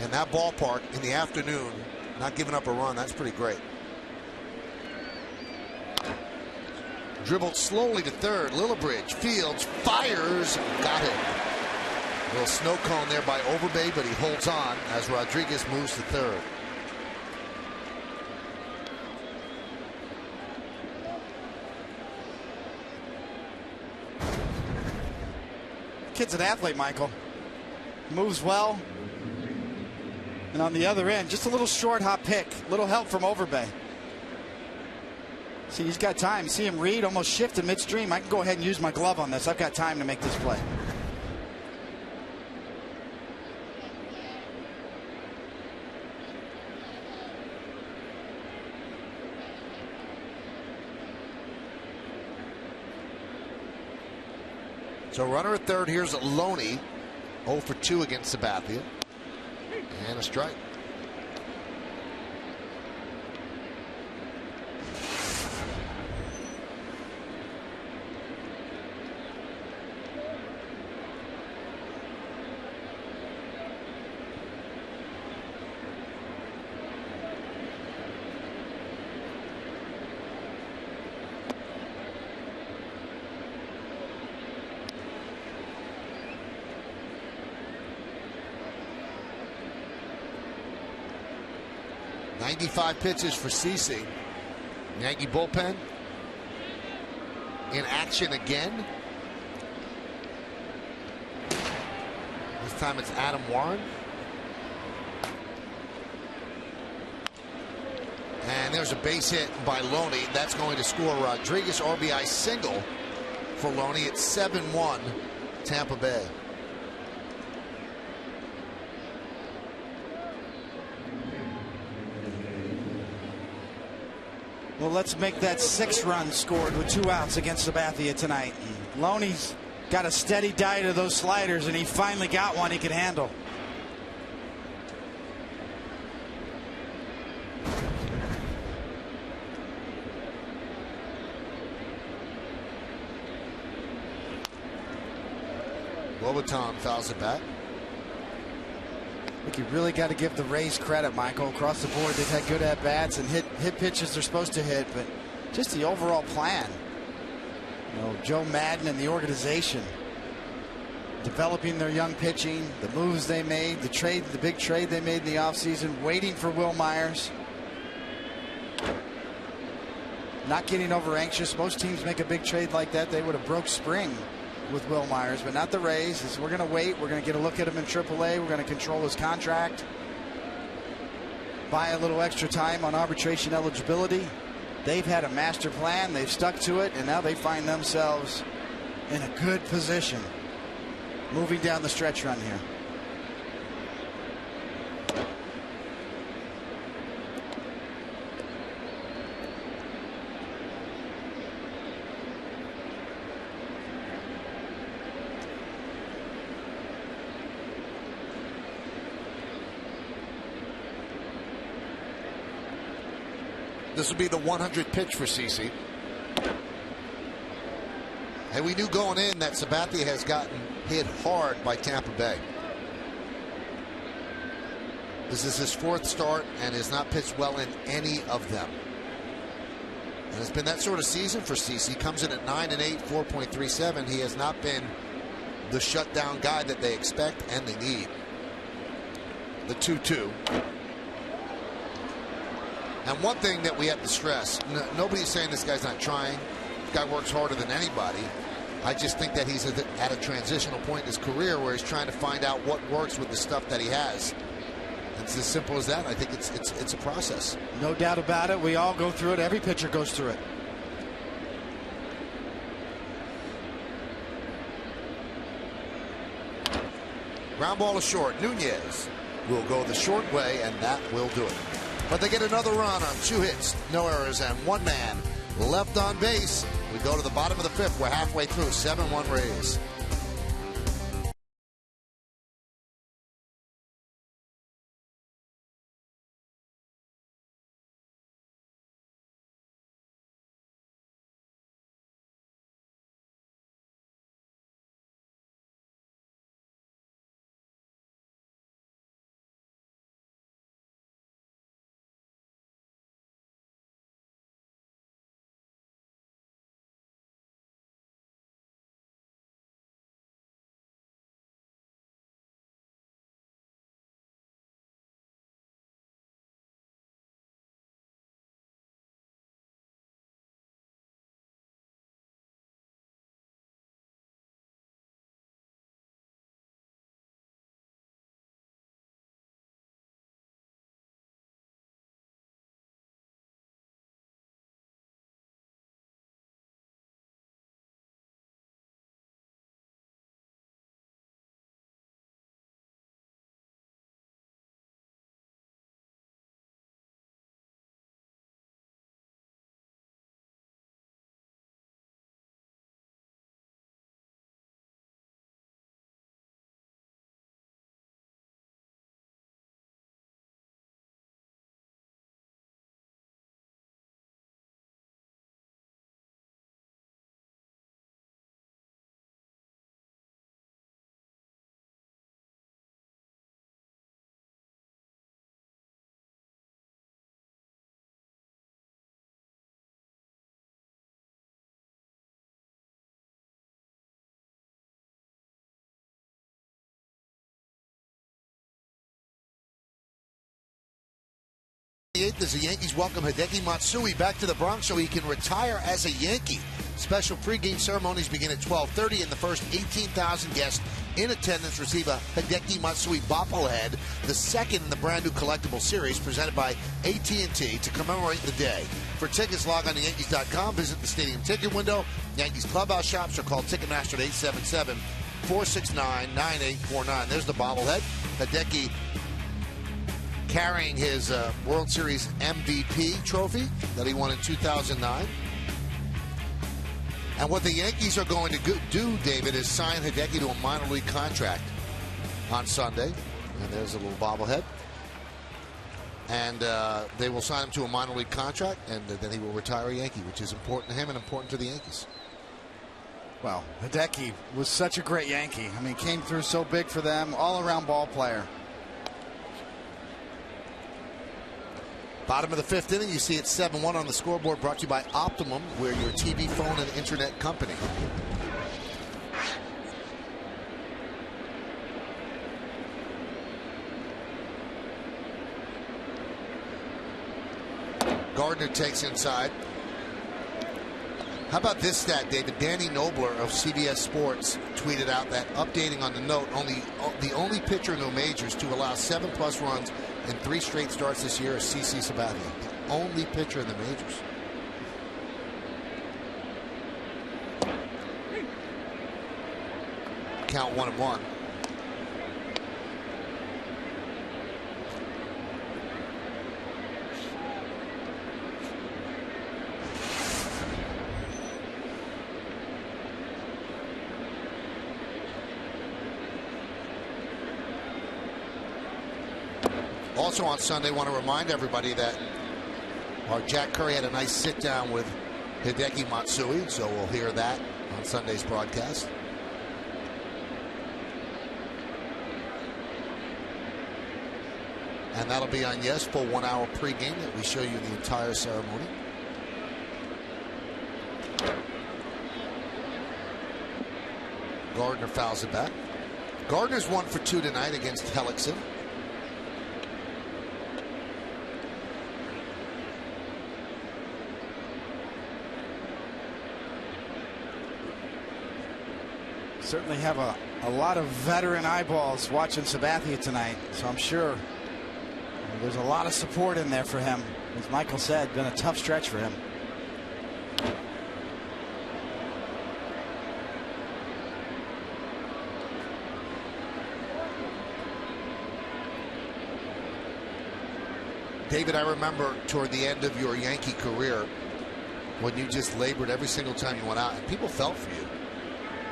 And that ballpark in the afternoon, not giving up a run, that's pretty great. Dribbled slowly to third. Lillibridge, Fields, fires, got him. A little snow cone there by Overbay, but he holds on as Rodriguez moves to third. Kid's an athlete, Michael. Moves well. And on the other end, just a little short hop pick. Little help from Overbay. See, he's got time. See him read, almost shift in midstream. I can go ahead and use my glove on this. I've got time to make this play. So runner at third. Here's Loney. 0 for 2 against Sabathia. And a strike. .95 pitches for CeCe. Yankee bullpen in action again. This time it's Adam Warren. And there's a base hit by Loney. That's going to score Rodriguez RBI single for Loney. It's 7-1 Tampa Bay. Well, let's make that 6 runs scored with 2 outs against Sabathia tonight. Loney's got a steady diet of those sliders, and he finally got one he could handle. Lobaton fouls it back. I think you really got to give the Rays credit, Michael. Across the board, they've had good at-bats and hit pitches they're supposed to hit, but just the overall plan. You know, Joe Madden and the organization developing their young pitching, the moves they made, the big trade they made in the offseason, waiting for Will Myers. Not getting over anxious. Most teams make a big trade like that, they would have broke spring with Will Myers, but not the Rays. We're going to wait. We're going to get a look at him in AAA. We're going to control his contract, buy a little extra time on arbitration eligibility. They've had a master plan. They've stuck to it, and now they find themselves in a good position moving down the stretch run here. This will be the 100 pitch for CeCe. And we knew going in that Sabathia has gotten hit hard by Tampa Bay. This is his 4th start and has not pitched well in any of them. And it's been that sort of season for CeCe. Comes in at 9-8, 4.37. He has not been the shutdown guy that they expect and they need. The 2-2. And one thing that we have to stress, nobody's saying this guy's not trying. This guy works harder than anybody. I just think that he's at a transitional point in his career where he's trying to find out what works with the stuff that he has. It's as simple as that. I think it's a process. No doubt about it. We all go through it. Every pitcher goes through it. Ground ball is short. Nunez will go the short way, and that will do it. But they get another run on 2 hits, no errors, and 1 man left on base. We go to the bottom of the 5th. We're halfway through. 7-1 Rays. 28th as the Yankees welcome Hideki Matsui back to the Bronx so he can retire as a Yankee. Special pregame ceremonies begin at 12:30, and the first 18,000 guests in attendance receive a Hideki Matsui bobblehead, the second in the brand new collectible series presented by AT&T to commemorate the day. For tickets, log on to Yankees.com, visit the stadium ticket window, Yankees clubhouse shops, or call Ticketmaster at 877-469-9849. There's the bobblehead. Hideki carrying his World Series MVP trophy that he won in 2009. And what the Yankees are going to do, David, is sign Hideki to a minor league contract on Sunday. And there's a little bobblehead. And they will sign him to a minor league contract, and then he will retire a Yankee, which is important to him and important to the Yankees. Well, Hideki was such a great Yankee. I mean, came through so big for them, all-around ball player. Bottom of the fifth inning, you see it's 7-1 on the scoreboard, brought to you by Optimum. We're your TV, phone, and internet company. Gardner takes inside. How about this stat, David? Danny Nobler of CBS Sports tweeted out that, updating on the note, the only pitcher in the majors to allow 7+ runs in 3 straight starts this year is CC Sabathia. The only pitcher in the majors. Count 1-1. Also on Sunday, want to remind everybody that our Jack Curry had a nice sit-down with Hideki Matsui, so we'll hear that on Sunday's broadcast. And that'll be on, yes, full 1 hour pregame that we show you the entire ceremony. Gardner fouls it back. Gardner's 1 for 2 tonight against Hellickson. Certainly have a lot of veteran eyeballs watching Sabathia tonight, so I'm sure there's a lot of support in there for him. As Michael said, been a tough stretch for him. David, I remember toward the end of your Yankee career when you just labored every single time you went out, and people felt for you.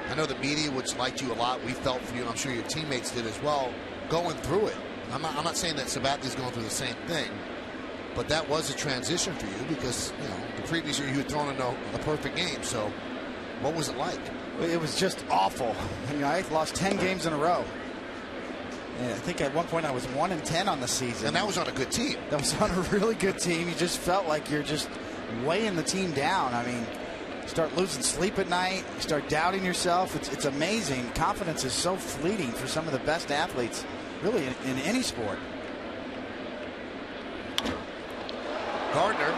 I know the media, which liked you a lot, we felt for you, and I'm sure your teammates did as well, going through it. I'm not saying that Sabathia's going through the same thing, but that was a transition for you because, you know, the previous year you had thrown in a perfect game. So what was it like? It was just awful. I mean, I lost 10 games in a row. And I think at one point I was 1-10 on the season. And that was on a good team. That was on a really good team. You just felt like you're just weighing the team down. I mean, you start losing sleep at night. You start doubting yourself. It's amazing. Confidence is so fleeting for some of the best athletes, really, in any sport. Gardner,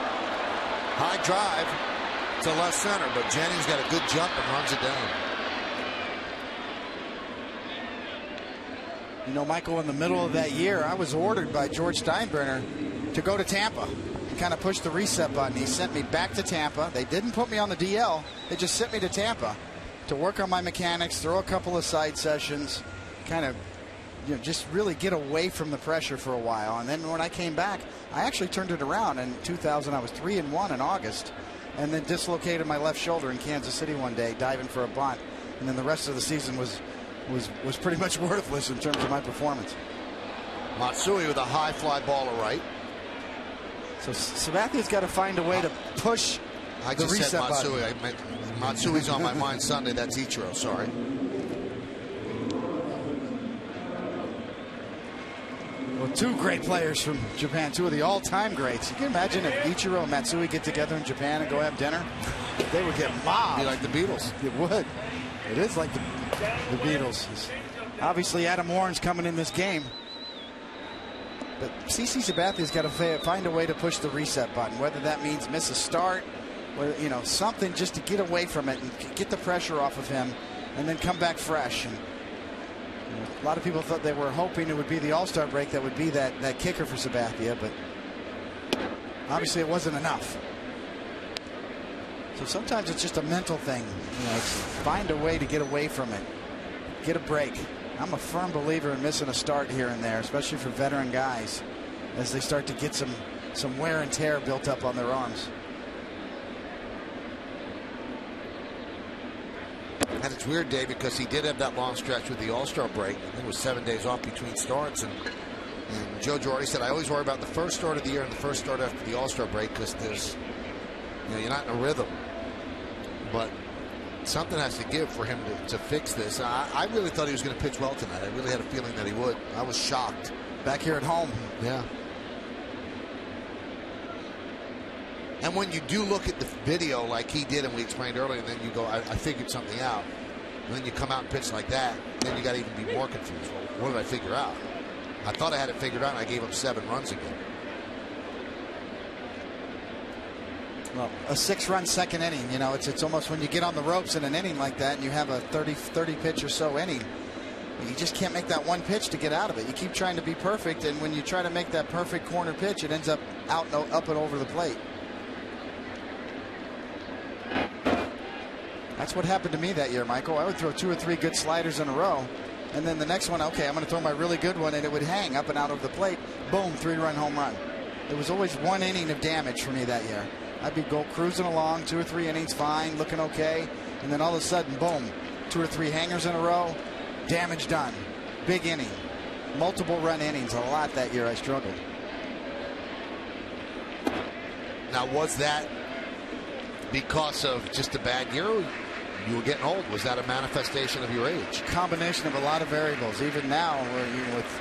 high drive to left center, but Jennings got a good jump and runs it down. You know, Michael, in the middle of that year, I was ordered by George Steinbrenner to go to Tampa and kind of push the reset button. He sent me back to Tampa. They didn't put me on the DL. They just sent me to Tampa to work on my mechanics, throw a couple of side sessions, kind of, you know, just really get away from the pressure for a while. And then when I came back, I actually turned it around. In 2000, I was 3-1 in August, and then dislocated my left shoulder in Kansas City one day, diving for a bunt. And then the rest of the season was pretty much worthless in terms of my performance. Matsui with a high fly ball to right. So Sabathia's got to find a way to push the reset button. I meant Matsui's on my mind Sunday. That's Ichiro. Sorry. Well, two great players from Japan, two of the all-time greats. You can imagine if Ichiro and Matsui get together in Japan and go have dinner, they would get mobbed. Be like the Beatles. It would. It is like the Beatles. Obviously, Adam Warren's coming in this game. But CC Sabathia's got to find a way to push the reset button, whether that means miss a start, or something just to get away from it and get the pressure off of him, and then come back fresh. And a lot of people thought they were hoping it would be the All-Star break that would be that kicker for Sabathia, but obviously it wasn't enough. So sometimes it's just a mental thing. It's find a way to get away from it, get a break. I'm a firm believer in missing a start here and there, especially for veteran guys, as they start to get some wear and tear built up on their arms. And it's weird, Dave, because he did have that long stretch with the All-Star break. I think it was 7 days off between starts. And Joe Girardi said, I always worry about the first start of the year and the first start after the All-Star break because there's, you're not in a rhythm. But something has to give for him to fix this. I really thought he was going to pitch well tonight. I really had a feeling that he would. I was shocked. Back here at home. Yeah. And when you do look at the video like he did and we explained earlier, and then you go, I figured something out. And then you come out and pitch like that, then you got to even be more confused. Well, what did I figure out? I thought I had it figured out, and I gave him 7 runs again. Well, a 6-run second inning, it's almost when you get on the ropes in an inning like that and you have a 30 pitch or so inning, you just can't make that one pitch to get out of it. You keep trying to be perfect, and when you try to make that perfect corner pitch, it ends up up and over the plate. That's what happened to me that year, Michael. I would throw 2 or 3 good sliders in a row, and then the next one, okay, I'm going to throw my really good one, and it would hang up and out over the plate. Boom, 3-run home run. It was always 1 inning of damage for me that year. I'd be cruising along, 2 or 3 innings, fine, looking okay, and then all of a sudden, boom, 2 or 3 hangers in a row, damage done. Big inning, multiple run innings, a lot that year. I struggled. Now, was that because of just a bad year? You were getting old. Was that a manifestation of your age? Combination of a lot of variables. Even now, with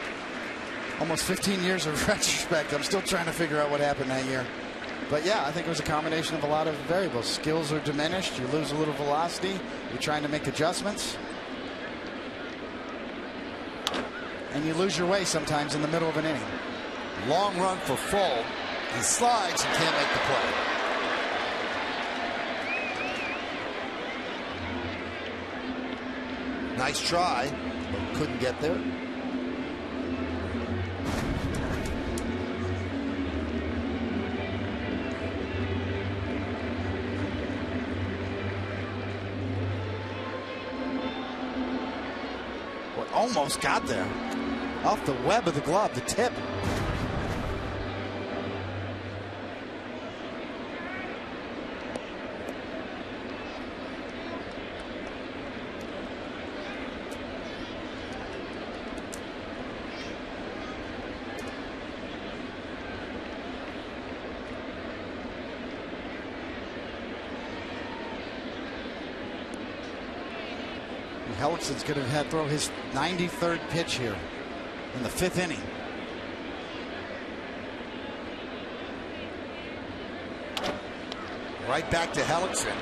almost 15 years of retrospect, I'm still trying to figure out what happened that year. But yeah, I think it was a combination of a lot of variables. Skills are diminished. You lose a little velocity. You're trying to make adjustments. And you lose your way sometimes in the middle of an inning. Long run for full. He slides and can't make the play. Nice try, but couldn't get there. Well, almost got there. Off the web of the glove, the tip. Hellickson's going to throw his 93rd pitch here in the 5th inning. Right back to Hellickson.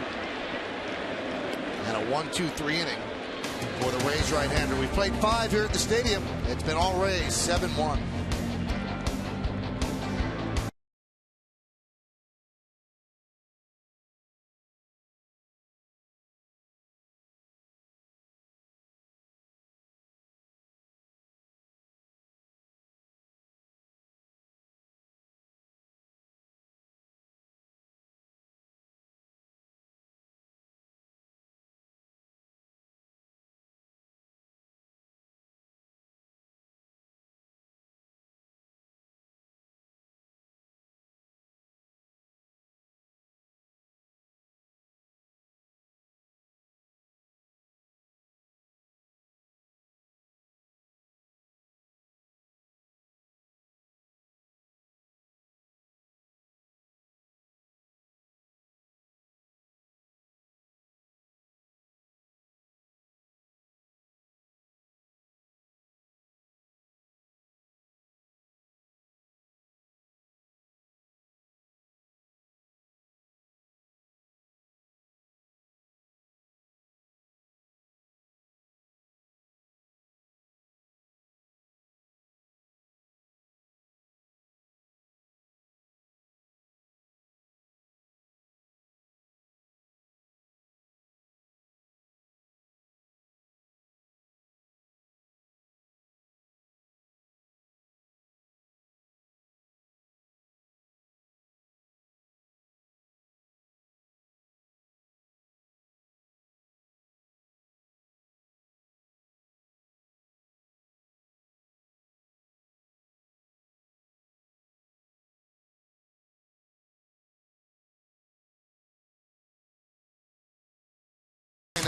And a 1-2-3 inning for the Rays right-hander. We played 5 here at the stadium. It's been all Rays, 7-1.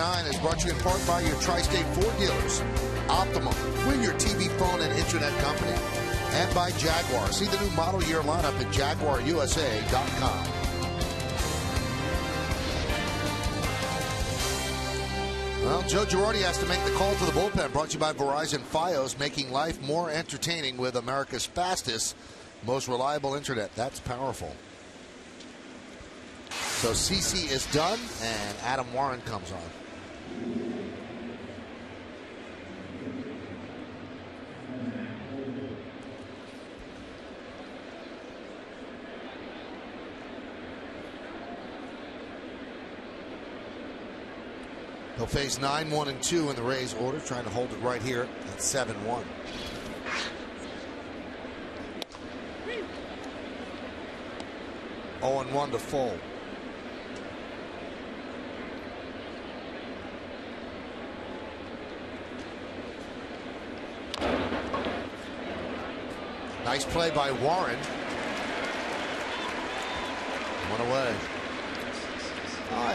9 is brought to you in part by your Tri-State Ford dealers, Optimum, we're your TV, phone, and internet company, and by Jaguar. See the new model year lineup at JaguarUSA.com. Well, Joe Girardi has to make the call to the bullpen. Brought to you by Verizon Fios, making life more entertaining with America's fastest, most reliable internet. That's powerful. So CC is done, and Adam Warren comes on. He'll face 9-1-2 in the Rays order, trying to hold it right here at 7-1. Oh, and 1 to full. Nice play by Warren. 1 away.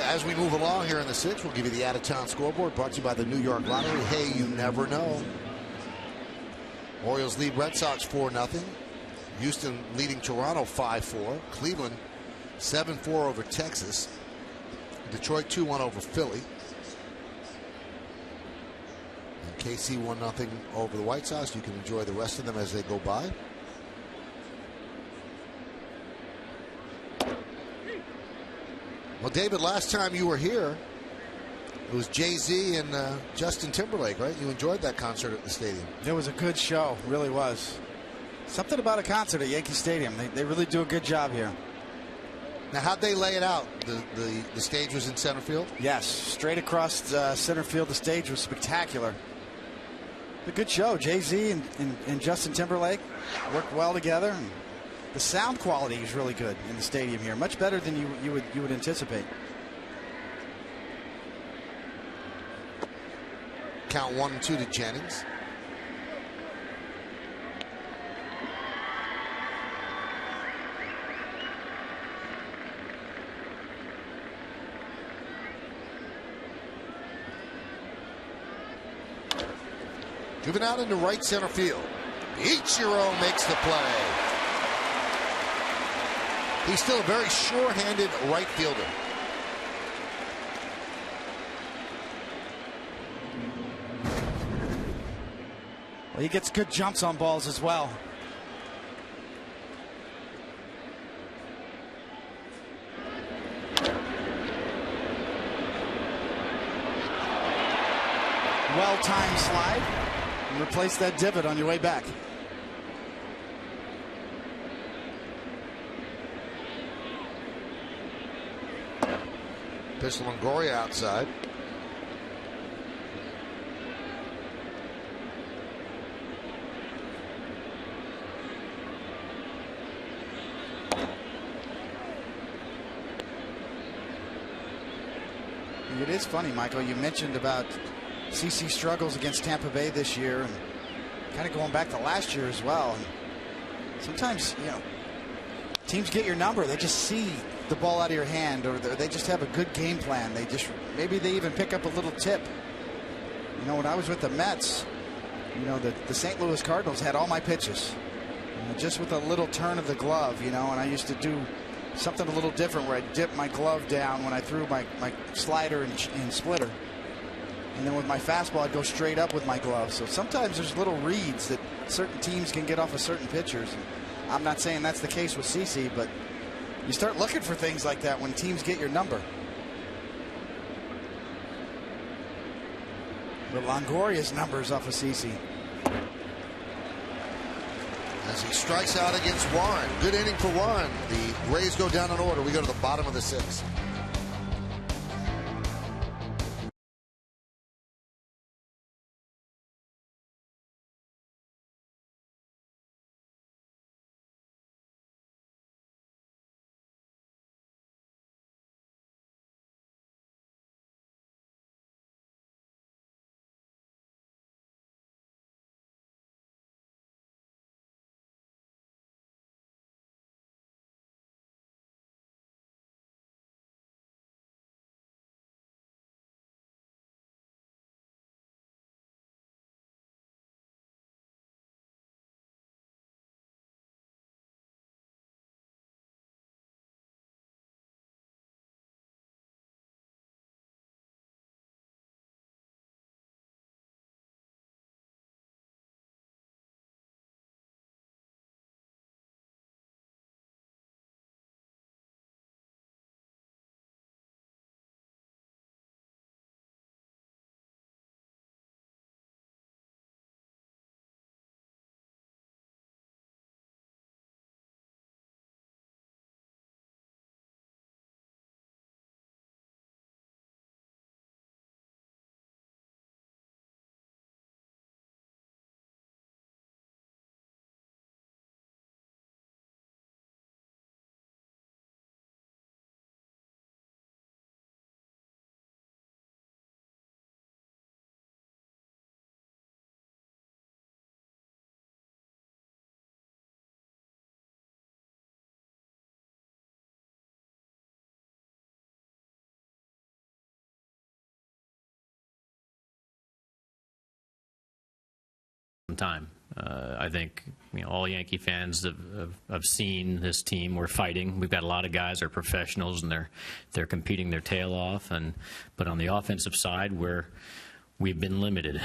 As we move along here in the 6th, we'll give you the out-of-town scoreboard brought to you by the New York Lottery. Hey, you never know. Orioles lead Red Sox 4-0. Houston leading Toronto 5-4. Cleveland 7-4 over Texas. Detroit 2-1 over Philly. And KC 1-0 over the White Sox. You can enjoy the rest of them as they go by. Well, David, last time you were here, it was Jay-Z and Justin Timberlake, right? You enjoyed that concert at the stadium. It was a good show, really was. Something about a concert at Yankee Stadium. They really do a good job here. Now, how'd they lay it out? The stage was in center field? Yes, straight across center field. The stage was spectacular. A good show. Jay-Z and Justin Timberlake worked well together. And the sound quality is really good in the stadium here, much better than you would anticipate. Count 1-2 to Jennings. Moving out into right center field. Ichiro makes the play. He's still a very sure-handed right fielder. Well, he gets good jumps on balls as well. Well-timed slide. And replace that divot on your way back. Pistol Longoria outside. It is funny, Michael. You mentioned about CC struggles against Tampa Bay this year, and kind of going back to last year as well. And sometimes, teams get your number. They just see the ball out of your hand, or they just have a good game plan. Maybe they even pick up a little tip. When I was with the Mets, the St. Louis Cardinals had all my pitches, just with a little turn of the glove, and I used to do something a little different where I dip my glove down when I threw my slider and splitter. And then with my fastball, I'd go straight up with my glove. So sometimes there's little reads that certain teams can get off of certain pitchers. And I'm not saying that's the case with CC, but you start looking for things like that when teams get your number. But Longoria's numbers off of CC. As he strikes out against Warren. Good inning for Warren. The Rays go down in order. We go to the bottom of the 6th. time. I think all Yankee fans have seen this team. We're fighting. We've got a lot of guys are professionals, and they're competing their tail off. But on the offensive side, we've been limited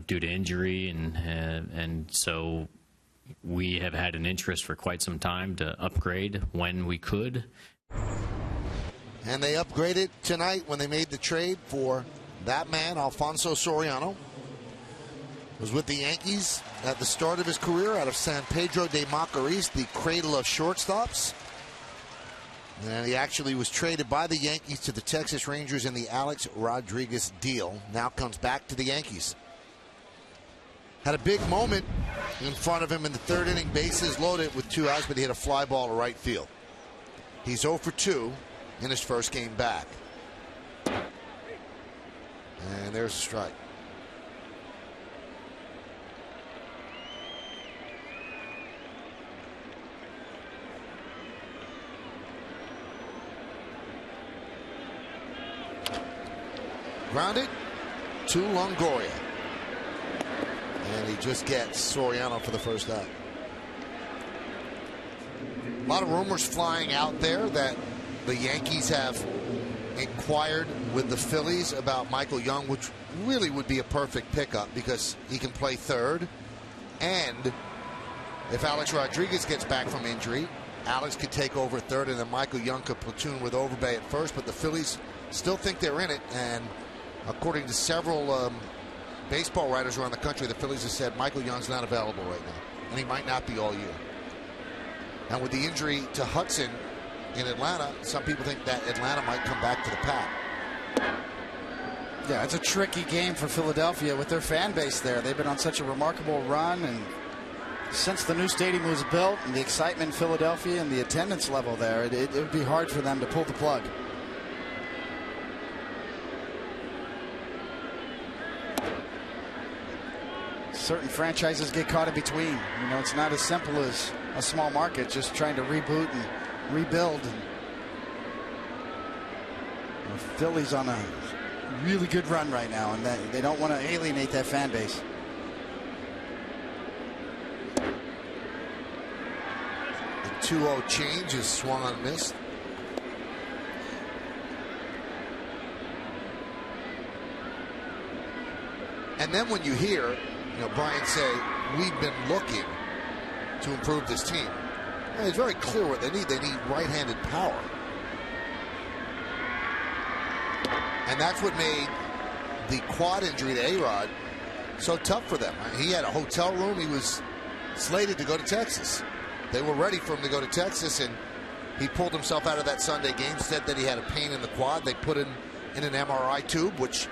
due to injury, and so we have had an interest for quite some time to upgrade when we could. And they upgraded tonight when they made the trade for that man, Alfonso Soriano. Was with the Yankees at the start of his career out of San Pedro de Macorís, the cradle of shortstops. And he actually was traded by the Yankees to the Texas Rangers in the Alex Rodriguez deal. Now comes back to the Yankees. Had a big moment in front of him in the third inning, bases loaded with 2 outs, but he hit a fly ball to right field. He's 0 for 2 in his first game back. And there's a strike. Grounded to Longoria. And he just gets Soriano for the first out. A lot of rumors flying out there that the Yankees have inquired with the Phillies about Michael Young, which really would be a perfect pickup because he can play third. And if Alex Rodriguez gets back from injury, Alex could take over third, and then Michael Young could platoon with Overbay at first. But the Phillies still think they're in it, and according to several baseball writers around the country, the Phillies have said Michael Young's not available right now, and he might not be all year. And with the injury to Hudson in Atlanta, some people think that Atlanta might come back to the pack. Yeah, it's a tricky game for Philadelphia with their fan base there. They've been on such a remarkable run, and since the new stadium was built and the excitement in Philadelphia and the attendance level there, it would be hard for them to pull the plug. Certain franchises get caught in between. It's not as simple as a small market just trying to reboot and rebuild. The Phillies on a really good run right now, and they don't want to alienate that fan base. The 2-0 change is swung on and missed. And then when you hear Brian say, we've been looking to improve this team, it's very clear what they need. They need right-handed power. And that's what made the quad injury to A-Rod so tough for them. He had a hotel room. He was slated to go to Texas. They were ready for him to go to Texas, and he pulled himself out of that Sunday game, said that he had a pain in the quad. They put him in an MRI tube, which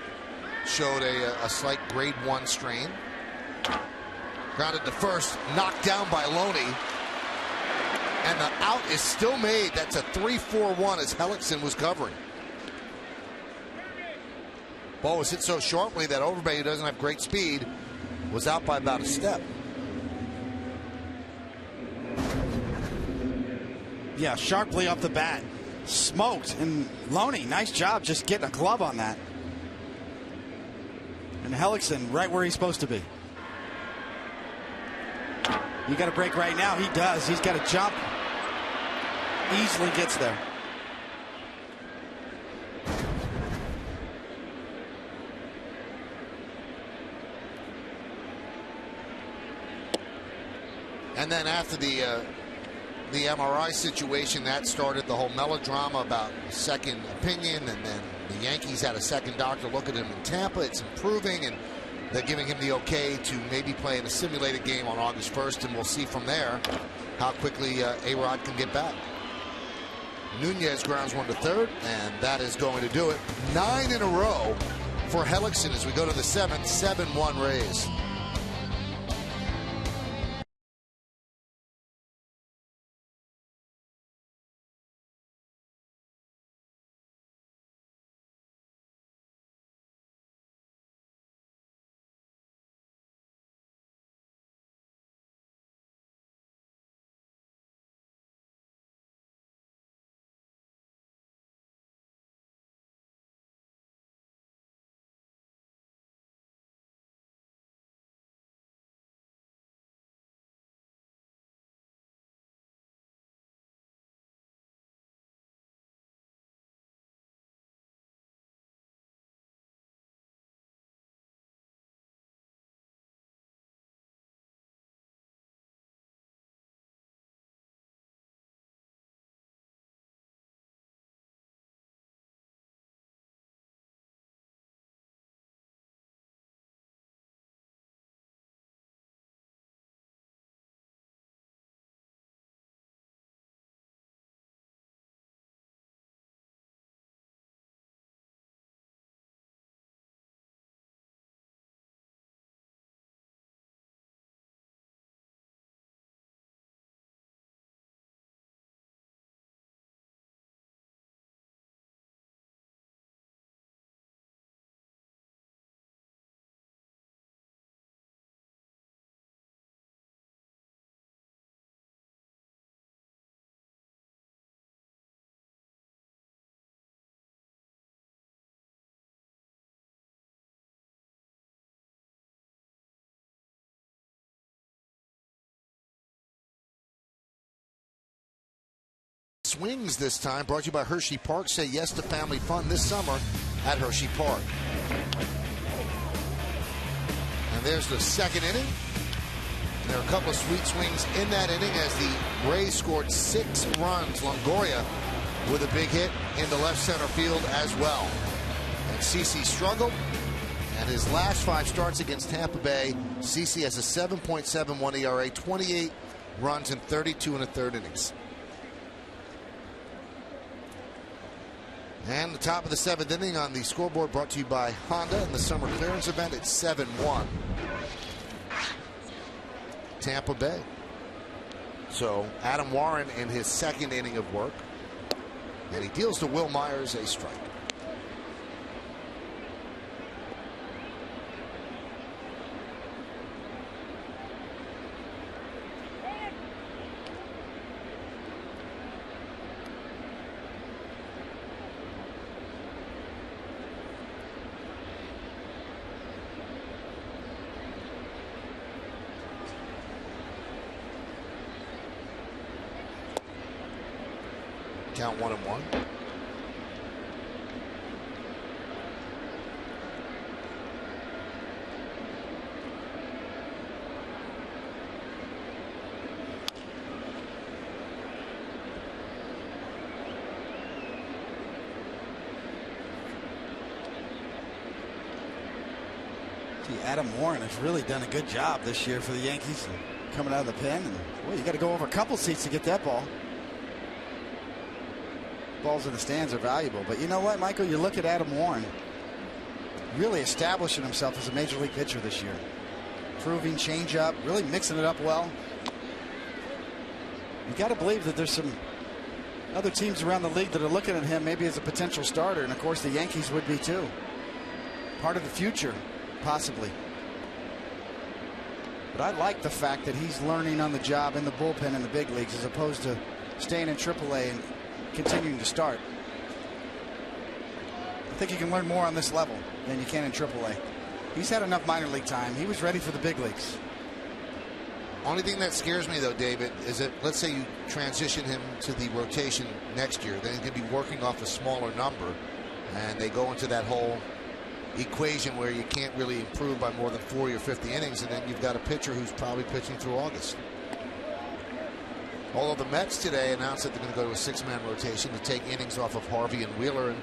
showed a slight grade 1 strain. Grounded to first, knocked down by Loney. And the out is still made. That's a 3-4-1 as Hellickson was covering. Ball was hit so sharply that Overbay, who doesn't have great speed, was out by about a step. Yeah, sharply off the bat. Smoked. And Loney, nice job just getting a glove on that. And Hellickson right where he's supposed to be. You got to break right now. He does. He's got to jump. Easily gets there. And then after the MRI situation, that started the whole melodrama about second opinion, and then the Yankees had a second doctor look at him in Tampa. It's improving, and they're giving him the okay to maybe play in a simulated game on August 1st, and we'll see from there how quickly A-Rod can get back. Nunez grounds one to third, and that is going to do it. 9 in a row for Hellickson as we go to the 7th, 7-1 Rays. swings this time. Brought to you by Hershey Park. Say yes to family fun this summer at Hershey Park. And there's the second inning. There are a couple of sweet swings in that inning as the Rays scored 6 runs. Longoria with a big hit into left center field as well. And CeCe struggled. And his last 5 starts against Tampa Bay, CeCe has a 7.71 ERA, 28 runs in 32 1/3 innings. And the top of the 7th inning on the scoreboard brought to you by Honda in the summer clearance event. It's 7-1. Tampa Bay. So Adam Warren in his 2nd inning of work. And he deals to Will Myers a strike. Count 1-1. Adam Warren has really done a good job this year for the Yankees coming out of the pen. And, well, you got to go over a couple seats to get that ball. Balls in the stands are valuable. But you know what, Michael? You look at Adam Warren really establishing himself as a major league pitcher this year. Proving changeup, really mixing it up well. You got to believe that there's some other teams around the league that are looking at him maybe as a potential starter. And, of course, the Yankees would be too. Part of the future, possibly. But I like the fact that he's learning on the job in the bullpen in the big leagues as opposed to staying in AAA and continuing to start. I think you can learn more on this level than you can in AAA. He's had enough minor league time. He was ready for the big leagues. Only thing that scares me, though, David, is that let's say you transition him to the rotation next year. Then he's going to be working off a smaller number, and they go into that whole equation where you can't really improve by more than 40 or 50 innings, and then you've got a pitcher who's probably pitching through August. Although the Mets today announced that they're going to go to a 6-man rotation to take innings off of Harvey and Wheeler, and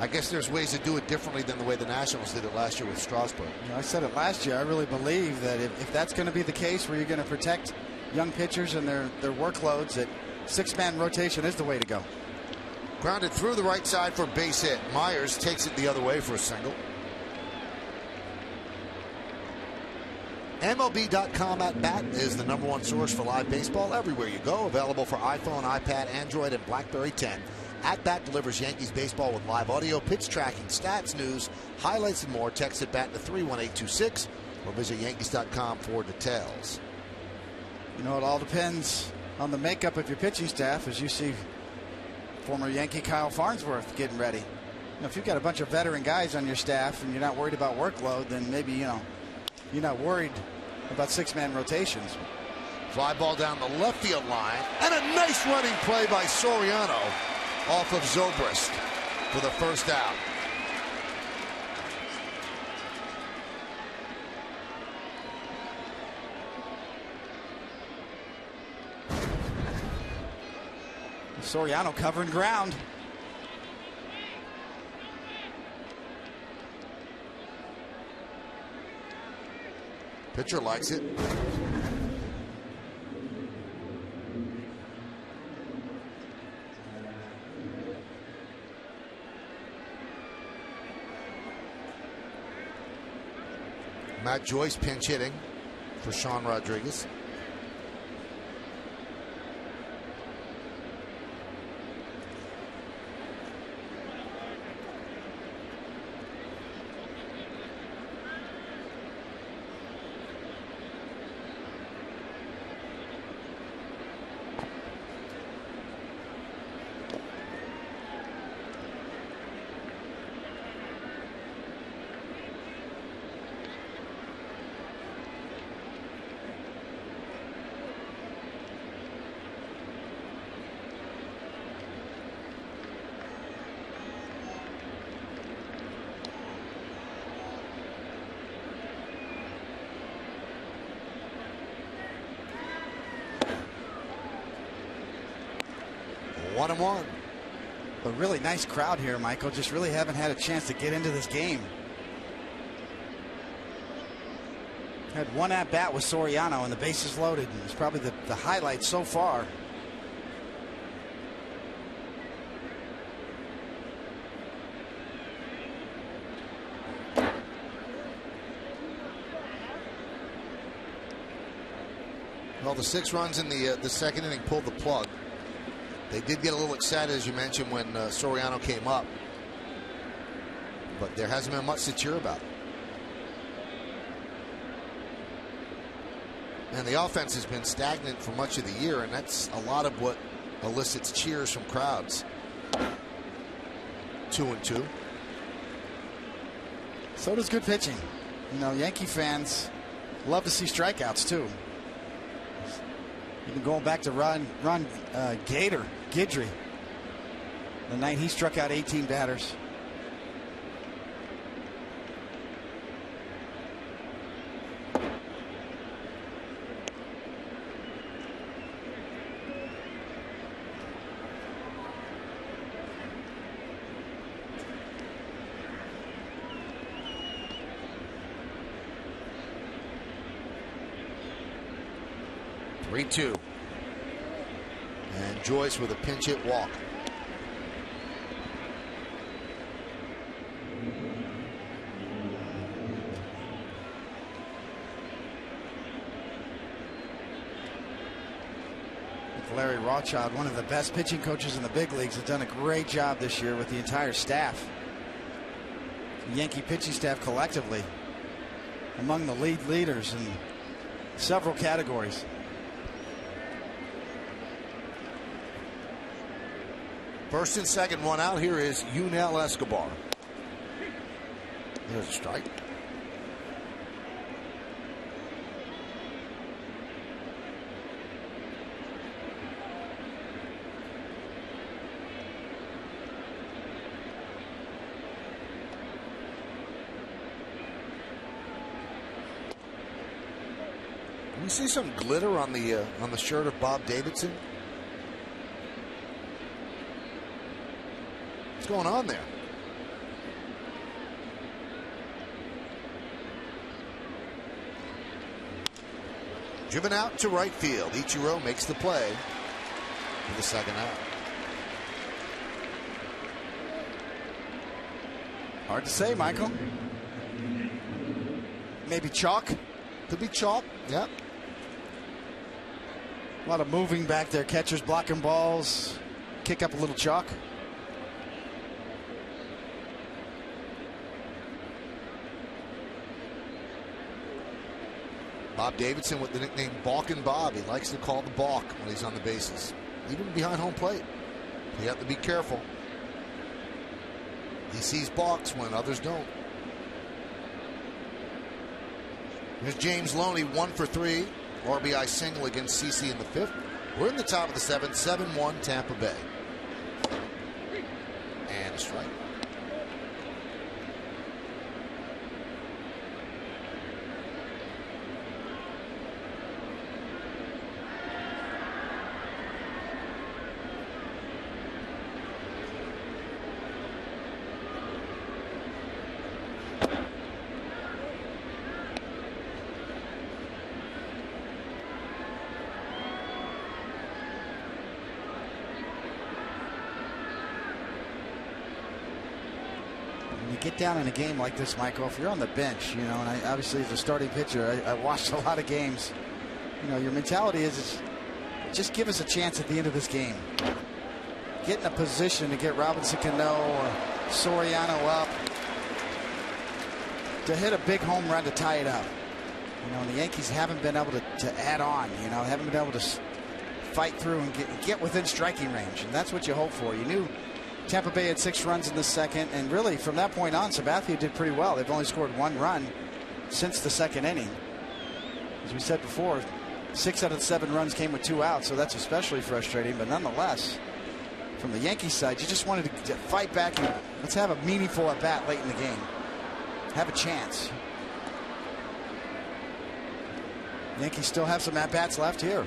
I guess there's ways to do it differently than the way the Nationals did it last year with Strasburg. You know, I said it last year. I really believe that if that's going to be the case where you're going to protect young pitchers and their workloads, that 6-man rotation is the way to go. Grounded through the right side for a base hit. Myers takes it the other way for a single. MLB.com at bat is the #1 source for live baseball everywhere you go. Available for iPhone, iPad, Android, and BlackBerry 10. At Bat delivers Yankees baseball with live audio, pitch tracking, stats, news, highlights, and more. Text at Bat to 31826 or visit Yankees.com for details. You know, it all depends on the makeup of your pitching staff, as you see former Yankee Kyle Farnsworth getting ready. You know, if you've got a bunch of veteran guys on your staff and you're not worried about workload, then maybe, you know, you're not worried about 6-man rotations. Fly ball down the left field line, and a nice running play by Soriano off of Zobrist for the first out. Soriano covering ground. Pitcher likes it. Matt Joyce pinch hitting for Sean Rodriguez. 1-1. A really nice crowd here, Michael. Just really haven't had a chance to get into this game. Had one at bat with Soriano and the bases loaded. It's probably the highlight so far. Well, the 6 runs in the second inning pulled the plug. They did get a little excited, as you mentioned, when Soriano came up. But there hasn't been much to cheer about. And the offense has been stagnant for much of the year, and that's a lot of what elicits cheers from crowds. 2-2. So does good pitching. You know, Yankee fans love to see strikeouts too. Even going back to Ron Guidry, the night he struck out 18 batters. Two. And Joyce with a pinch hit walk. Larry Rothschild, one of the best pitching coaches in the big leagues, has done a great job this year with the entire staff. The Yankee pitching staff collectively among the leaders in several categories. First and second, one out. Here is Yunel Escobar. There's a strike. Can you see some glitter on the shirt of Bob Davidson? What's going on there? Driven out to right field. Ichiro makes the play for the second out. Hard to say, Michael. Maybe chalk. Could be chalk. Yep. A lot of moving back there. Catchers blocking balls. Kick up a little chalk. Bob Davidson with the nickname Balkin' Bob. He likes to call the balk when he's on the bases, even behind home plate. You have to be careful. He sees balks when others don't. Here's James Loney, 1 for 3. RBI single against CC in the 5th. We're in the top of the 7th, 7-1 Tampa Bay. And a strike. Get down in a game like this, Michael, if you're on the bench, you know, and obviously as a starting pitcher, I watched a lot of games. You know, your mentality is just give us a chance at the end of this game. Get in a position to get Robinson Cano or Soriano up to hit a big home run to tie it up. You know, and the Yankees haven't been able to add on, you know, haven't been able to fight through and get within striking range, and that's what you hope for. You knew Tampa Bay had 6 runs in the second, and really from that point on, Sabathia did pretty well. They've only scored 1 run since the second inning. As we said before, 6 out of the 7 runs came with 2 outs, so that's especially frustrating. But nonetheless, from the Yankees side, you just wanted to fight back and let's have a meaningful at bat late in the game. Have a chance. Yankees still have some at bats left here.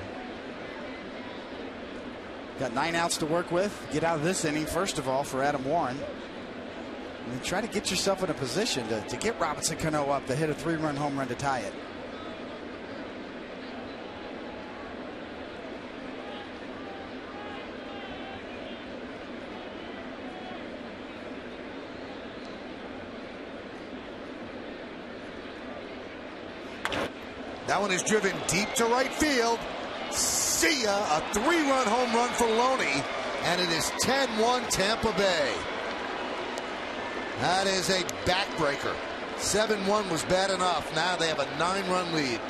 Got 9 outs to work with. Get out of this inning, first of all, for Adam Warren. And then try to get yourself in a position to get Robinson Cano up to hit a 3-run home run to tie it. That one is driven deep to right field. See ya, a 3-run home run for Loney, and it is 10-1 Tampa Bay. That is a backbreaker. 7-1 was bad enough. Now they have a 9-run lead.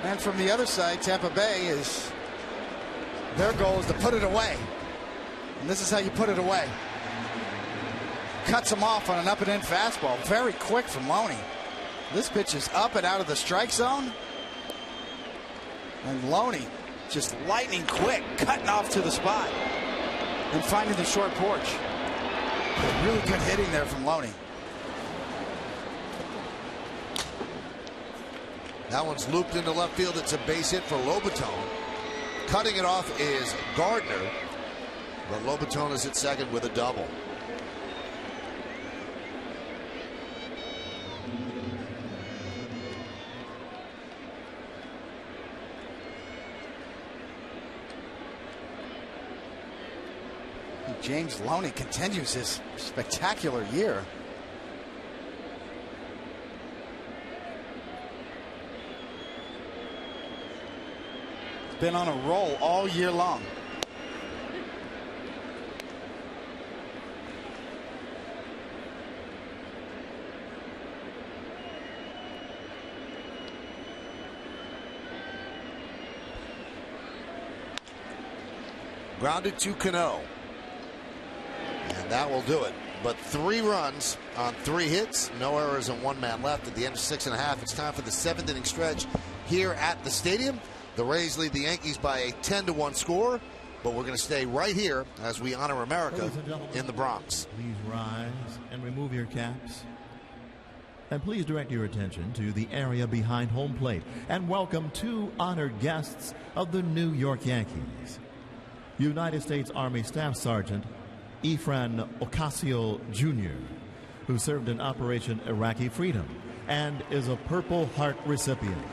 And from the other side, Tampa Bay their goal is to put it away. And this is how you put it away. Cuts him off on an up and in fastball. Very quick from Loney. This pitch is up and out of the strike zone. And Loney just lightning quick, cutting off to the spot and finding the short porch. Really good hitting there from Loney. That one's looped into left field. It's a base hit for Lobaton. Cutting it off is Gardner. But Lobaton is at second with a double. James Loney continues his spectacular year. He's been on a roll all year long. Grounded to Cano. And that will do it. But 3 runs on 3 hits, no errors, and 1 man left at the end of 6.5. It's time for the 7th inning stretch here at the stadium. The Rays lead the Yankees by a 10-1 score, but we're going to stay right here as we honor America in the Bronx. Please rise and remove your caps. And please direct your attention to the area behind home plate and welcome 2 honored guests of the New York Yankees. United States Army Staff Sergeant Efrain Ocasio Jr., who served in Operation Iraqi Freedom and is a Purple Heart recipient.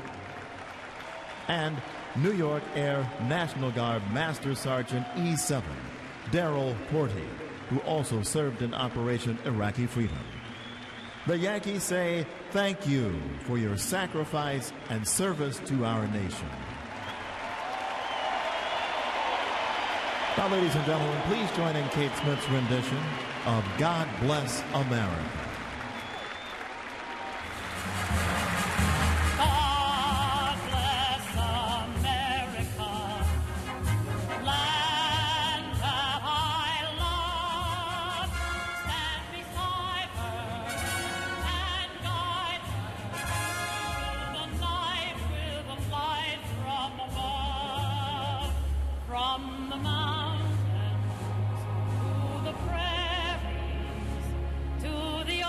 And New York Air National Guard Master Sergeant E7, Daryl Porty, who also served in Operation Iraqi Freedom. The Yankees say thank you for your sacrifice and service to our nation. Now, ladies and gentlemen, please join in Kate Smith's rendition of God Bless America. God bless America, land that I love. Stand beside her and guide her through the night with a light from above, from the mountains to the prairies, to the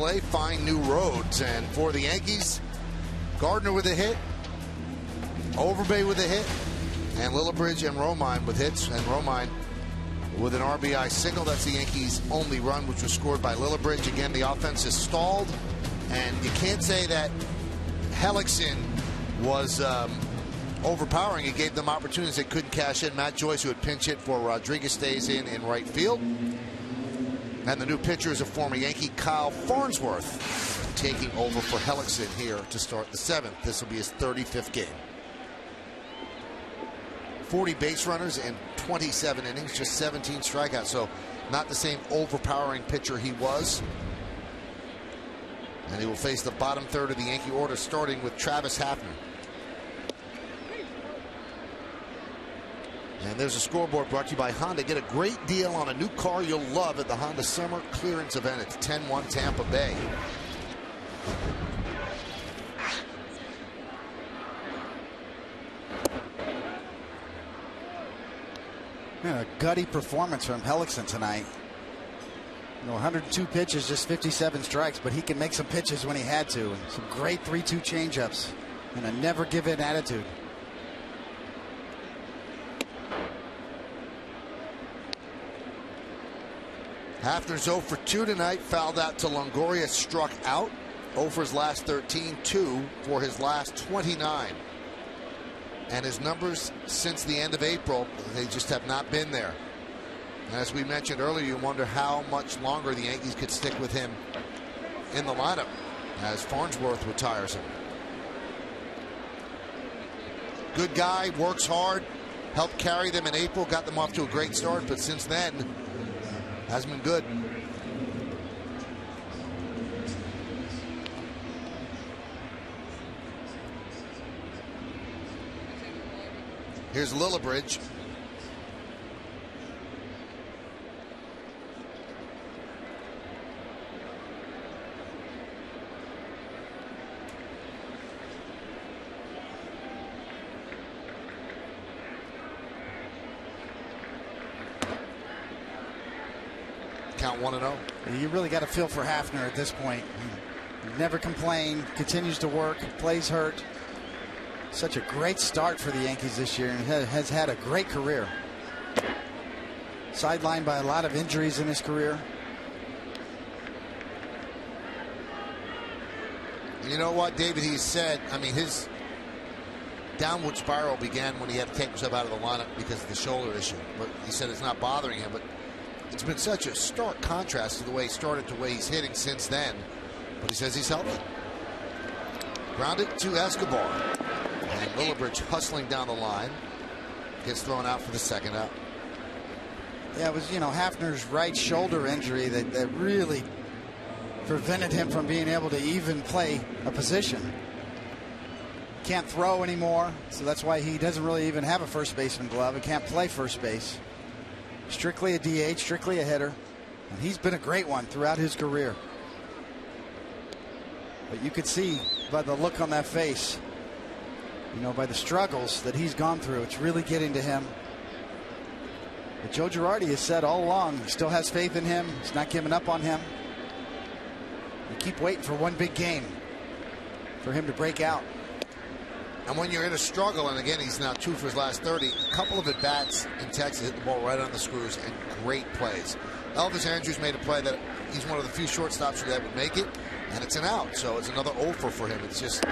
play, find new roads. And for the Yankees, Gardner with a hit, Overbay with a hit, and Lillibridge and Romine with hits. And Romine with an RBI single. That's the Yankees' only run, which was scored by Lillibridge. Again, the offense is stalled, and you can't say that Hellickson was overpowering. He gave them opportunities they couldn't cash in. Matt Joyce, who had pinch hit for Rodriguez, stays in right field. And the new pitcher is a former Yankee, Kyle Farnsworth, taking over for Hellickson here to start the 7th. This will be his 35th game. 40 base runners in 27 innings, just 17 strikeouts. So not the same overpowering pitcher he was. And he will face the bottom third of the Yankee order, starting with Travis Hafner. And there's a scoreboard brought to you by Honda. Get a great deal on a new car you'll love at the Honda Summer Clearance Event at 10-1 Tampa Bay. A gutty performance from Hellickson tonight. 102 pitches, just 57 strikes, but he can make some pitches when he had to. And some great 3-2 changeups and a never give in attitude. Hafner's 0 for 2 tonight, fouled out to Longoria, struck out. 0 for his last 13, 2 for his last 29. And his numbers since the end of April, they just have not been there. And as we mentioned earlier, you wonder how much longer the Yankees could stick with him in the lineup as Farnsworth retires him. Good guy, works hard, helped carry them in April, got them off to a great start, but since then hasn't been good. Here's Lillibridge. Count 1-0. You really got to feel for Hafner at this point. He never complained, continues to work, plays hurt. Such a great start for the Yankees this year and has had a great career. Sidelined by a lot of injuries in his career. You know what, David, he said, I mean, his downward spiral began when he had to take himself out of the lineup because of the shoulder issue. But he said it's not bothering him, but it's been such a stark contrast to the way he started to the way he's hitting since then. But he says he's healthy. Grounded to Escobar. And Lillibridge hustling down the line. Gets thrown out for the second out. Yeah, it was, Hafner's right shoulder injury that really prevented him from being able to even play a position. Can't throw anymore, so that's why he doesn't really even have a first baseman glove. He can't play first base. Strictly a DH, strictly a hitter. And he's been a great one throughout his career. But you could see by the look on that face, by the struggles that he's gone through, it's really getting to him. But Joe Girardi has said all along he still has faith in him. He's not giving up on him. You keep waiting for one big game for him to break out. And when you're in a struggle, and again, he's now 2 for his last 30, a couple of at-bats in Texas hit the ball right on the screws and great plays. Elvis Andrus made a play that he's one of the few shortstops that would make it, and it's an out, so it's another over for him. It's just,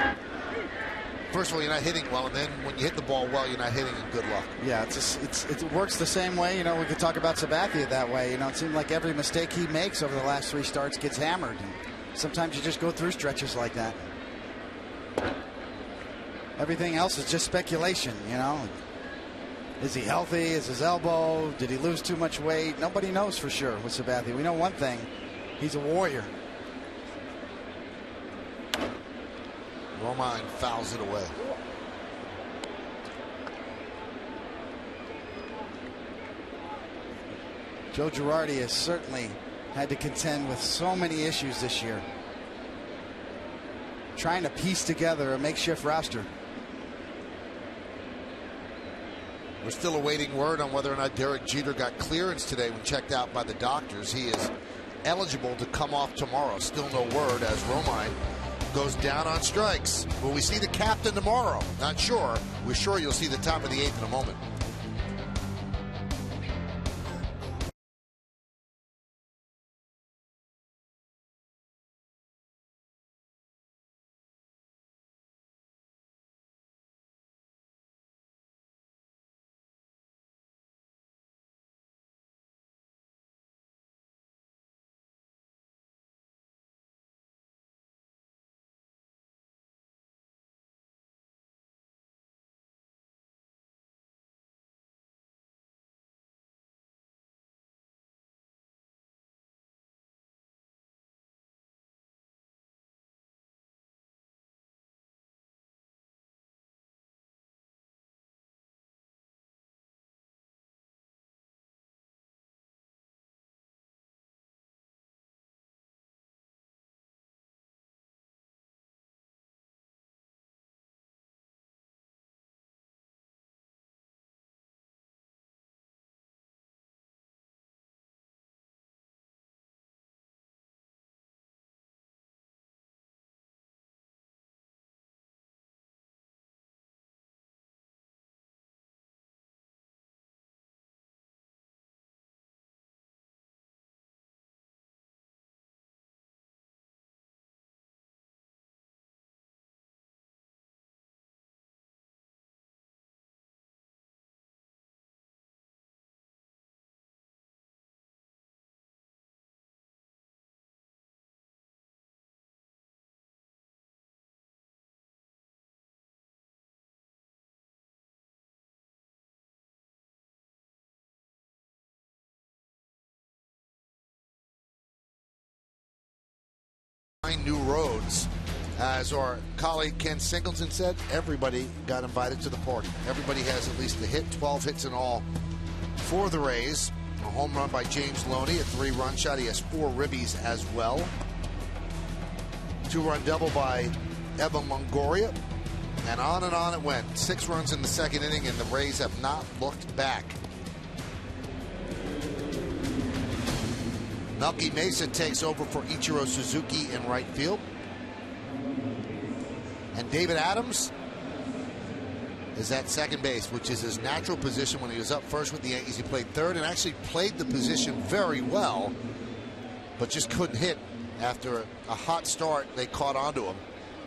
first of all, you're not hitting well, and then when you hit the ball well, you're not hitting in good luck. Yeah, it works the same way. We could talk about Sabathia that way. It seemed like every mistake he makes over the last 3 starts gets hammered. And sometimes you just go through stretches like that. Everything else is just speculation, Is he healthy? Is his elbow? Did he lose too much weight? Nobody knows for sure with Sabathia. We know one thing. He's a warrior. Romine fouls it away. Joe Girardi has certainly had to contend with so many issues this year. Trying to piece together a makeshift roster. We're still awaiting word on whether or not Derek Jeter got clearance today when checked out by the doctors. He is eligible to come off tomorrow. Still no word as Romine goes down on strikes. Will we see the captain tomorrow? Not sure. We're sure you'll see the top of the 8th in a moment. New roads. As our colleague Ken Singleton said, everybody got invited to the party. Everybody has at least a hit, 12 hits in all for the Rays. A home run by James Loney, a 3-run shot. He has 4 ribbies as well. 2-run double by Evan Longoria. And on it went. 6 runs in the second inning, and the Rays have not looked back. Melky Mesa takes over for Ichiro Suzuki in right field. And David Adams is at second base, which is his natural position. When he was up first with the Yankees, he played third and actually played the position very well, but just couldn't hit after a hot start. They caught onto him.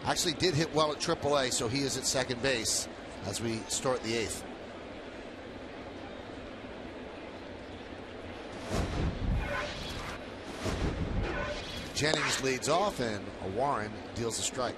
Actually did hit well at AAA, so he is at second base as we start the 8th. Jennings leads off, and Warren deals a strike.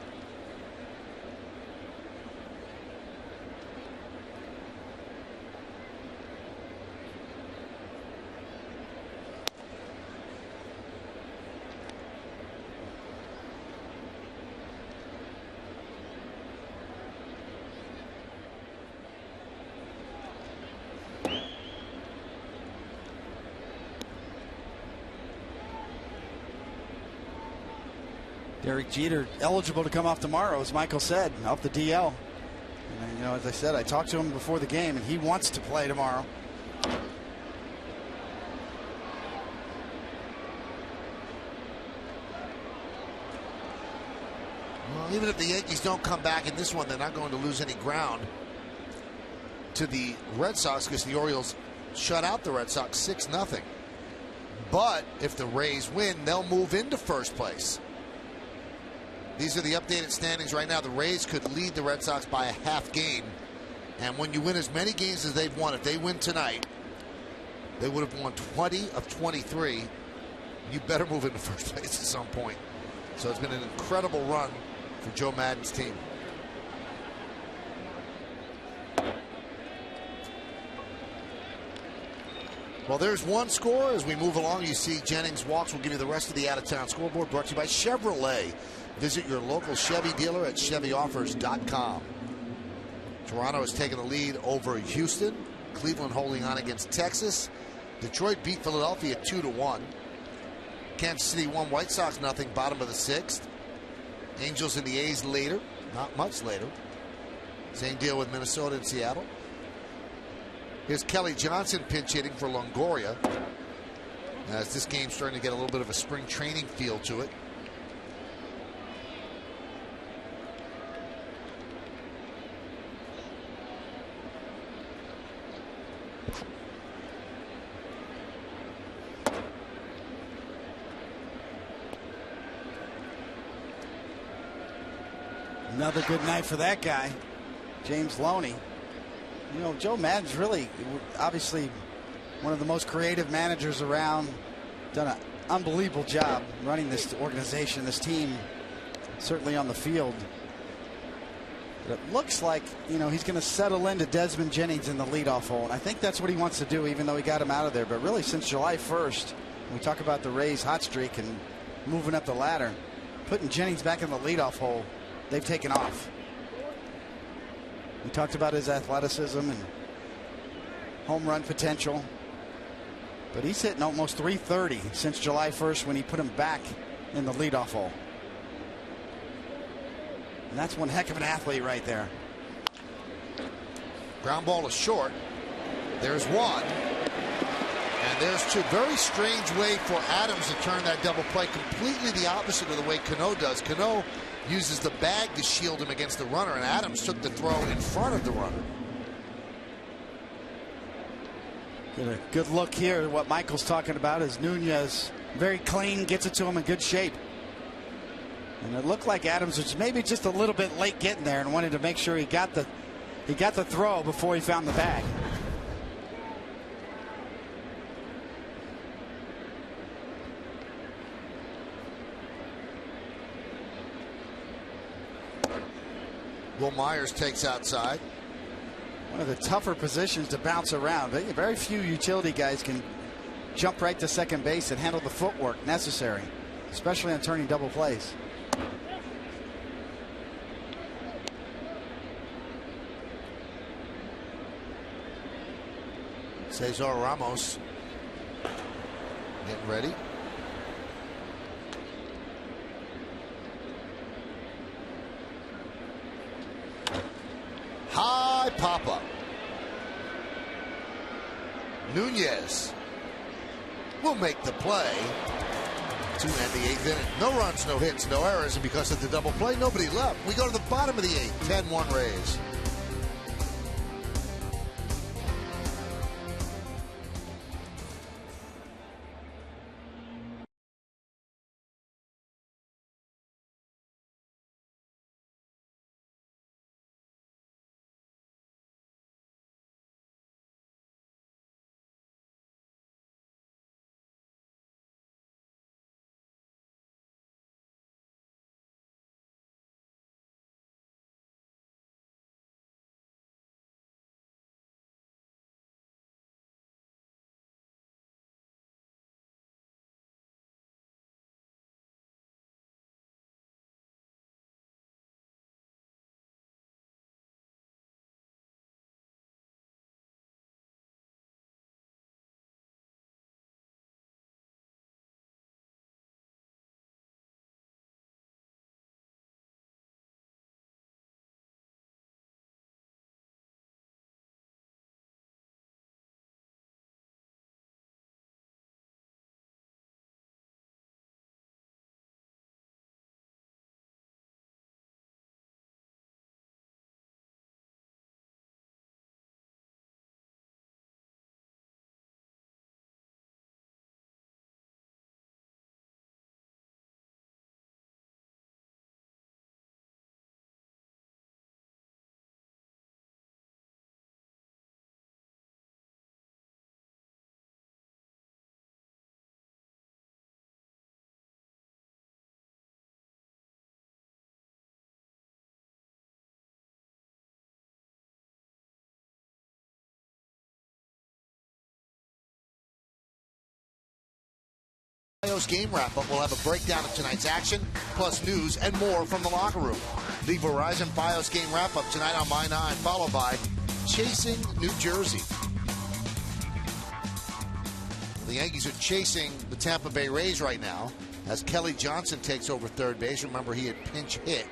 Derek Jeter eligible to come off tomorrow, as Michael said, off the DL. And, you know, as I said, I talked to him before the game, and he wants to play tomorrow. Well, even if the Yankees don't come back in this one, they're not going to lose any ground to the Red Sox because the Orioles shut out the Red Sox 6-0. But if the Rays win, they'll move into first place. These are the updated standings right now. The Rays could lead the Red Sox by a half game. And when you win as many games as they've won, if they win tonight, they would have won 20 of 23. You better move into first place at some point. So it's been an incredible run for Joe Maddon's team. Well, there's one score. As we move along, you see Jennings walks. We'll give you the rest of the out-of-town scoreboard, brought to you by Chevrolet. Visit your local Chevy dealer at ChevyOffers.com. Toronto has taken the lead over Houston. Cleveland holding on against Texas. Detroit beat Philadelphia 2-1. Kansas City won White Sox 0, bottom of the 6th. Angels and the A's later, not much later. Same deal with Minnesota and Seattle. Here's Kelly Johnson pinch hitting for Longoria. as this game's starting to get a little bit of a spring training feel to it. Another good night for that guy, James Loney. You know, Joe Maddon's really, obviously, one of the most creative managers around. Done an unbelievable job running this organization, this team, certainly on the field. But it looks like, you know, he's going to settle into Desmond Jennings in the leadoff hole. And I think that's what he wants to do, even though he got him out of there. But really, since July 1st, when we talk about the Rays' hot streak and moving up the ladder, putting Jennings back in the leadoff hole, they've taken off. We talked about his athleticism and home run potential, but he's hitting almost 330 since July 1st when he put him back in the leadoff hole. And that's one heck of an athlete right there. Ground ball is short. There's one. And there's two. Very strange way for Adams to turn that double play. Completely the opposite of the way Cano does. Cano uses the bag to shield him against the runner, and Adams took the throw in front of the runner. Get a good look here. What Michael's talking about is Nunez very clean, gets it to him in good shape. And it looked like Adams was maybe just a little bit late getting there and wanted to make sure he got the throw before he found the bag. Will Myers takes outside. One of the tougher positions to bounce around. Very few utility guys can jump right to second base and handle the footwork necessary, especially on turning double plays. Cesar Ramos getting ready. High pop-up. Nunez will make the play to end the 8th inning. No runs, no hits, no errors, and because of the double play, nobody left. We go to the bottom of the 8th, 10-1 Rays. Game wrap-up. We'll have a breakdown of tonight's action, plus news and more from the locker room. The Verizon Fios game wrap-up tonight on My 9, followed by Chasing New Jersey. The Yankees are chasing the Tampa Bay Rays right now as Kelly Johnson takes over third base. Remember, he had pinch hit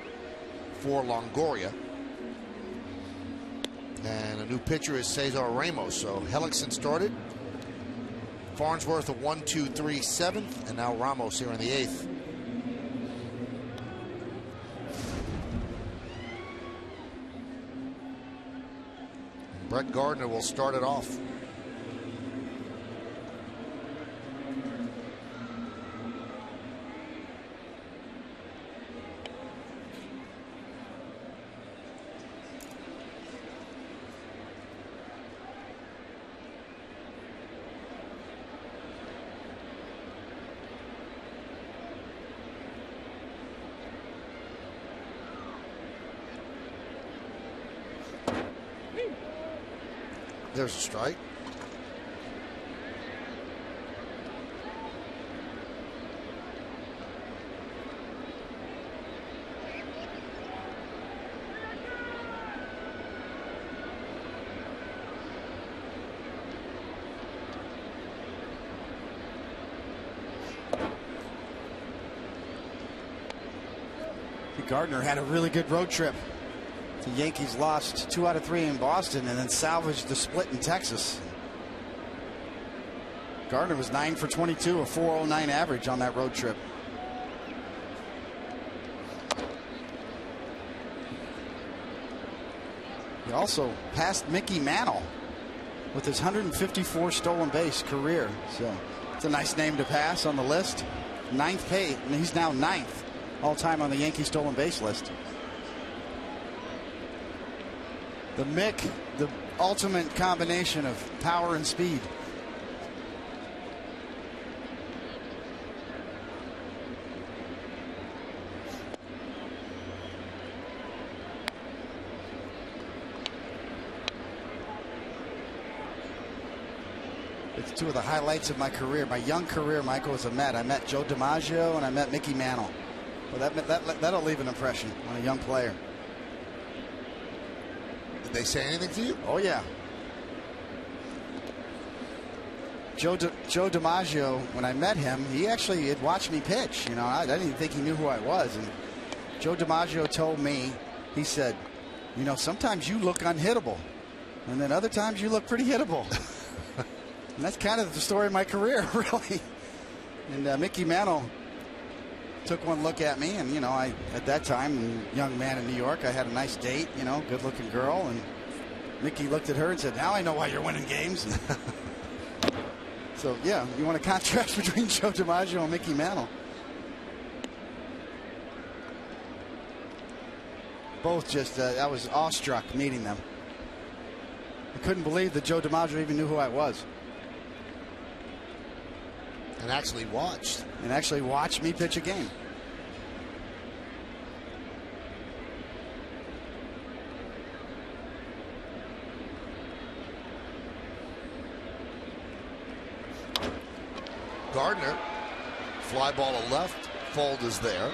for Longoria. And a new pitcher is Cesar Ramos. So Hellickson started Farnsworth a 1-2-3 7th, and now Ramos here in the 8th. Brett Gardner will start it off. There's a strike. Gardner had a really good road trip. The Yankees lost 2 out of 3 in Boston and then salvaged the split in Texas. Gardner was 9 for 22, a 4.09 average on that road trip. He also passed Mickey Mantle with his 154 stolen base career. So it's a nice name to pass on the list. 9th pay, and he's now 9th all time on the Yankee stolen base list. The Mick, the ultimate combination of power and speed. It's 2 of the highlights of my career, my young career, Michael, as a Met. I met Joe DiMaggio and I met Mickey Mantle. Well, that'll leave an impression on a young player. Did they say anything to you? Oh, yeah. Joe DiMaggio, when I met him, he actually had watched me pitch. You know, I didn't even think he knew who I was. And Joe DiMaggio told me, he said, you know, sometimes you look unhittable, and then other times you look pretty hittable. And that's kind of the story of my career, really. And Mickey Mantle took one look at me, and, you know, at that time, young man in New York, I had a nice date, you know, good-looking girl, and Mickey looked at her and said, now I know why you're winning games. So, yeah, you want a contrast between Joe DiMaggio and Mickey Mantle. Both just, I was awestruck meeting them. I couldn't believe that Joe DiMaggio even knew who I was. And actually watched. And actually watched me pitch a game. Gardner, fly ball to left, Fold is there.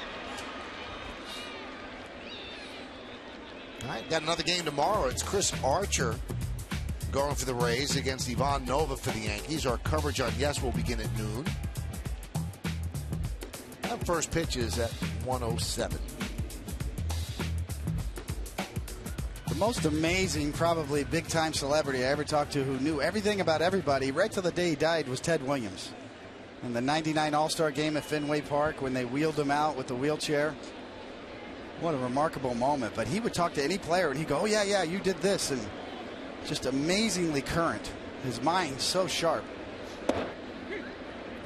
All right, got another game tomorrow. It's Chris Archer going for the Rays against Ivan Nova for the Yankees. Our coverage on Yes will begin at noon. And first pitch is at 1:07. The most amazing, probably big-time celebrity I ever talked to who knew everything about everybody right till the day he died was Ted Williams. In the '99 All-Star game at Fenway Park when they wheeled him out with the wheelchair. What a remarkable moment. But he would talk to any player and he'd go, oh, yeah, you did this. And just amazingly current. His mind so sharp.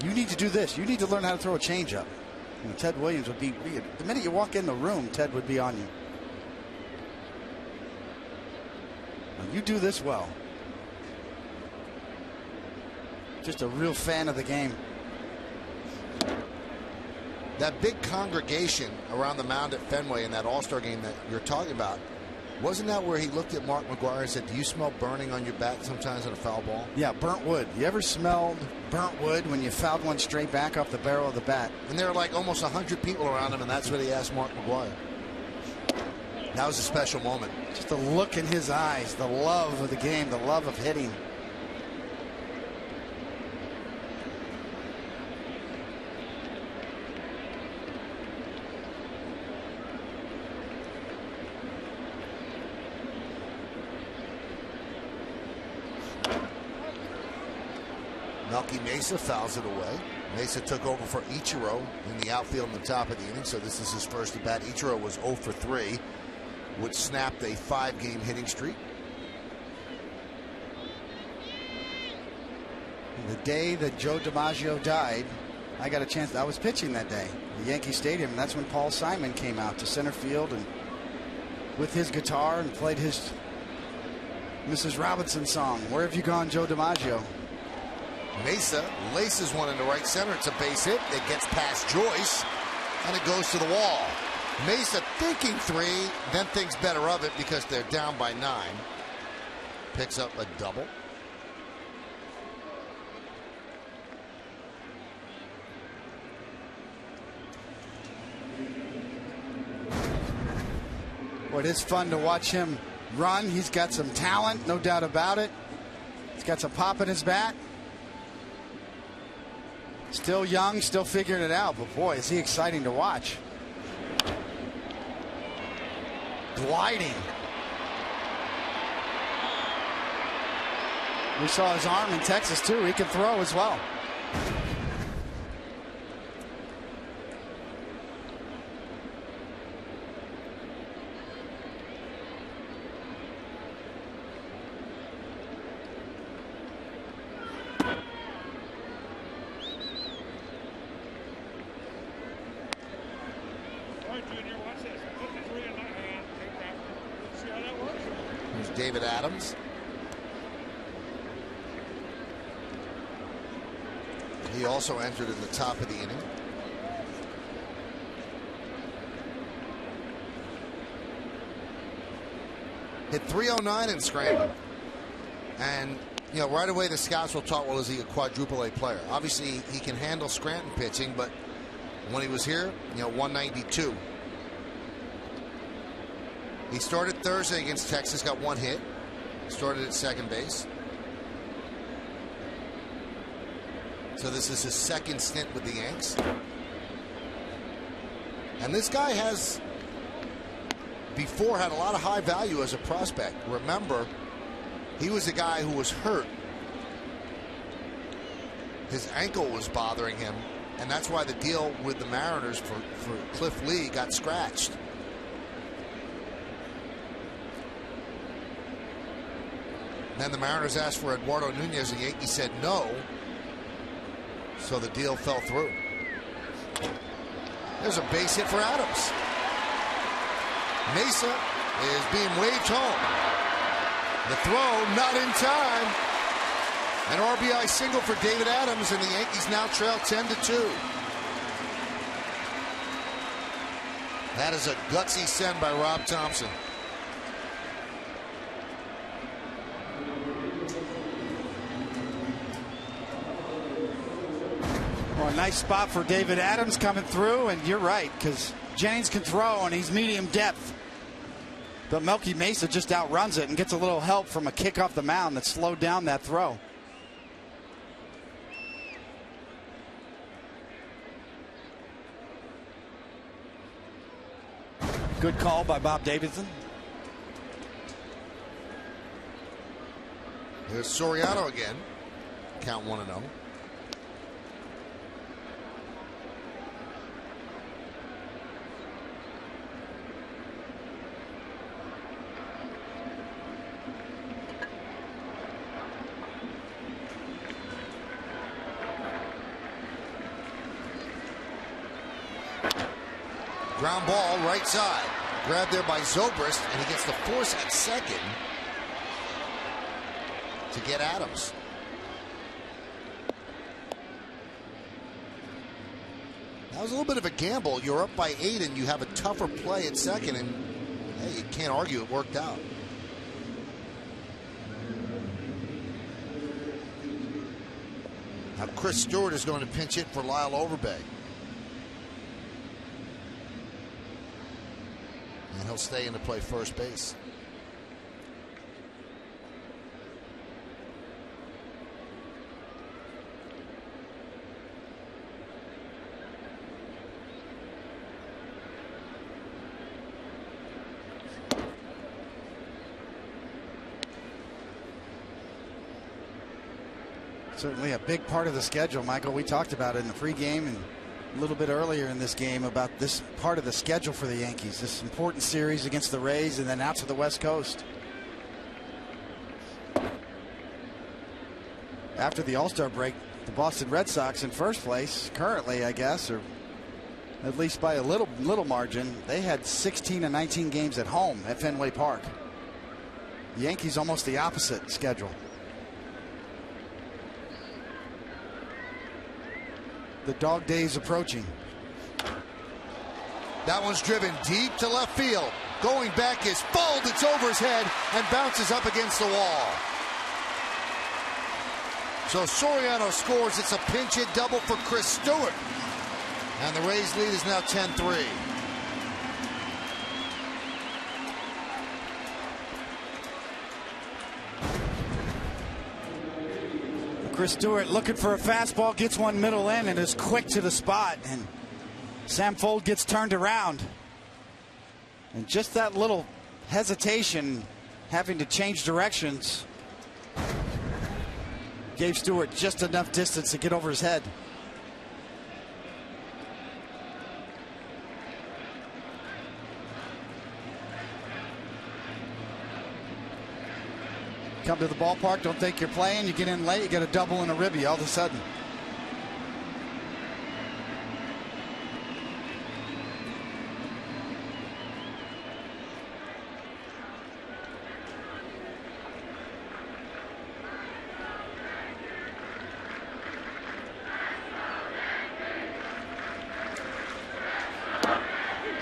You need to do this. You need to learn how to throw a changeup. And Ted Williams would be, the minute you walk in the room, Ted would be on you. Now, you do this well. Just a real fan of the game. That big congregation around the mound at Fenway in that All-Star game that you're talking about, wasn't that where he looked at Mark McGwire and said, do you smell burning on your bat sometimes on a foul ball? Yeah, burnt wood. You ever smelled burnt wood when you fouled one straight back off the barrel of the bat? And there were like almost 100 people around him, and that's what he asked Mark McGwire. That was a special moment. Just the look in his eyes, the love of the game, the love of hitting. Melky Mesa fouls it away. Mesa took over for Ichiro in the outfield in the top of the inning, so this is his first at bat. Ichiro was 0 for 3, which snapped a 5-game hitting streak. The day that Joe DiMaggio died, I got a chance. I was pitching that day at Yankee Stadium, and that's when Paul Simon came out to center field and with his guitar and played his Mrs. Robinson song, "Where Have You Gone, Joe DiMaggio?" Mesa laces one into right center. It's a base hit. It gets past Joyce, and it goes to the wall. Mesa thinking 3, then thinks better of it because they're down by 9. Picks up a double. Well, it is fun to watch him run. He's got some talent, no doubt about it. He's got some pop in his bat. Still young, still figuring it out, but boy, is he exciting to watch. Gliding. We saw his arm in Texas, too. He can throw as well. Here's David Adams. He also entered in the top of the inning. Hit 309 in Scranton. And, you know, right away the scouts will talk, well, is he a quadruple A player? Obviously, he can handle Scranton pitching, but when he was here, you know, 192. He started Thursday against Texas, got 1 hit. Started at second base. So this is his second stint with the Yanks. And this guy has, before, had a lot of high value as a prospect. Remember, he was a guy who was hurt. His ankle was bothering him, and that's why the deal with the Mariners for Cliff Lee got scratched. Then the Mariners asked for Eduardo Nunez. The Yankees said no. So the deal fell through. There's a base hit for Adams. Mesa is being waved home. The throw not in time. An RBI single for David Adams, and the Yankees now trail 10-2. That is a gutsy send by Rob Thompson. Well, a nice spot for David Adams coming through, and you're right, because Jennings can throw, and he's medium depth. But Melky Mesa just outruns it and gets a little help from a kick off the mound that slowed down that throw. Good call by Bob Davidson. Here's Soriano again. Count 1-0. Ground ball right side. Grabbed there by Zobrist, and he gets the force at second to get Adams. That was a little bit of a gamble. You're up by 8 and you have a tougher play at second, and hey, you can't argue it worked out. Now Chris Stewart is going to pinch hit for Lyle Overbay. And he'll stay in to play first base. Certainly a big part of the schedule, Michael. We talked about it in the pregame and a little bit earlier in this game about this part of the schedule for the Yankees. This important series against the Rays and then out to the West Coast. After the All-Star break, the Boston Red Sox in first place, currently, I guess, or at least by a little margin. They had 16 and 19 games at home at Fenway Park. The Yankees almost the opposite schedule. The dog days approaching. That one's driven deep to left field. Going back is fouled. It's over his head and bounces up against the wall. So Soriano scores. It's a pinch hit double for Chris Stewart. And the Rays lead is now 10-3. Chris Stewart looking for a fastball, gets one middle in and is quick to the spot. And Sam Fuld gets turned around. And just that little hesitation, having to change directions, gave Stewart just enough distance to get over his head. Come to the ballpark, don't think you're playing, you get in late, you get a double and a ribby all of a sudden.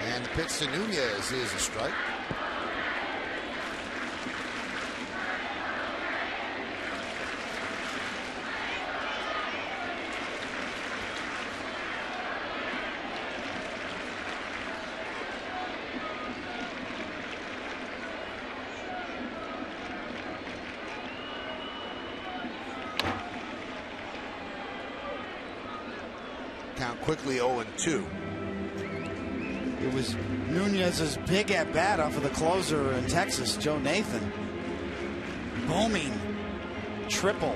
And the pitch to Nunez is a strike. Count quickly 0-2. It was Nunez's big at bat off of the closer in Texas, Joe Nathan. Booming triple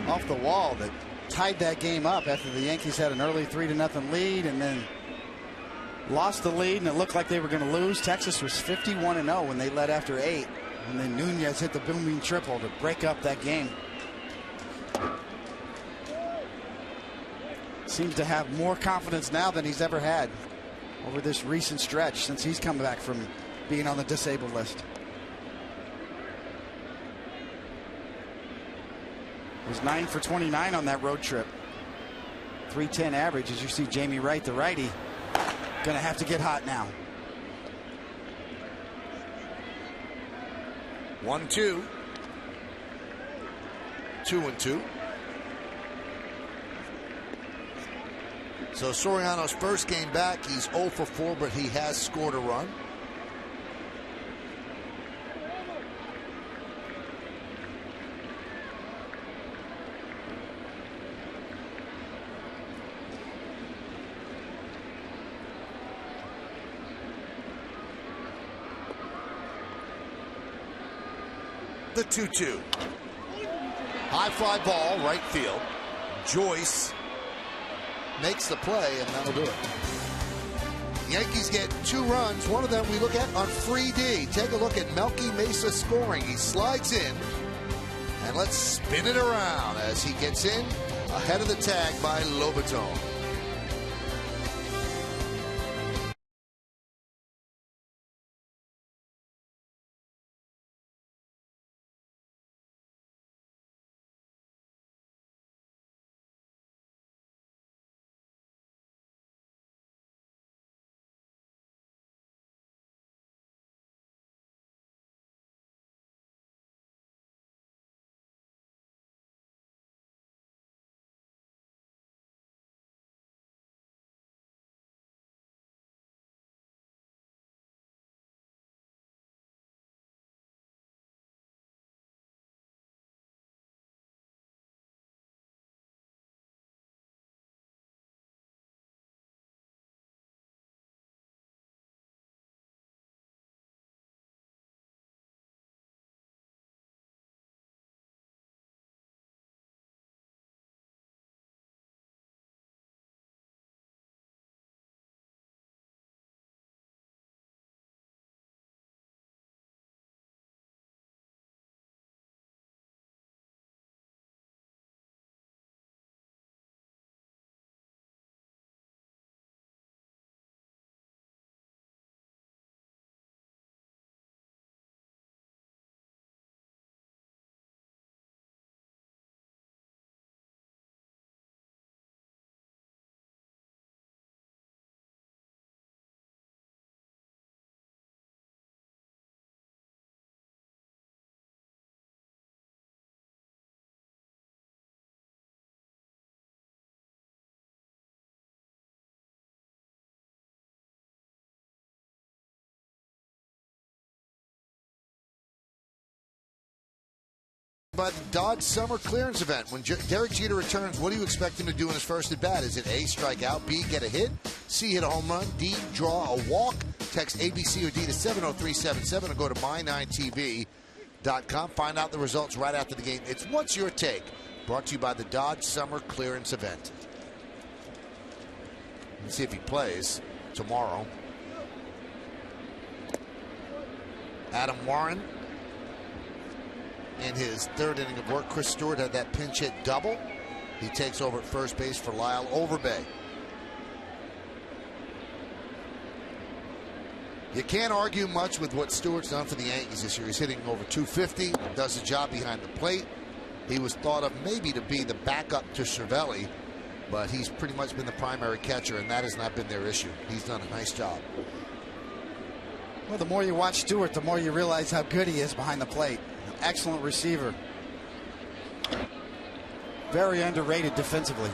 off the wall that tied that game up after the Yankees had an early 3-0 lead and then lost the lead, and it looked like they were going to lose. Texas was 51-0 when they led after 8, and then Nunez hit the booming triple to break up that game. Seems to have more confidence now than he's ever had over this recent stretch since he's come back from being on the disabled list. He was 9 for 29 on that road trip. 310 average, as you see Jamie Wright, the righty, going to have to get hot now. 1-2. 2-2. So Soriano's first game back, he's 0 for 4, but he has scored a run. The 2-2. High fly ball, right field. Joyce makes the play, and that'll do it. Yankees get 2 runs. One of them we look at on Free D. Take a look at Melky Mesa scoring. He slides in, and let's spin it around as he gets in ahead of the tag by Lobaton. By the Dodge Summer Clearance Event. When Derek Jeter returns, what do you expect him to do in his first at-bat? Is it A, strike out, B, get a hit, C, hit a home run, D, draw a walk? Text ABC or D to 70377 or go to my9tv.com. Find out the results right after the game. It's What's Your Take? Brought to you by the Dodge Summer Clearance Event. Let's see if he plays tomorrow. Adam Warren in his third inning of work. Chris Stewart had that pinch hit double. He takes over at first base for Lyle Overbay. You can't argue much with what Stewart's done for the Yankees this year. He's hitting over 250, does the job behind the plate. He was thought of maybe to be the backup to Cervelli, but he's pretty much been the primary catcher, and that has not been their issue. He's done a nice job. Well, the more you watch Stewart, the more you realize how good he is behind the plate. An excellent receiver. Very underrated defensively.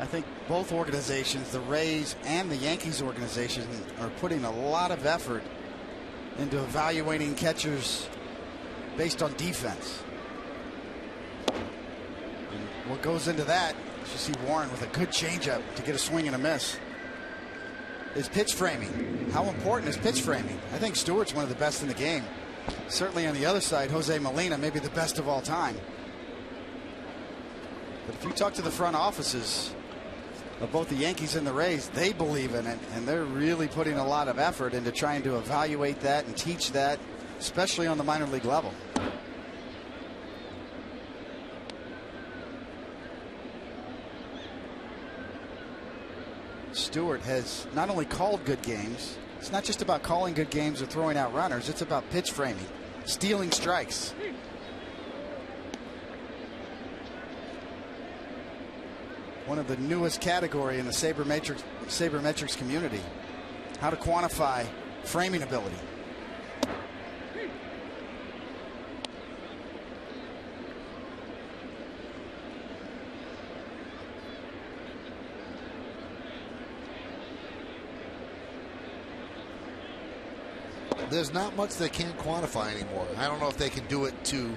I think both organizations, the Rays and the Yankees organization, are putting a lot of effort into evaluating catchers based on defense. And what goes into that, you see Warren with a good changeup to get a swing and a miss, is pitch framing. How important is pitch framing? I think Stewart's one of the best in the game. Certainly on the other side, Jose Molina, maybe the best of all time. But if you talk to the front offices of both the Yankees and the Rays, they believe in it, and they're really putting a lot of effort into trying to evaluate that and teach that, especially on the minor league level. Stewart has not only called good games, it's not just about calling good games or throwing out runners, it's about pitch framing, stealing strikes. One of the newest category in the sabermetrics community. How to quantify framing ability. There's not much they can't quantify anymore. I don't know if they can do it to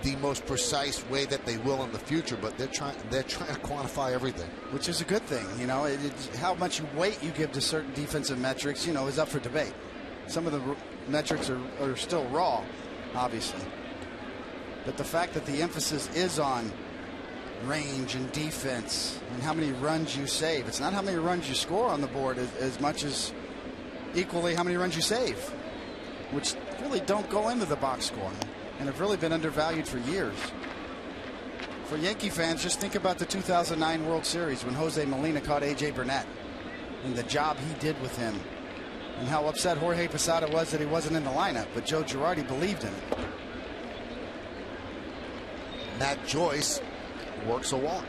the most precise way that they will in the future, but they're trying to quantify everything, which is a good thing. You know, how much weight you give to certain defensive metrics, you know, is up for debate. Some of the metrics are still raw, obviously, but the fact that the emphasis is on range and defense and how many runs you save, it's not how many runs you score on the board as much as equally how many runs you save, which really don't go into the box score and have really been undervalued for years. For Yankee fans, just think about the 2009 World Series when Jose Molina caught A.J. Burnett and the job he did with him, and how upset Jorge Posada was that he wasn't in the lineup, but Joe Girardi believed in it. Matt Joyce works a walk.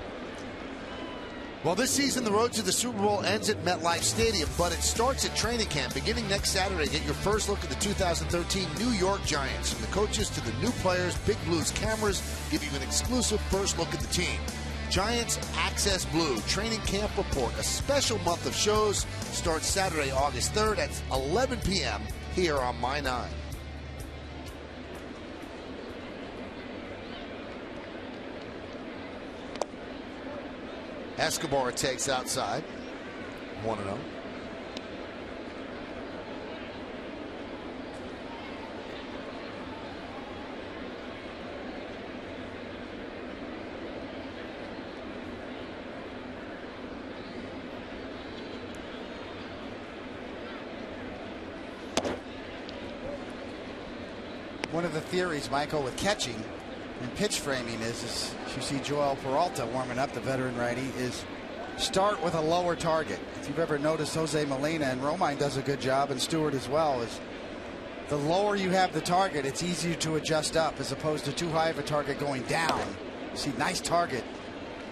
Well, this season, the road to the Super Bowl ends at MetLife Stadium, but it starts at training camp. Beginning next Saturday, get your first look at the 2013 New York Giants. From the coaches to the new players, Big Blue's cameras give you an exclusive first look at the team. Giants Access Blue Training Camp Report, a special month of shows, starts Saturday, August 3rd at 11 p.m. here on My 9. Escobar takes outside. 1-0. One of the theories, Michael, with catching and pitch framing is you see Joel Peralta warming up, the veteran righty, is start with a lower target. If you've ever noticed, Jose Molina and Romine does a good job, and Stewart as well, is the lower you have the target, it's easier to adjust up as opposed to too high of a target going down. You see, nice target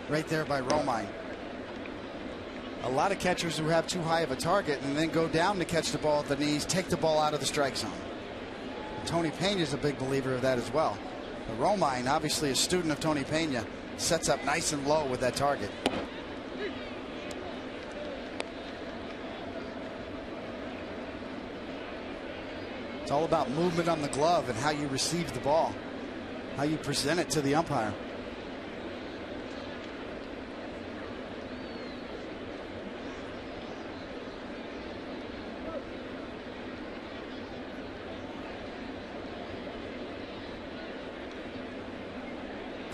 right there by Romine. A lot of catchers who have too high of a target and then go down to catch the ball at the knees take the ball out of the strike zone. Tony Pena is a big believer of that as well. Romine, obviously a student of Tony Pena, sets up nice and low with that target. all about movement on the glove and how you receive the ball, how you present it to the umpire.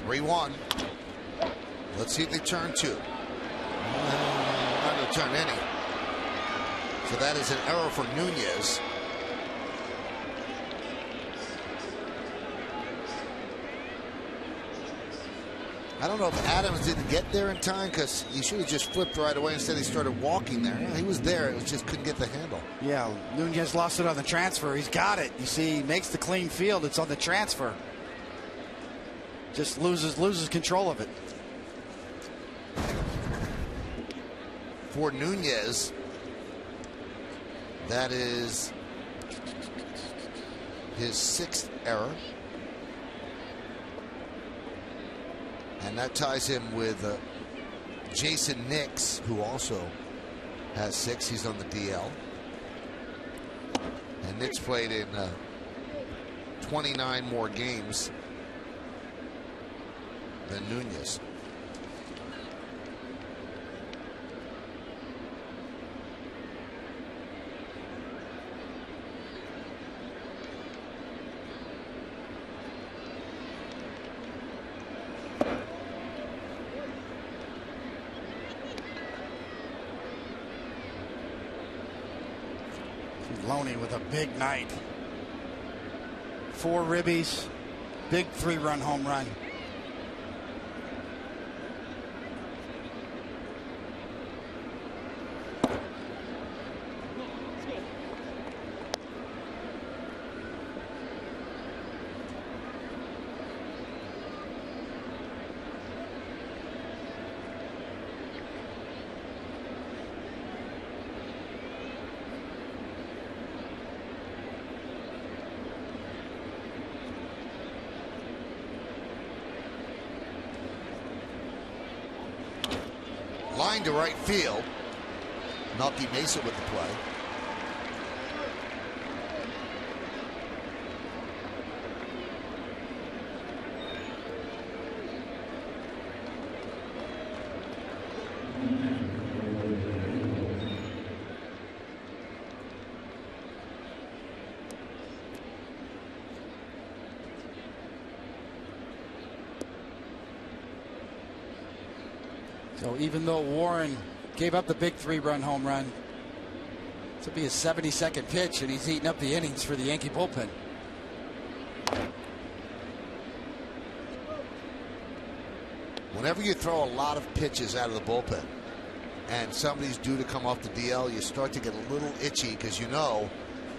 (3-1). Let's see if they turn two. Not going to turn any. So that is an error for Nunez. I don't know if Adams didn't get there in time because he should have just flipped right away. Instead, he started walking there. Yeah, he was there. It was just couldn't get the handle. Yeah, Nunez lost it on the transfer. He's got it. You see, he makes the clean field. It's on the transfer. Just loses control of it. For Nunez, that is his 6th error. And that ties him with Jason Nix, who also has 6. He's on the DL. And Nix played in 29 more games than Nunez. Loney with a big night. 4 ribbies, big 3-run home run. Line to right field. Melky Mesa with the play. So even though Warren gave up the big 3-run home run, this will be his 72nd pitch, and he's eating up the innings for the Yankee bullpen. Whenever you throw a lot of pitches out of the bullpen and somebody's due to come off the DL, you start to get a little itchy because you know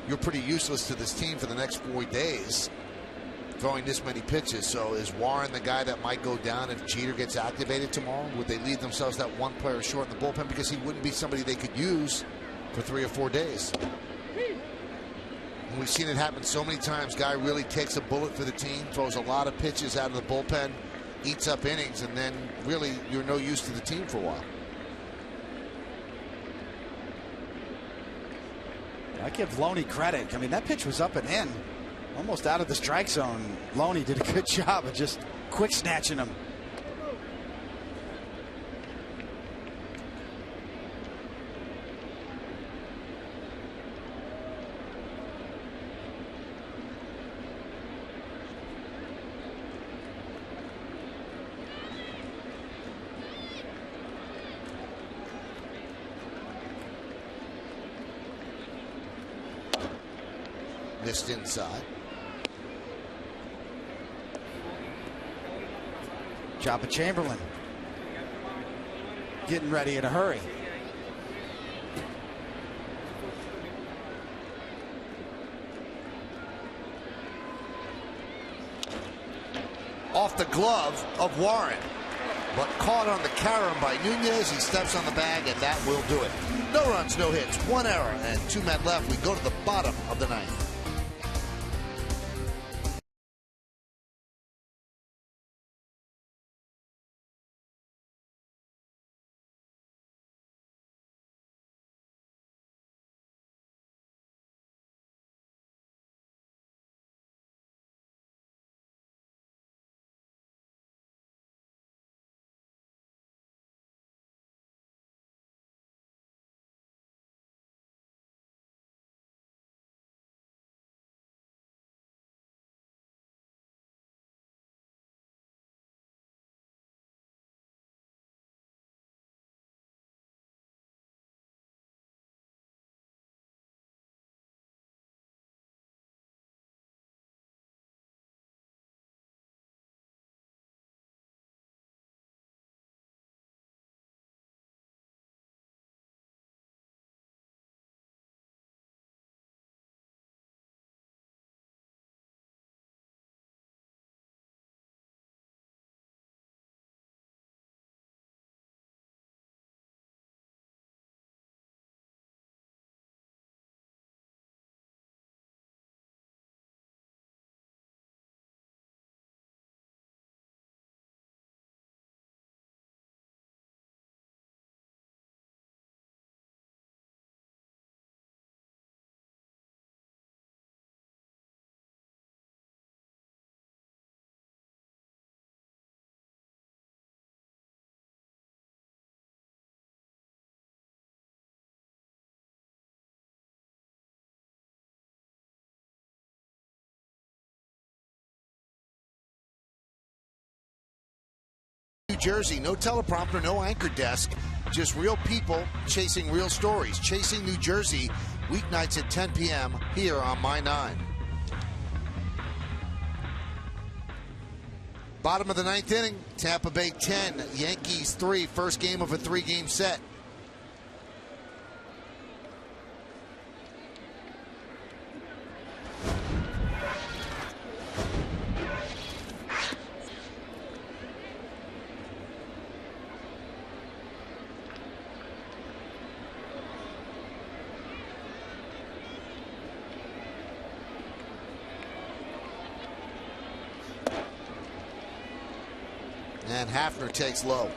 you're pretty useless to this team for the next 4 days throwing this many pitches. So is Warren the guy that might go down if Jeter gets activated tomorrow? Would they leave themselves that one player short in the bullpen because he wouldn't be somebody they could use for 3 or 4 days? And we've seen it happen so many times. Guy really takes a bullet for the team, throws a lot of pitches out of the bullpen, eats up innings, and then really you're no use to the team for a while. I give Loney credit. I mean, that pitch was up and in, almost out of the strike zone. Loney did a good job of just quick snatching him. Missed inside. Joppa Chamberlain getting ready in a hurry. Off the glove of Warren, but caught on the carom by Nunez. He steps on the bag, and that will do it. No runs, no hits, 1 error, and 2 men left. We go to the bottom of the 9th. Jersey. No teleprompter, no anchor desk, just real people chasing real stories. Chasing New Jersey, weeknights at 10 p.m. here on My 9. Bottom of the ninth inning, Tampa Bay 10, Yankees 3, first game of a 3-game set. And Hafner takes low.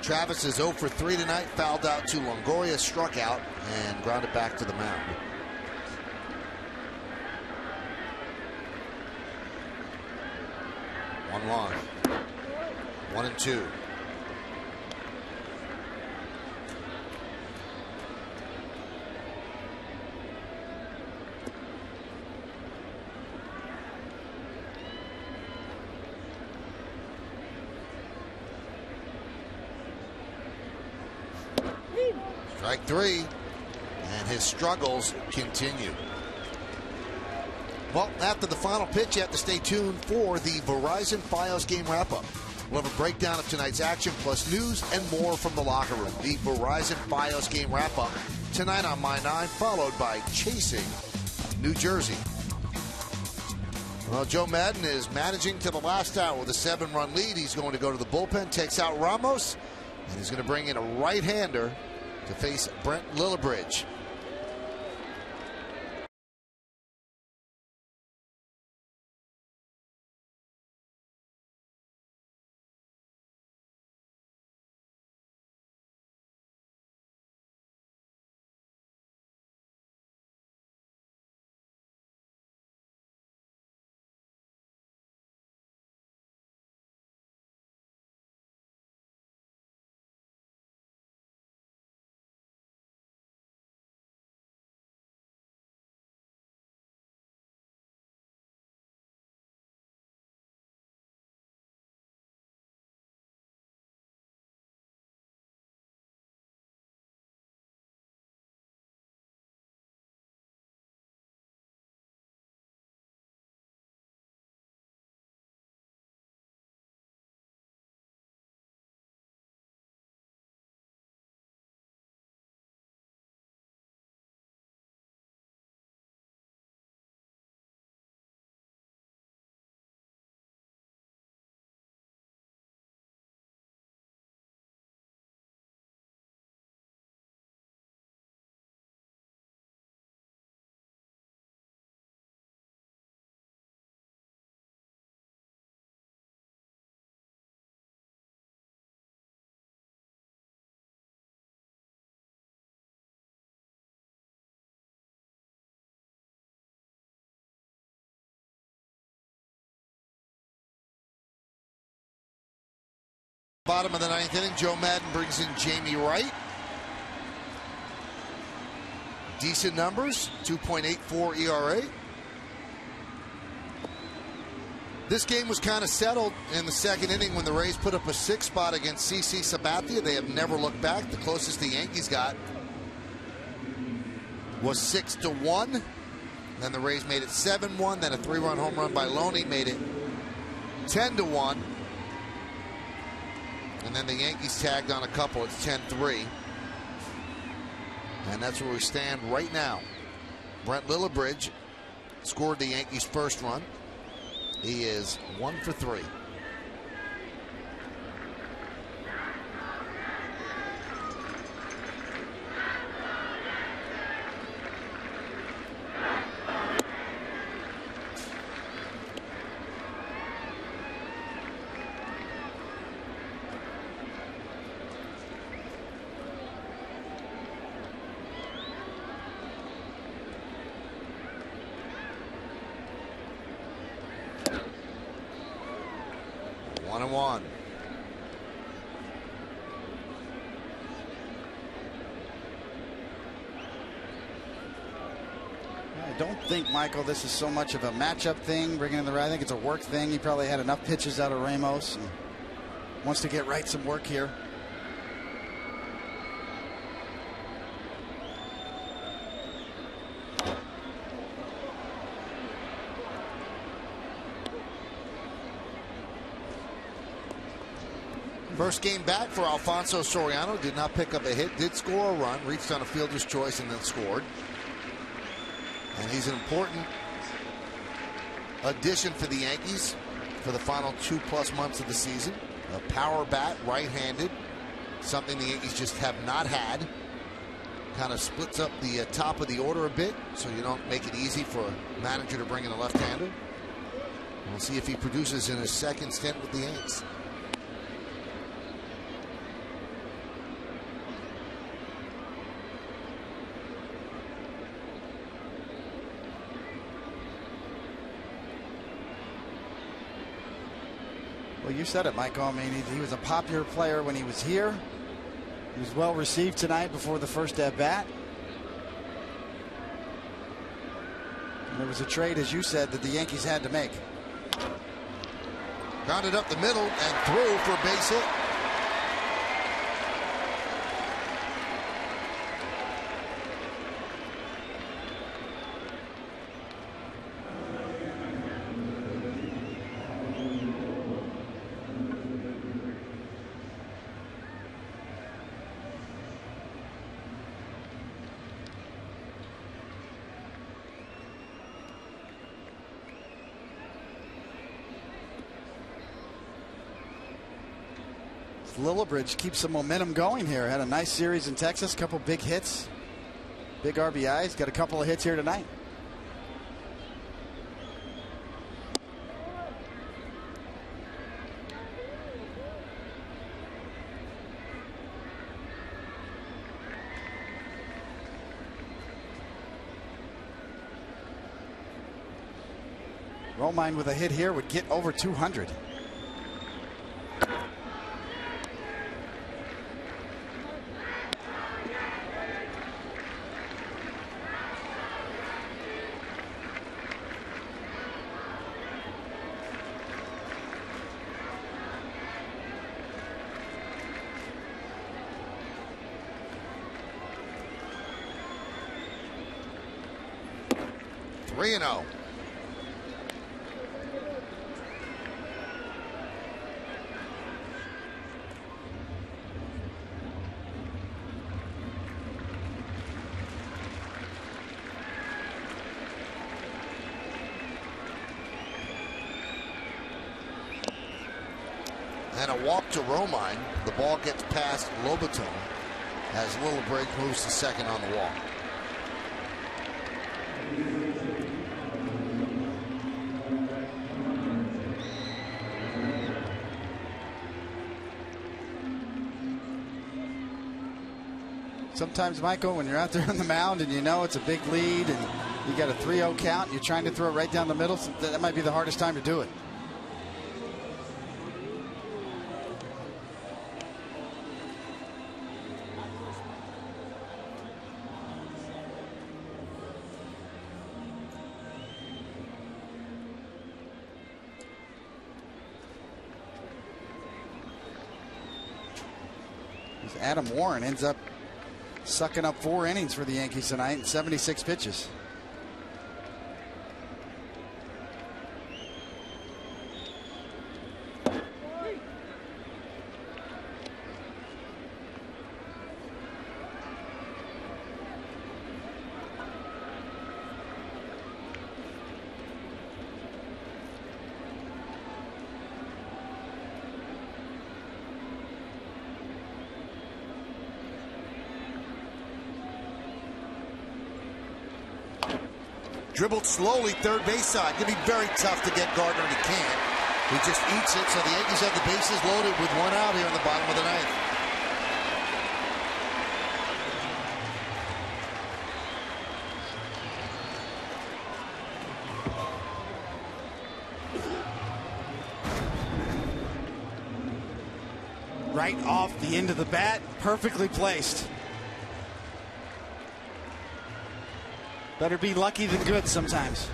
Travis is 0 for 3 tonight, fouled out to Longoria, struck out, and grounded back to the mound. One long. 1-2. Strike 3, and his struggles continue. Well, after the final pitch, you have to stay tuned for the Verizon Fios game wrap-up. We'll have a breakdown of tonight's action, plus news and more from the locker room. The Verizon Fios game wrap-up tonight on My 9, followed by Chasing New Jersey. Well, Joe Madden is managing to the last out with a 7-run lead. He's going to go to the bullpen, takes out Ramos, and he's going to bring in a right-hander to face Brent Lillibridge. Bottom of the ninth inning, Joe Madden brings in Jamie Wright. Decent numbers, 2.84 ERA. This game was kind of settled in the second inning when the Rays put up a 6 spot against CC Sabathia. They have never looked back. The closest the Yankees got was 6-1. Then the Rays made it 7-1. Then a 3-run home run by Loney made it 10-1. And then the Yankees tagged on a couple. It's 10-3. And that's where we stand right now. Brent Lillibridge scored the Yankees' first run. He is 1 for 3. 1-1. I don't think, Michael, this is so much of a matchup thing, bringing in the right. I think it's a work thing. He probably had enough pitches out of Ramos and wants to get right some work here. First game back for Alfonso Soriano. Did not pick up a hit, did score a run, reached on a fielder's choice, and then scored. And he's an important addition for the Yankees for the final 2+ months of the season. A power bat, right-handed, something the Yankees just have not had. Kind of splits up the top of the order a bit, so you don't make it easy for a manager to bring in a left-hander. We'll see if he produces in his second stint with the Yanks. Well, you said it, Michael. I mean, he was a popular player when he was here. He was well received tonight before the first at bat. And it was a trade, as you said, that the Yankees had to make. Grounded up the middle and through for a base hit. Lillibridge keeps some momentum going here. Had a nice series in Texas, couple big hits, big RBIs. Got a couple of hits here tonight. Romine with a hit here would get over 200. Three and 0. And a walk to Romine. The ball gets past Lobaton as Lillibridge moves to second on the walk. Sometimes, Michael, when you're out there on the mound and you know it's a big lead and you got a 3-0 count, you're trying to throw it right down the middle, so that might be the hardest time to do it. Adam Warren ends up sucking up 4 innings for the Yankees tonight and 76 pitches. Dribbled slowly third base side. Going to be very tough to get Gardner, and he can't. He just eats it, so the Yankees have the bases loaded with 1 out here in the bottom of the ninth. right off the end of the bat, perfectly placed. Better be lucky than good sometimes.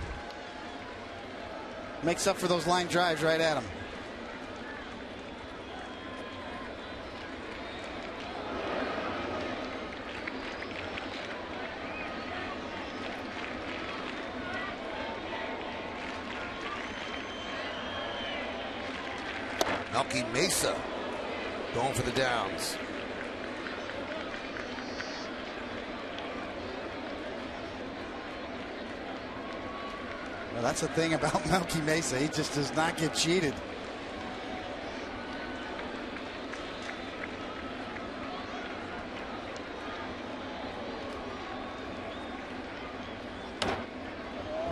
Makes up for those line drives right at him. Melky Mesa going for the downs. Well, that's the thing about Melky Mesa. He just does not get cheated.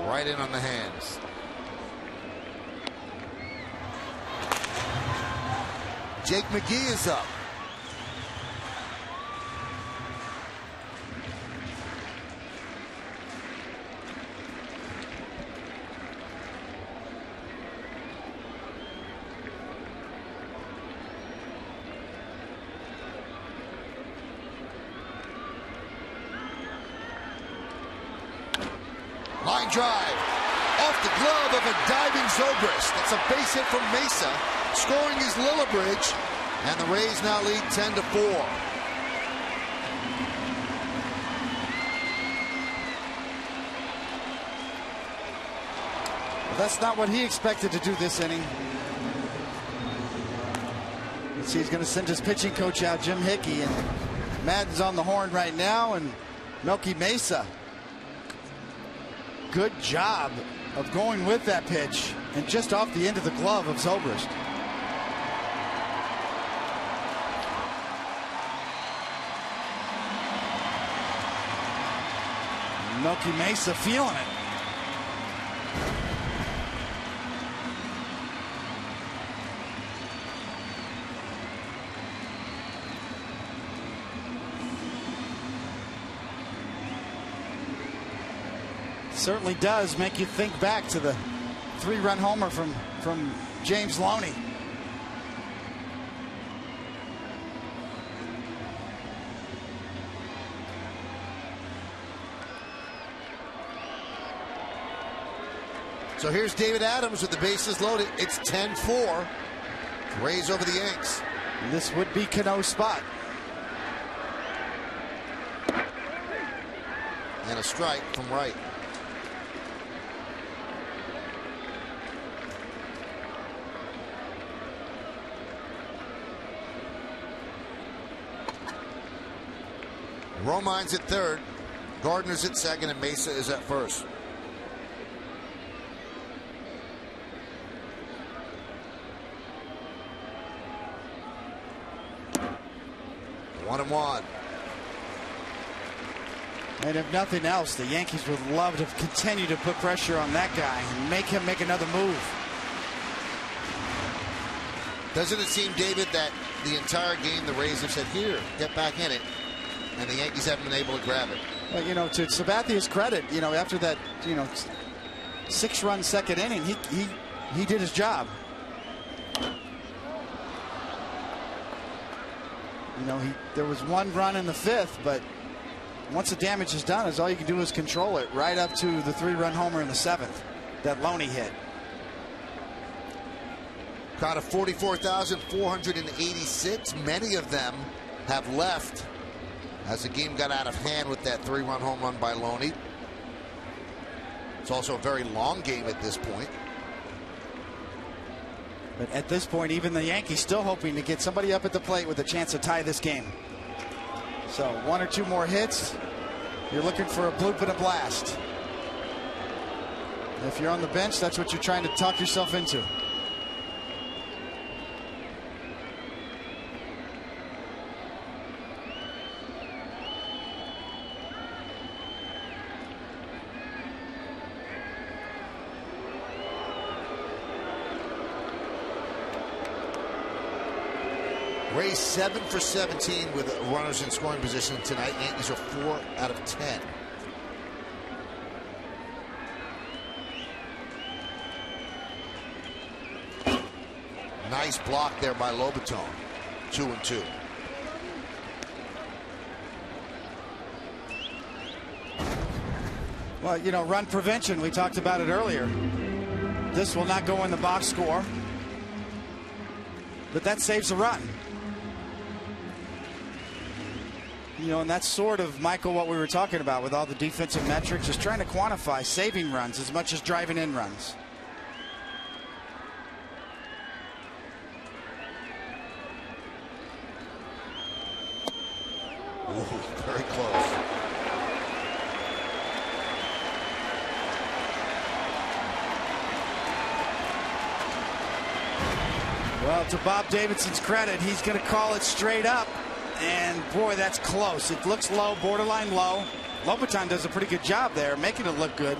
Right in on the hands. Jake McGee is up. Line drive off the glove of a diving Zobrist. That's a base hit from Mesa. Scoring is Lillibridge, and the Rays now lead 10-4. That's not what he expected to do this inning. Let's see, he's going to send his pitching coach out, Jim Hickey, and Madden's on the horn right now, and Melky Mesa. Good job of going with that pitch and just off the end of the glove of Zobrist. Melky Mesa feeling it. Certainly does make you think back to the 3-run homer from James Loney. So here's David Adams with the bases loaded. It's 10-4. Rays over the Yanks. This would be Cano's spot. And a strike from right. Romine's at third, Gardner's at second, and Mesa is at first. One and one. And if nothing else, the Yankees would love to continue to put pressure on that guy and make him make another move. Doesn't it seem, David, that the entire game the Rays have said, here, get back in it, and the Yankees haven't been able to grab it? Well, you know, to Sabathia's credit, you know, after that, you know, 6-run second inning, he did his job. You know, there was 1 run in the 5th, but once the damage is done, all you can do is control it right up to the 3-run homer in the 7th that Loney hit. Crowd of 44,486. Many of them have left as the game got out of hand with that 3-run home run by Loney. It's also a very long game at this point. But at this point, even the Yankees still hoping to get somebody up at the plate with a chance to tie this game. So 1 or 2 more hits, you're looking for a bloop and a blast. If you're on the bench, that's what you're trying to talk yourself into. Rays 7 for 17 with runners in scoring position tonight. Yankees are 4 out of 10. Nice block there by Lobaton. 2-2. Well, you know, run prevention, we talked about it earlier. This will not go in the box score, but that saves a run. You know, and that's sort of, Michael, what we were talking about with all the defensive metrics, is trying to quantify saving runs as much as driving in runs. Ooh, very close. Well, to Bob Davidson's credit, he's going to call it straight up. And boy, that's close. It looks low, borderline low. Lopatin does a pretty good job there, making it look good.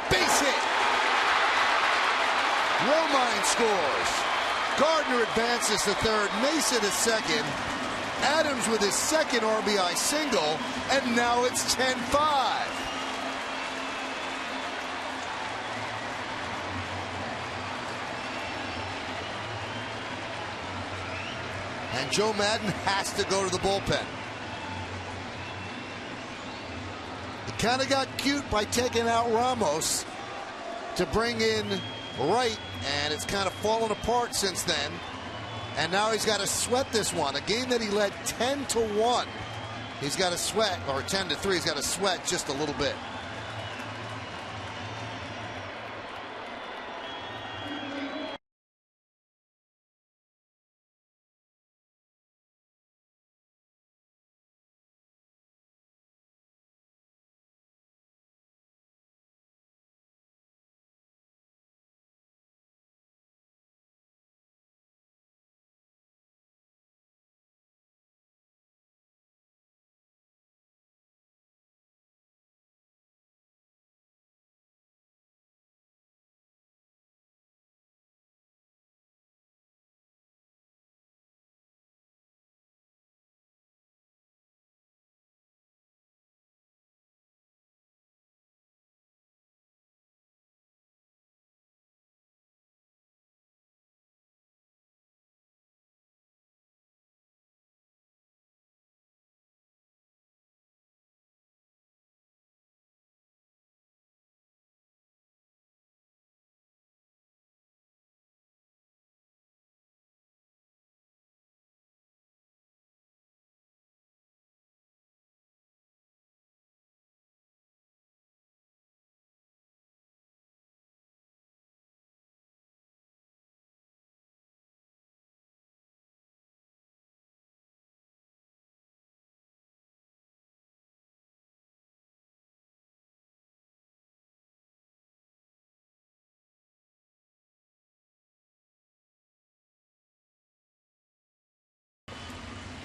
Base hit. Romine scores. Gardner advances to third. Mesa to second. Adams with his second RBI single, and now it's 10-5. And Joe Madden has to go to the bullpen. He kind of got cute by taking out Ramos to bring in Wright, and it's kind of fallen apart since then. And now he's got to sweat this one. A game that he led 10-1. He's got to sweat, or 10-3. He's got to sweat just a little bit.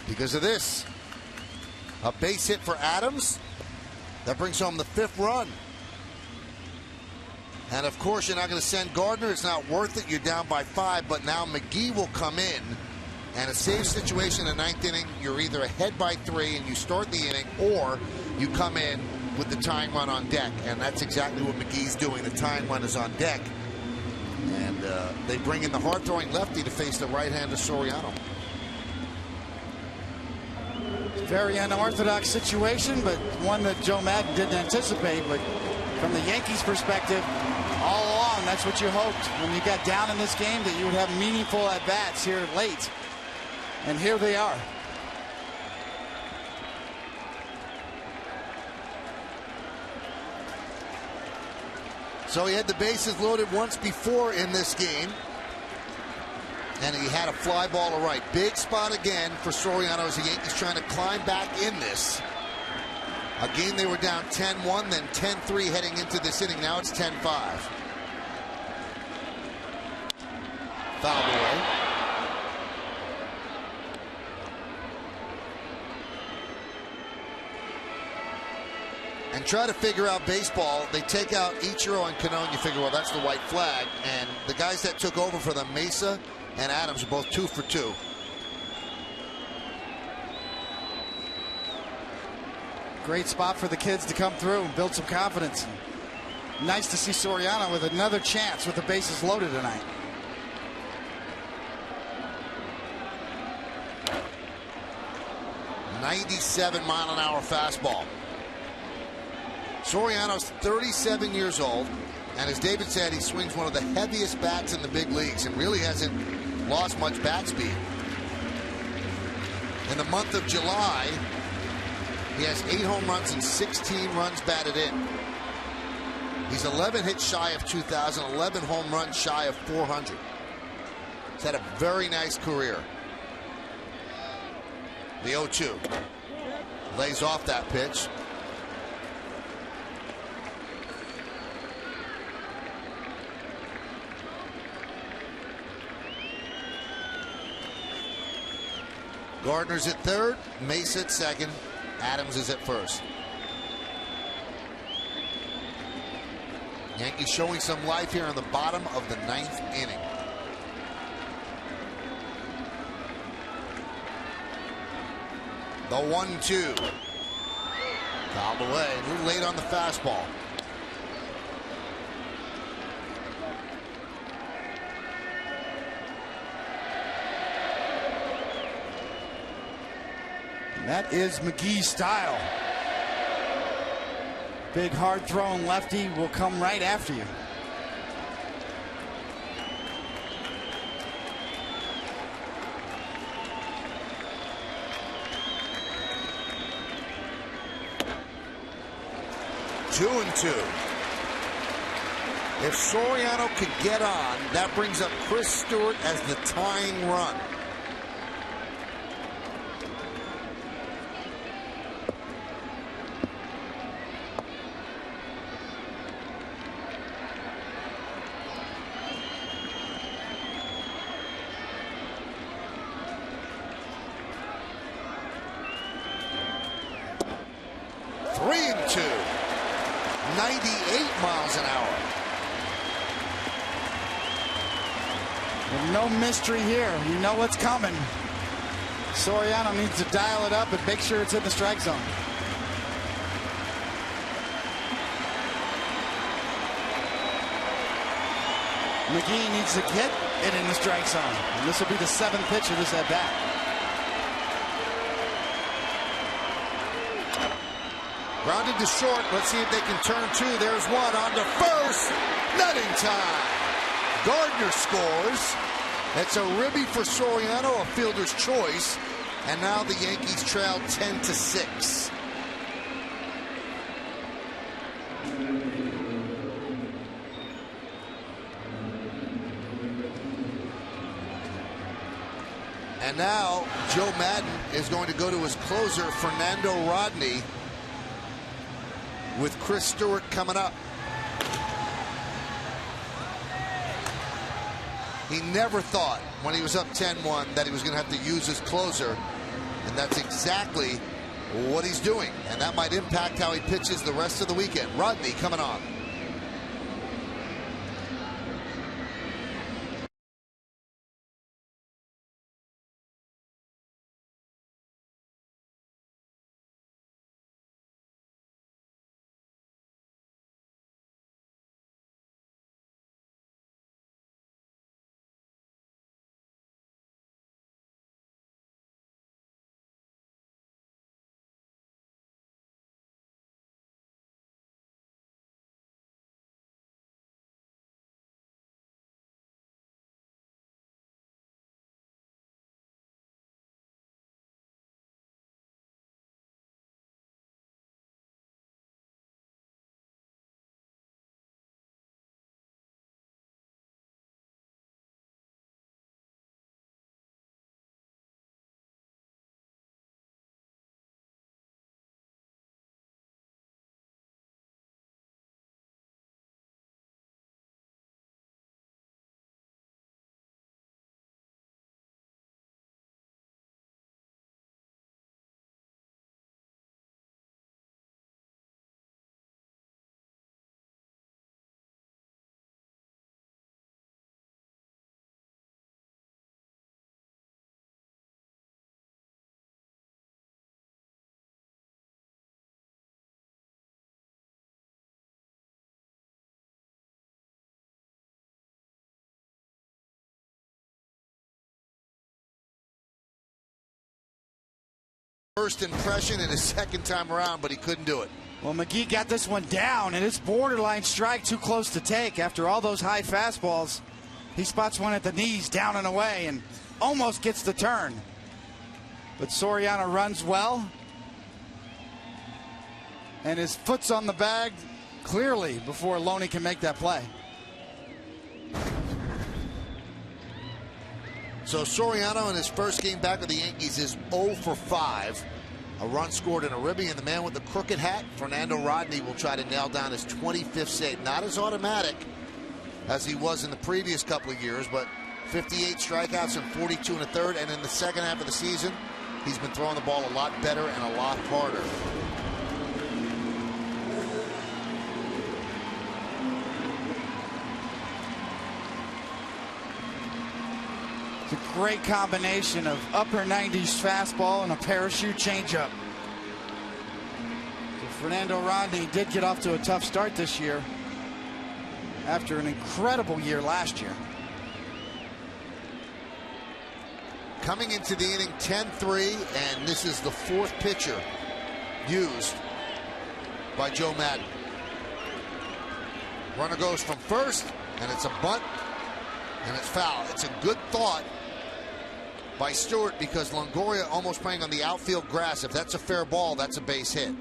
Because of this, a base hit for Adams. That brings home the 5th run. And of course, you're not going to send Gardner. It's not worth it. You're down by 5, but now McGee will come in. And a save situation in the 9th inning, you're either ahead by 3 and you start the inning, or you come in with the tying run on deck. And that's exactly what McGee's doing. The tying run is on deck. And they bring in the hard-throwing lefty to face the right-hander Soriano. Very unorthodox situation, but one that Joe Madden didn't anticipate. But from the Yankees' perspective, all along, that's what you hoped when you got down in this game, that you would have meaningful at-bats here late. And here they are. So he had the bases loaded once before in this game. And he had a fly ball to right. Big spot again for Soriano as the Yankees trying to climb back in this. A game they were down 10-1, then 10-3 heading into this inning. Now it's 10-5. Fouled away. And try to figure out baseball. They take out Ichiro and Cano, and you figure, well, that's the white flag. And the guys that took over for them, Mesa and Adams, are both 2 for 2. Great spot for the kids to come through and build some confidence. Nice to see Soriano with another chance with the bases loaded tonight. .97-mile-an-hour fastball. Soriano's 37 years old, and as David said, he swings one of the heaviest bats in the big leagues and really hasn't lost much bat speed. In the month of July, he has 8 home runs and 16 runs batted in. He's 11 hits shy of 2,000, 11 home runs shy of 400. He's had a very nice career. The 0-2. Lays off that pitch. Gardner's at third, Mace at second, Adams is at first. Yankees showing some life here in the bottom of the 9th inning. The 1-2. Fouled away, a little late on the fastball. That is McGee's style. Big hard throwing lefty will come right after you. Two and two. If Soriano could get on, that brings up Chris Stewart as the tying run. Three and two. 98 miles an hour. And no mystery here. You know what's coming. Soriano needs to dial it up and make sure it's in the strike zone. McGee needs to get it in the strike zone. And this will be the 7th pitch of this at bat. Grounded to short. Let's see if they can turn two. There's one on to first. Nutting time. Gardner scores. It's a ribby for Soriano, a fielder's choice. And now the Yankees trail 10-6. And now Joe Madden is going to go to his closer, Fernando Rodney, with Chris Stewart coming up. He never thought when he was up 10-1 that he was going to have to use his closer, and that's exactly what he's doing, and that might impact how he pitches the rest of the weekend. Rodney coming on. First impression in his second time around, but he couldn't do it. Well, McGee got this one down, and it's borderline strike, too close to take. After all those high fastballs, he spots one at the knees, down and away, and almost gets the turn. But Soriano runs well, and his foot's on the bag clearly before Loney can make that play. So Soriano in his first game back with the Yankees is 0 for 5. A run scored in a ribby, and the man with the crooked hat, Fernando Rodney, will try to nail down his 25th save. Not as automatic as he was in the previous couple of years, but 58 strikeouts and 42 and a third. And in the second half of the season, he's been throwing the ball a lot better and a lot harder. It's a great combination of upper 90s fastball and a parachute changeup. So Fernando Rodney did get off to a tough start this year after an incredible year last year. Coming into the inning 10-3, and this is the fourth pitcher used by Joe Madden. Runner goes from first, and it's a bunt, and it's foul. It's a good thought by Stewart, because Longoria almost playing on the outfield grass. If that's a fair ball, that's a base hit.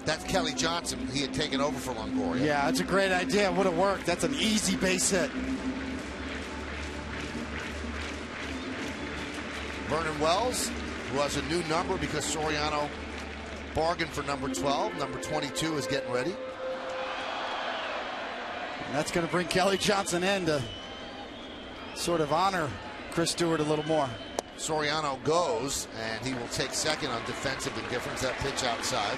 That's Kelly Johnson. He had taken over for Longoria. Yeah, that's a great idea. Would have worked. That's an easy base hit. Vernon Wells, who has a new number because Soriano bargained for number 12. Number 22 is getting ready. And that's going to bring Kelly Johnson in to sort of honor Chris Stewart a little more. Soriano goes, and he will take second on defensive indifference. That pitch outside.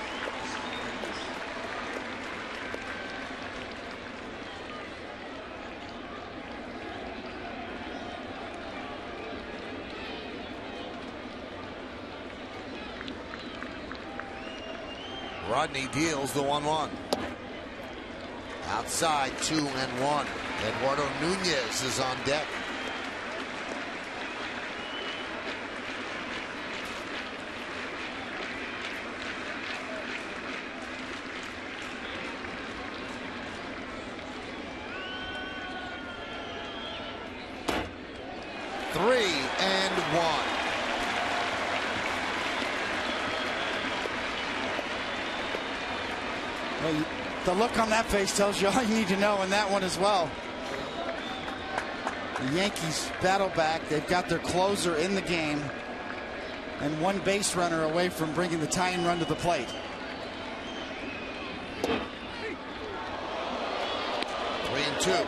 Rodney deals the 1-1. Outside, 2-1. Eduardo Nunez is on deck. Well, the look on that face tells you all you need to know in that one as well. The Yankees battle back. They've got their closer in the game and one base runner away from bringing the tying run to the plate. 3-2.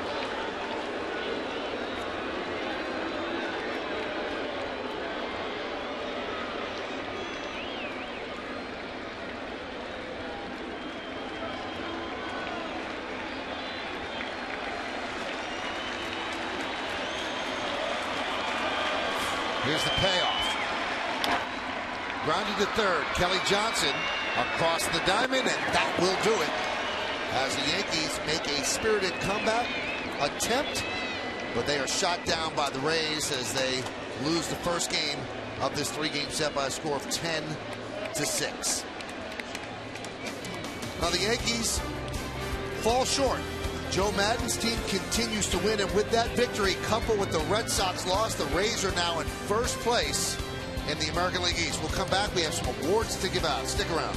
Here's the payoff. Grounded to third. Kelly Johnson across the diamond, and that will do it. As the Yankees make a spirited comeback attempt, but they are shot down by the Rays as they lose the first game of this three-game set by a score of 10-6. Now the Yankees fall short. Joe Madden's team continues to win, and with that victory, coupled with the Red Sox loss, the Rays are now in first place in the American League East. We'll come back. We have some awards to give out. Stick around.